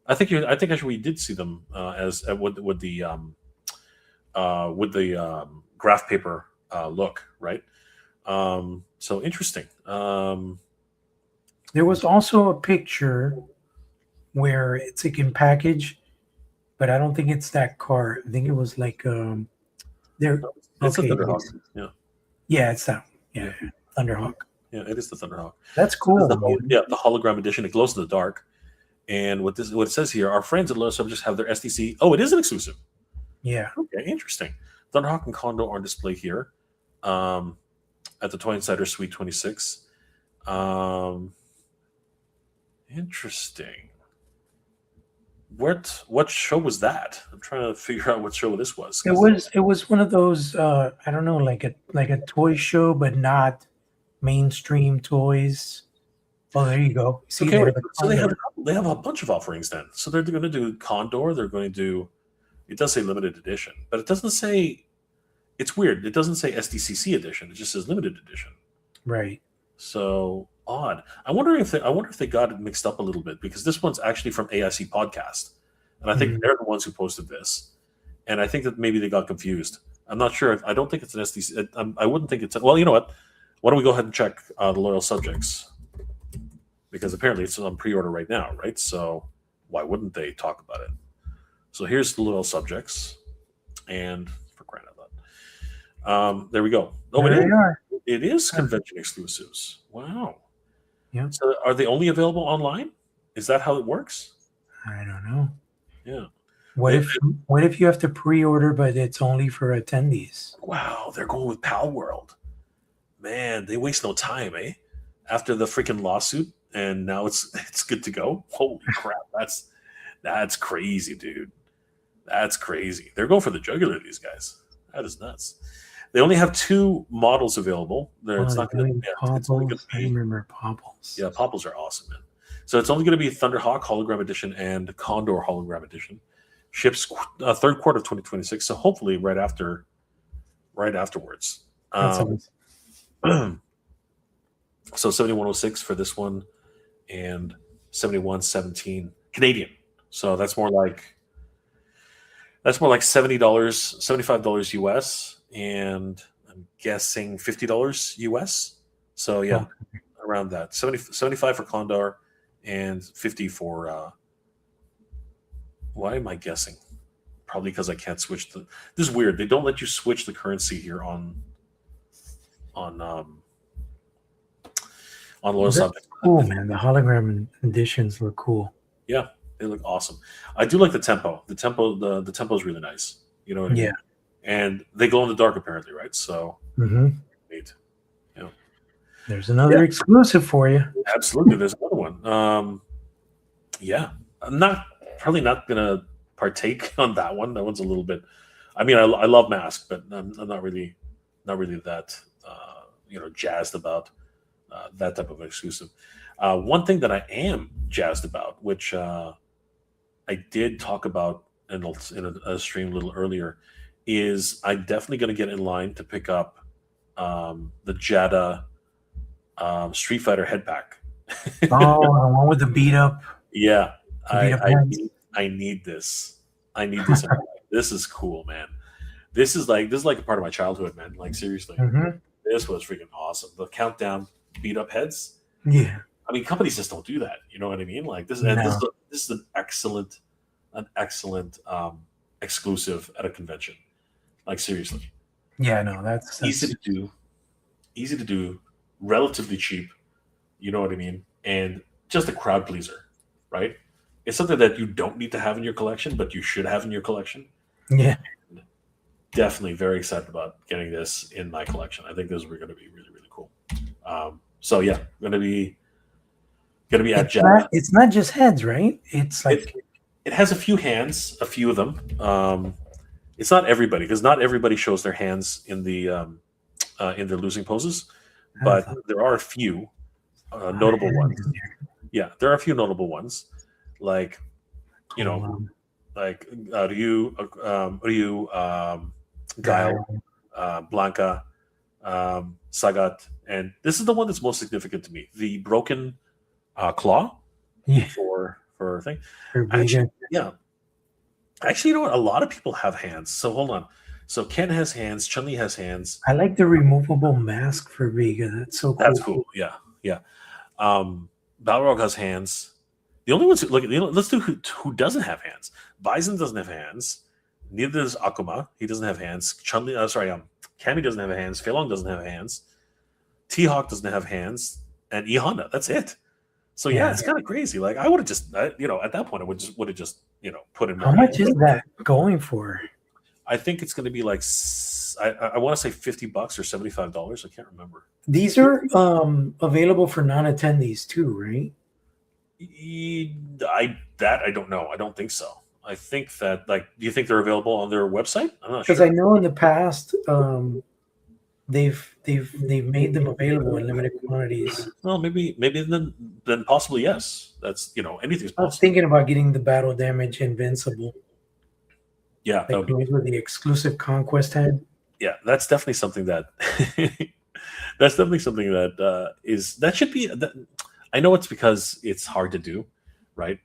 I think actually we did see them with the graph paper look, right? So interesting. There was also a picture where it's like in package, but I don't think it's that car. I think it was like there. It's Okay. a Thunderhawk. Yeah. Yeah, it's that. Yeah, Thunderhawk. Yeah, it is the Thunderhawk. That's cool. The hologram edition. It glows in the dark. And what it says here, our friends at Loyal Subjects have their SDC. Oh, it is an exclusive. Yeah. Okay, interesting. Thunderhawk and Condor are on display here at the Toy Insider Suite 26. Interesting. What show was that? I'm trying to figure out what show this was. It was one of those I don't know, like a toy show, but not mainstream toys. Oh, there you go. See, okay, there, so they have a bunch of offerings then. So they're going to do Condor. They're going to do. It does say limited edition, but it doesn't say. It's weird. It doesn't say SDCC edition. It just says limited edition. Right. So odd. I wonder if they got it mixed up a little bit, because this one's actually from AIC Podcast, and I think they're the ones who posted this, and I think that maybe they got confused. I'm not sure. I don't think it's an SDC. I wouldn't think it's. Well, you know what? Why don't we go ahead and check the Loyal Subjects? Because apparently it's on pre-order right now, right? So why wouldn't they talk about it? So here's the Loyal Subjects, and for crying out loud, there we go. Oh, it is convention exclusives. Wow. Yeah. So are they only available online? Is that how it works? I don't know. Yeah. What if you have to pre-order, but it's only for attendees? Wow, they're going with Pal World. Man, they waste no time, eh? After the freaking lawsuit, and now it's good to go. Holy crap, that's crazy, dude. That's crazy. They're going for the jugular, these guys. That is nuts. They only have 2 models available. It's not going to I remember Popples. Yeah, Popples are awesome, man. So it's only going to be Thunderhawk Hologram Edition and Condor Hologram Edition. Ships third quarter of 2026. So hopefully right afterwards. So 7106 for this one, and 7117 Canadian. So that's more like $70, $75 US, and I'm guessing $50 US. So yeah, around that. 75 for Condor and 50 for why am I guessing? Probably because I can't switch this is weird. They don't let you switch the currency here on Loyal Subject. Cool, man. The hologram editions look cool. Yeah, they look awesome. I do like the tempo. The tempo is really nice. You know what I mean? Yeah. And they glow in the dark apparently, right? So neat. Yeah. There's another exclusive for you. Absolutely. There's another one. Yeah. I'm probably not gonna partake on that one. That one's a little bit. I mean, I love Mask, but I'm not really that jazzed about that type of exclusive. One thing that I am jazzed about, which I did talk about in a stream a little earlier, is I'm definitely going to get in line to pick up the Jada Street Fighter head pack Oh, the one with the beat up. Yeah, The beat up I hands. I need this. I need this. In my life. This is cool, man. This is like a part of my childhood, man. Like seriously, Mhm. this was freaking awesome. The countdown beat up heads. Yeah. I mean, companies just don't do that. You know what I mean? Like this, and No. this is an excellent exclusive at a convention. Like seriously, Yeah, no, that's easy to do, relatively cheap. You know what I mean? And just a crowd pleaser, right? It's something that you don't need to have in your collection, but you should have in your collection. yeah. Definitely very excited about getting this in my collection. I think those are going to be really, really cool. So yeah, going to be at It's not just heads, right? It's like it has a few hands, a few of them. It's not everybody because not everybody shows their hands in their losing poses, but there are a few notable ones. Yeah, there are a few notable ones, like you know, like Ryu, Guile, Blanca, Sagat, and this is the one that's most significant to me: the broken claw yeah. for thing. For Actually, yeah. Actually, you know what? A lot of people have hands. So hold on. So Ken has hands. Chun Li has hands. I like the removable mask for Vega. That's so cool. That's cool. Yeah, yeah. Balrog has hands. The only ones look. Let's do who doesn't have hands. Bison doesn't have hands. Neither does Akuma. He doesn't have hands. Chun Li. Cammy doesn't have hands. Fei Long doesn't have hands. T Hawk doesn't have hands. And E Honda. That's it. So yeah, it's kind of crazy. Like I would have just, at that point, I would have just, put in more. How much is that going for? I think it's going to be like, I want to say $50 or $75. I can't remember. These are available for non-attendees too, right? I don't know. I don't think so. I think that do you think they're available on their website? I'm not sure. Because I know in the past they've made them available in limited quantities. Well, maybe then possibly yes. That's anything's possible. I was thinking about getting the battle damage invincible. Yeah, like with the exclusive conquest head. Yeah, that's definitely something that that should be. I know it's because it's hard to do, right?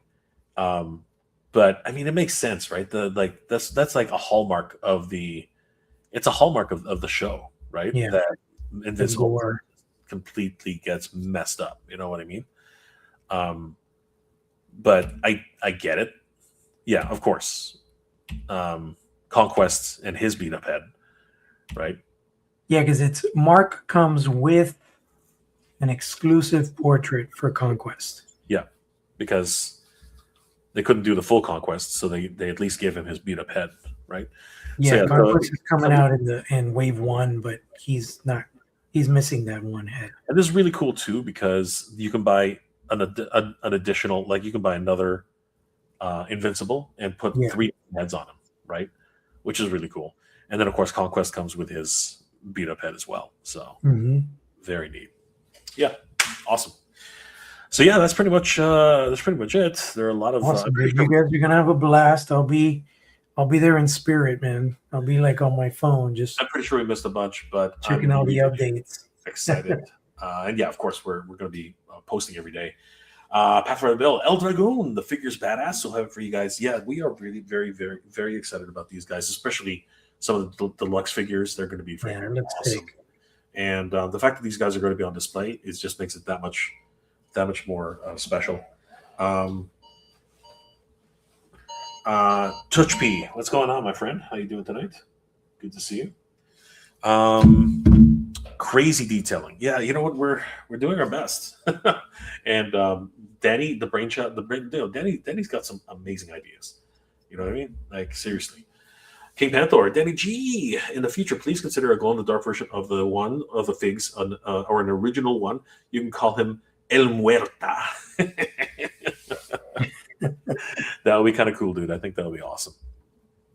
But I mean, it makes sense, right? That's like a hallmark of the. It's a hallmark of the show, right? Yeah. That Invincible completely gets messed up. You know what I mean? But I get it. Yeah, of course. Conquest and his beat up head, right? Yeah, because Mark comes with an exclusive portrait for Conquest. Yeah, because they couldn't do the full Conquest, so they at least gave him his beat up head, right? Yeah, Conquest is coming out in wave 1, but he's missing that one head. And this is really cool too because you can buy an additional, like you can buy another Invincible and put 3 heads on him, right? Which is really cool. And then of course Conquest comes with his beat up head as well. So very neat. Yeah, awesome. So yeah, that's pretty much it. There are a lot of awesome. You guys are gonna have a blast. I'll be there in spirit, man. I'll be like on my phone, just I'm pretty sure we missed a bunch, but checking all the updates. Excited. And yeah, of course we're gonna be posting every day. Pathfinder Bill, El Dragoon, the figure's badass. So have it for you guys. Yeah, we are really very, very, very excited about these guys, especially some of the deluxe figures. They're going to be awesome. And the fact that these guys are going to be on display just makes it that much more special. Touch P, what's going on, my friend? How you doing tonight? Good to see you. Crazy detailing. Yeah, you know what? We're doing our best. And Danny, the brainchild, Danny's got some amazing ideas. You know what I mean? Like seriously. King Panther, Danny G. In the future, please consider a glow-in-the-dark version of the figs, or an original one. You can call him El Muerta. That would be kind of cool, dude. I think that would be awesome.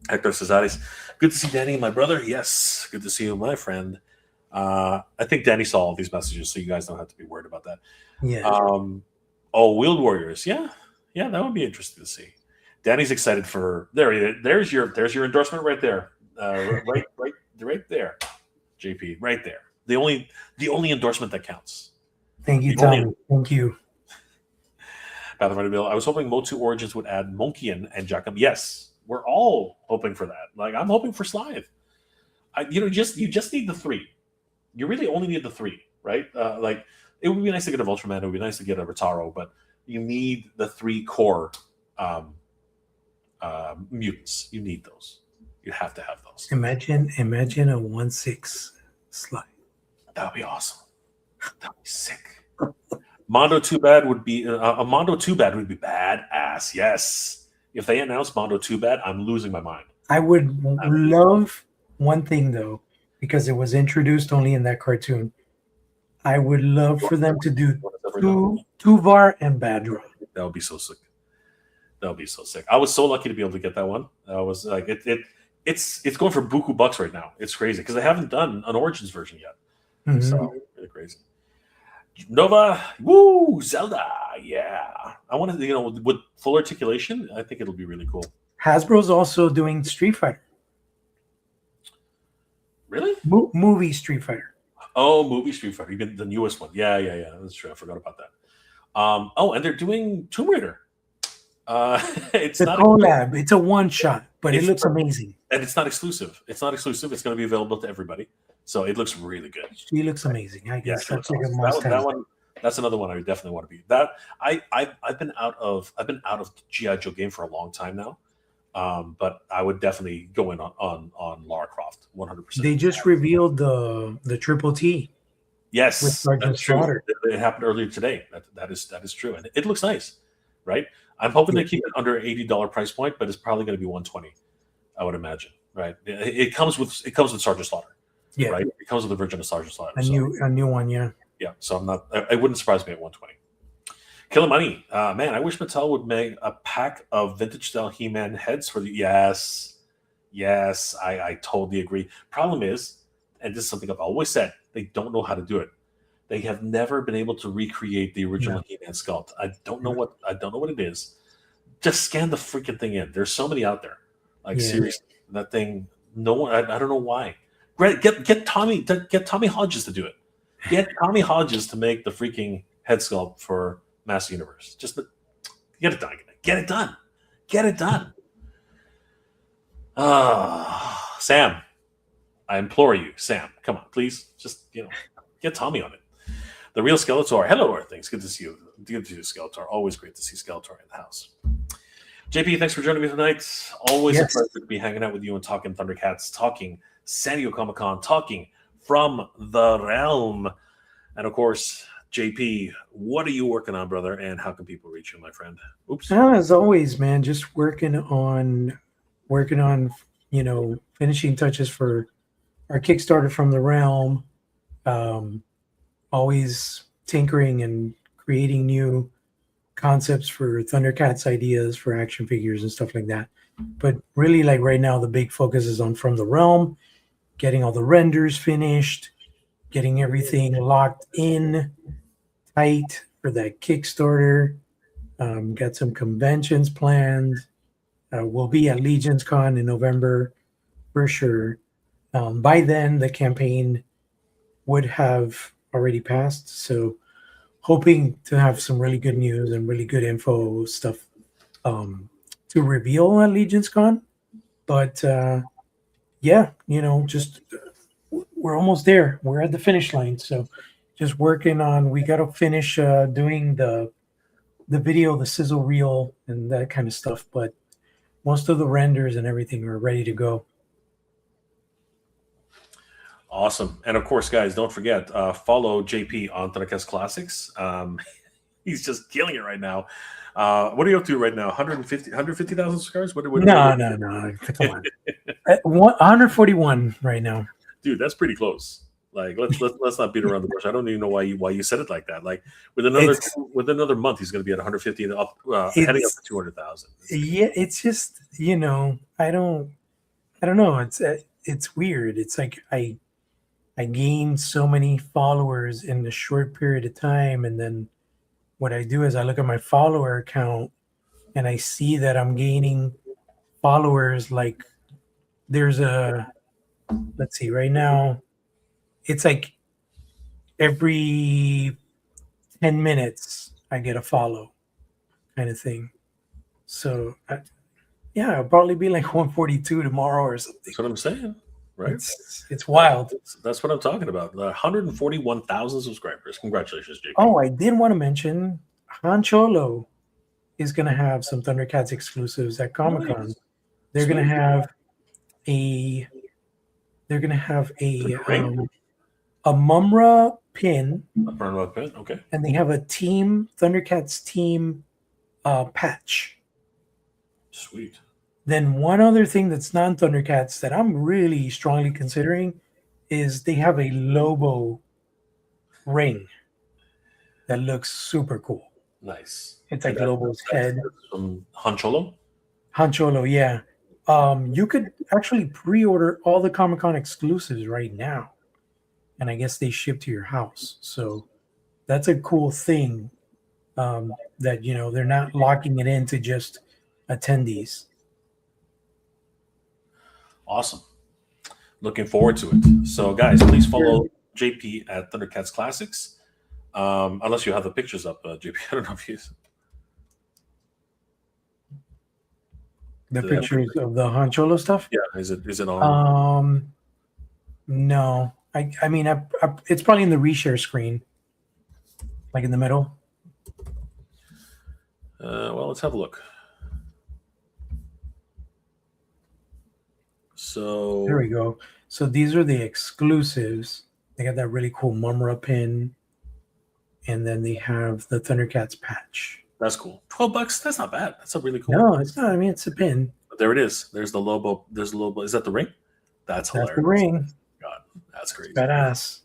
Hector Cesares, good to see Danny, my brother. Yes, good to see you, my friend. I think Danny saw all these messages, so you guys don't have to be worried about that. Yeah. Wheeled Warriors. Yeah, that would be interesting to see. Danny's excited for there's your endorsement right there. Right there. JP, right there. The only endorsement that counts. Thank you, Tommy. Thank you. Pathfinder Bill. I was hoping Motu Origins would add Monkian and Jackham. Yes, we're all hoping for that. Like I'm hoping for Slithe. You just need the 3. You really only need the 3, right? Like it would be nice to get a Ultraman. It would be nice to get a Rotaro, but you need the 3 core mutants. You need those. You have to have those. Imagine a 1/6 Slithe. That would be awesome. That would be sick. Mondo Too Bad would be a Mondo Too Bad would be badass. Yes, if they announce Mondo Too Bad, I'm losing my mind. I would love one thing though, because it was introduced only in that cartoon. I would love for them to do Tuvar and Badra. That would be so sick. That would be so sick. I was so lucky to be able to get that one. I was like, it's going for buku bucks right now. It's crazy because they haven't done an Origins version yet. Mm-hmm. So really crazy. Nova, woo, Zelda, yeah. I want to, with full articulation, I think it'll be really cool. Hasbro's also doing Street Fighter. Really? Movie Street Fighter. Oh, movie Street Fighter, even the newest one. Yeah. That's true. I forgot about that. And they're doing Tomb Raider. It's not collab. It's a one shot, but it looks amazing. And it's not exclusive. It's going to be available to everybody. So it looks really good. She looks amazing. I guess that's like a that one. That's another one I definitely want to be. That I've been out of GI Joe game for a long time now, but I would definitely go in on Lara Croft 100%. They just revealed the Triple T. Yes, with Sergeant Slaughter. It happened earlier today. That is true, and it looks nice, right? I'm hoping they keep it under $80 price point, but it's probably going to be $120. I would imagine, right? It comes with Sergeant Slaughter. Yeah, right. It comes with a version of Sergeant Slaughter. A new one, yeah. Yeah, so I'm not. It wouldn't surprise me at 120. Killer Money, man. I wish Mattel would make a pack of vintage style He-Man heads for the. Yes, I totally agree. Problem is, and this is something I've always said, they don't know how to do it. They have never been able to recreate the original He-Man sculpt. I don't know what it is. Just scan the freaking thing in. There's so many out there. Like seriously, that thing. No one. I don't know why. Get Tommy Hodges to do it. Get Tommy Hodges to make the freaking head sculpt for Master Universe. Just get it done. Get it done. Get it done. Sam, I implore you, Sam, come on, please. Just get Tommy on it. The real Skeletor. Hello, Earthlings. Good to see you. Good to see you, Skeletor. Always great to see Skeletor in the house. JP, thanks for joining me tonight. Always a pleasure to be hanging out with you and talking Thundercats, talking San Diego Comic-Con, talking from the realm. And of course, JP, what are you working on, brother? And how can people reach you, my friend? Oops. As always, man, just working on finishing touches for our Kickstarter from the realm. Always tinkering and creating new concepts for Thundercats ideas for action figures and stuff like that. But really, like right now, the big focus is on From the Realm, getting all the renders finished, getting everything locked in tight for that Kickstarter. Got some conventions planned. We'll be at Legion's Con in November for sure. By then, the campaign would have already passed. So hoping to have some really good news and really good info stuff to reveal at Legion's Con. But just we're almost there. We're at the finish line. So just working on, we got to finish doing the video, the sizzle reel and that kind of stuff. But most of the renders and everything are ready to go. Awesome. And of course, guys, don't forget, follow JP on Thundercats Classics. He's just killing it right now. What are you up to right now? 150,000 subscribers? What no. Come on. 141 right now. Dude, that's pretty close. Like, let's not beat around the bush. I don't even know why you said it like that. Like, with another month, he's going to be at 150 and up, heading up to 200,000. Yeah, it's just I don't know. It's weird. It's like I gained so many followers in a short period of time, and then what I do is I look at my follower account and I see that I'm gaining followers. Like let's see, right now it's like every 10 minutes I get a follow kind of thing. So yeah, it'll probably be like 142 tomorrow or something. That's what I'm saying, right? It's wild. That's what I'm talking about. 141,000 subscribers. Congratulations, JP. Oh, I did want to mention Han Cholo is going to have some Thundercats exclusives at Comic-Con. Nice. They're going to Sweet. have a Ring? a Mumra pin, A burn pin. Okay. and they have a team Thundercats team patch. Sweet. Then one other thing that's non-Thundercats that I'm really strongly considering is they have a Lobo ring that looks super cool. Nice. It's like Lobo's head. From Han Cholo? Han Cholo, yeah. You could actually pre-order all the Comic-Con exclusives right now, and I guess they ship to your house. So that's a cool thing, that they're not locking it into just attendees. Awesome. Looking forward to it. So, guys, please follow JP at Thundercats Classics. Unless you have the pictures up, JP. I don't know if you. The pictures of the Han Cholo stuff. Yeah, is it on? No. I mean, it's probably in the reshare screen, like in the middle. Well, let's have a look. So There we go. So these are the exclusives. They got that really cool Mumra pin, and then they have the Thundercats patch. that's cool. $12. That's not bad. That's a really cool. No, it's not. I mean, it's a pin. But there it is. There's the Lobo. There's the Lobo. Is that the ring? That's hilarious. That's the ring. God, that's crazy. Badass.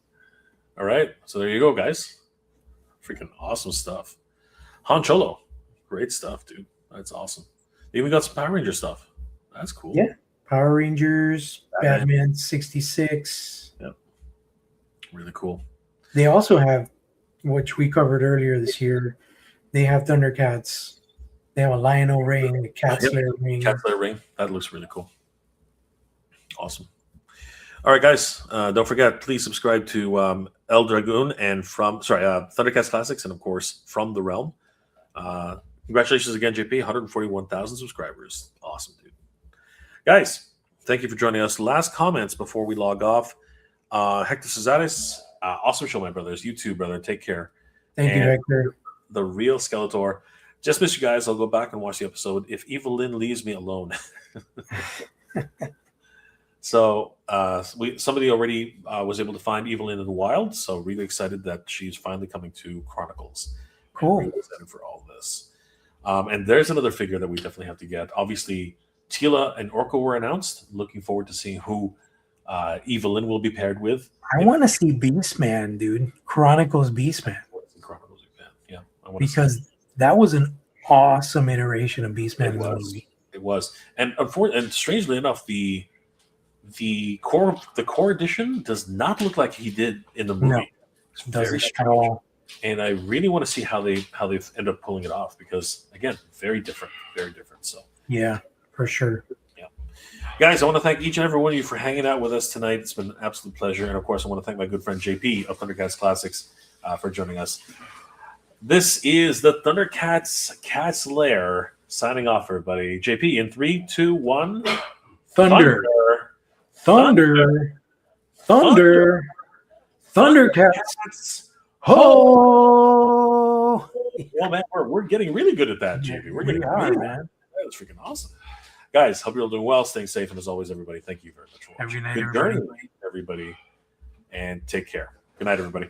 All right. So there you go, guys. Freaking awesome stuff. Han Cholo. Great stuff, dude. That's awesome. They even got some Power Ranger stuff. That's cool. Yeah. Power Rangers, Batman 66. Yep. Really cool. They also have, which we covered earlier this year, they have Thundercats. They have a Lion-O ring, a Cat Slayer ring. Cat Slayer ring. That looks really cool. Awesome. All right, guys. Don't forget, please subscribe to El Dragoon and Thundercats Classics, and of course, From the Realm. Congratulations again, JP. 141,000 subscribers. Awesome, dude. Guys, thank you for joining us. Last comments before we log off. Hector Cesares, awesome show, my brothers. You too, brother. Take care. Thank you, Hector. The Real Skeletor. Just missed you guys. I'll go back and watch the episode. If Evelyn leaves me alone. So somebody already was able to find Evelyn in the wild. So really excited that she's finally coming to Chronicles. Cool. Really excited for all of this. And there's another figure that we definitely have to get. Obviously, Tila and Orko were announced. Looking forward to seeing who Evelyn will be paired with. I want to see Beastman, dude. Chronicles Beastman. Chronicles, yeah. Because that was an awesome iteration of Beastman in the movie. It was. And strangely enough, the core edition does not look like he did in the movie. No, it's very strange. And I really want to see how they end up pulling it off because again, very different. So yeah, for sure. Yeah, guys, I want to thank each and every one of you for hanging out with us tonight. It's been an absolute pleasure, and of course, I want to thank my good friend JP of Thundercats Classics for joining us. This is the Thundercats Cat's Lair signing off, everybody. JP in 3, 2, 1. Thunder. Thundercats. Ho! Well, man, we're getting really good at that, JP. We're getting really man. That's freaking awesome. Guys, hope you're all doing well, staying safe, and as always, everybody, thank you very much for watching. Every night, Good journey, everybody, and take care. Good night, everybody.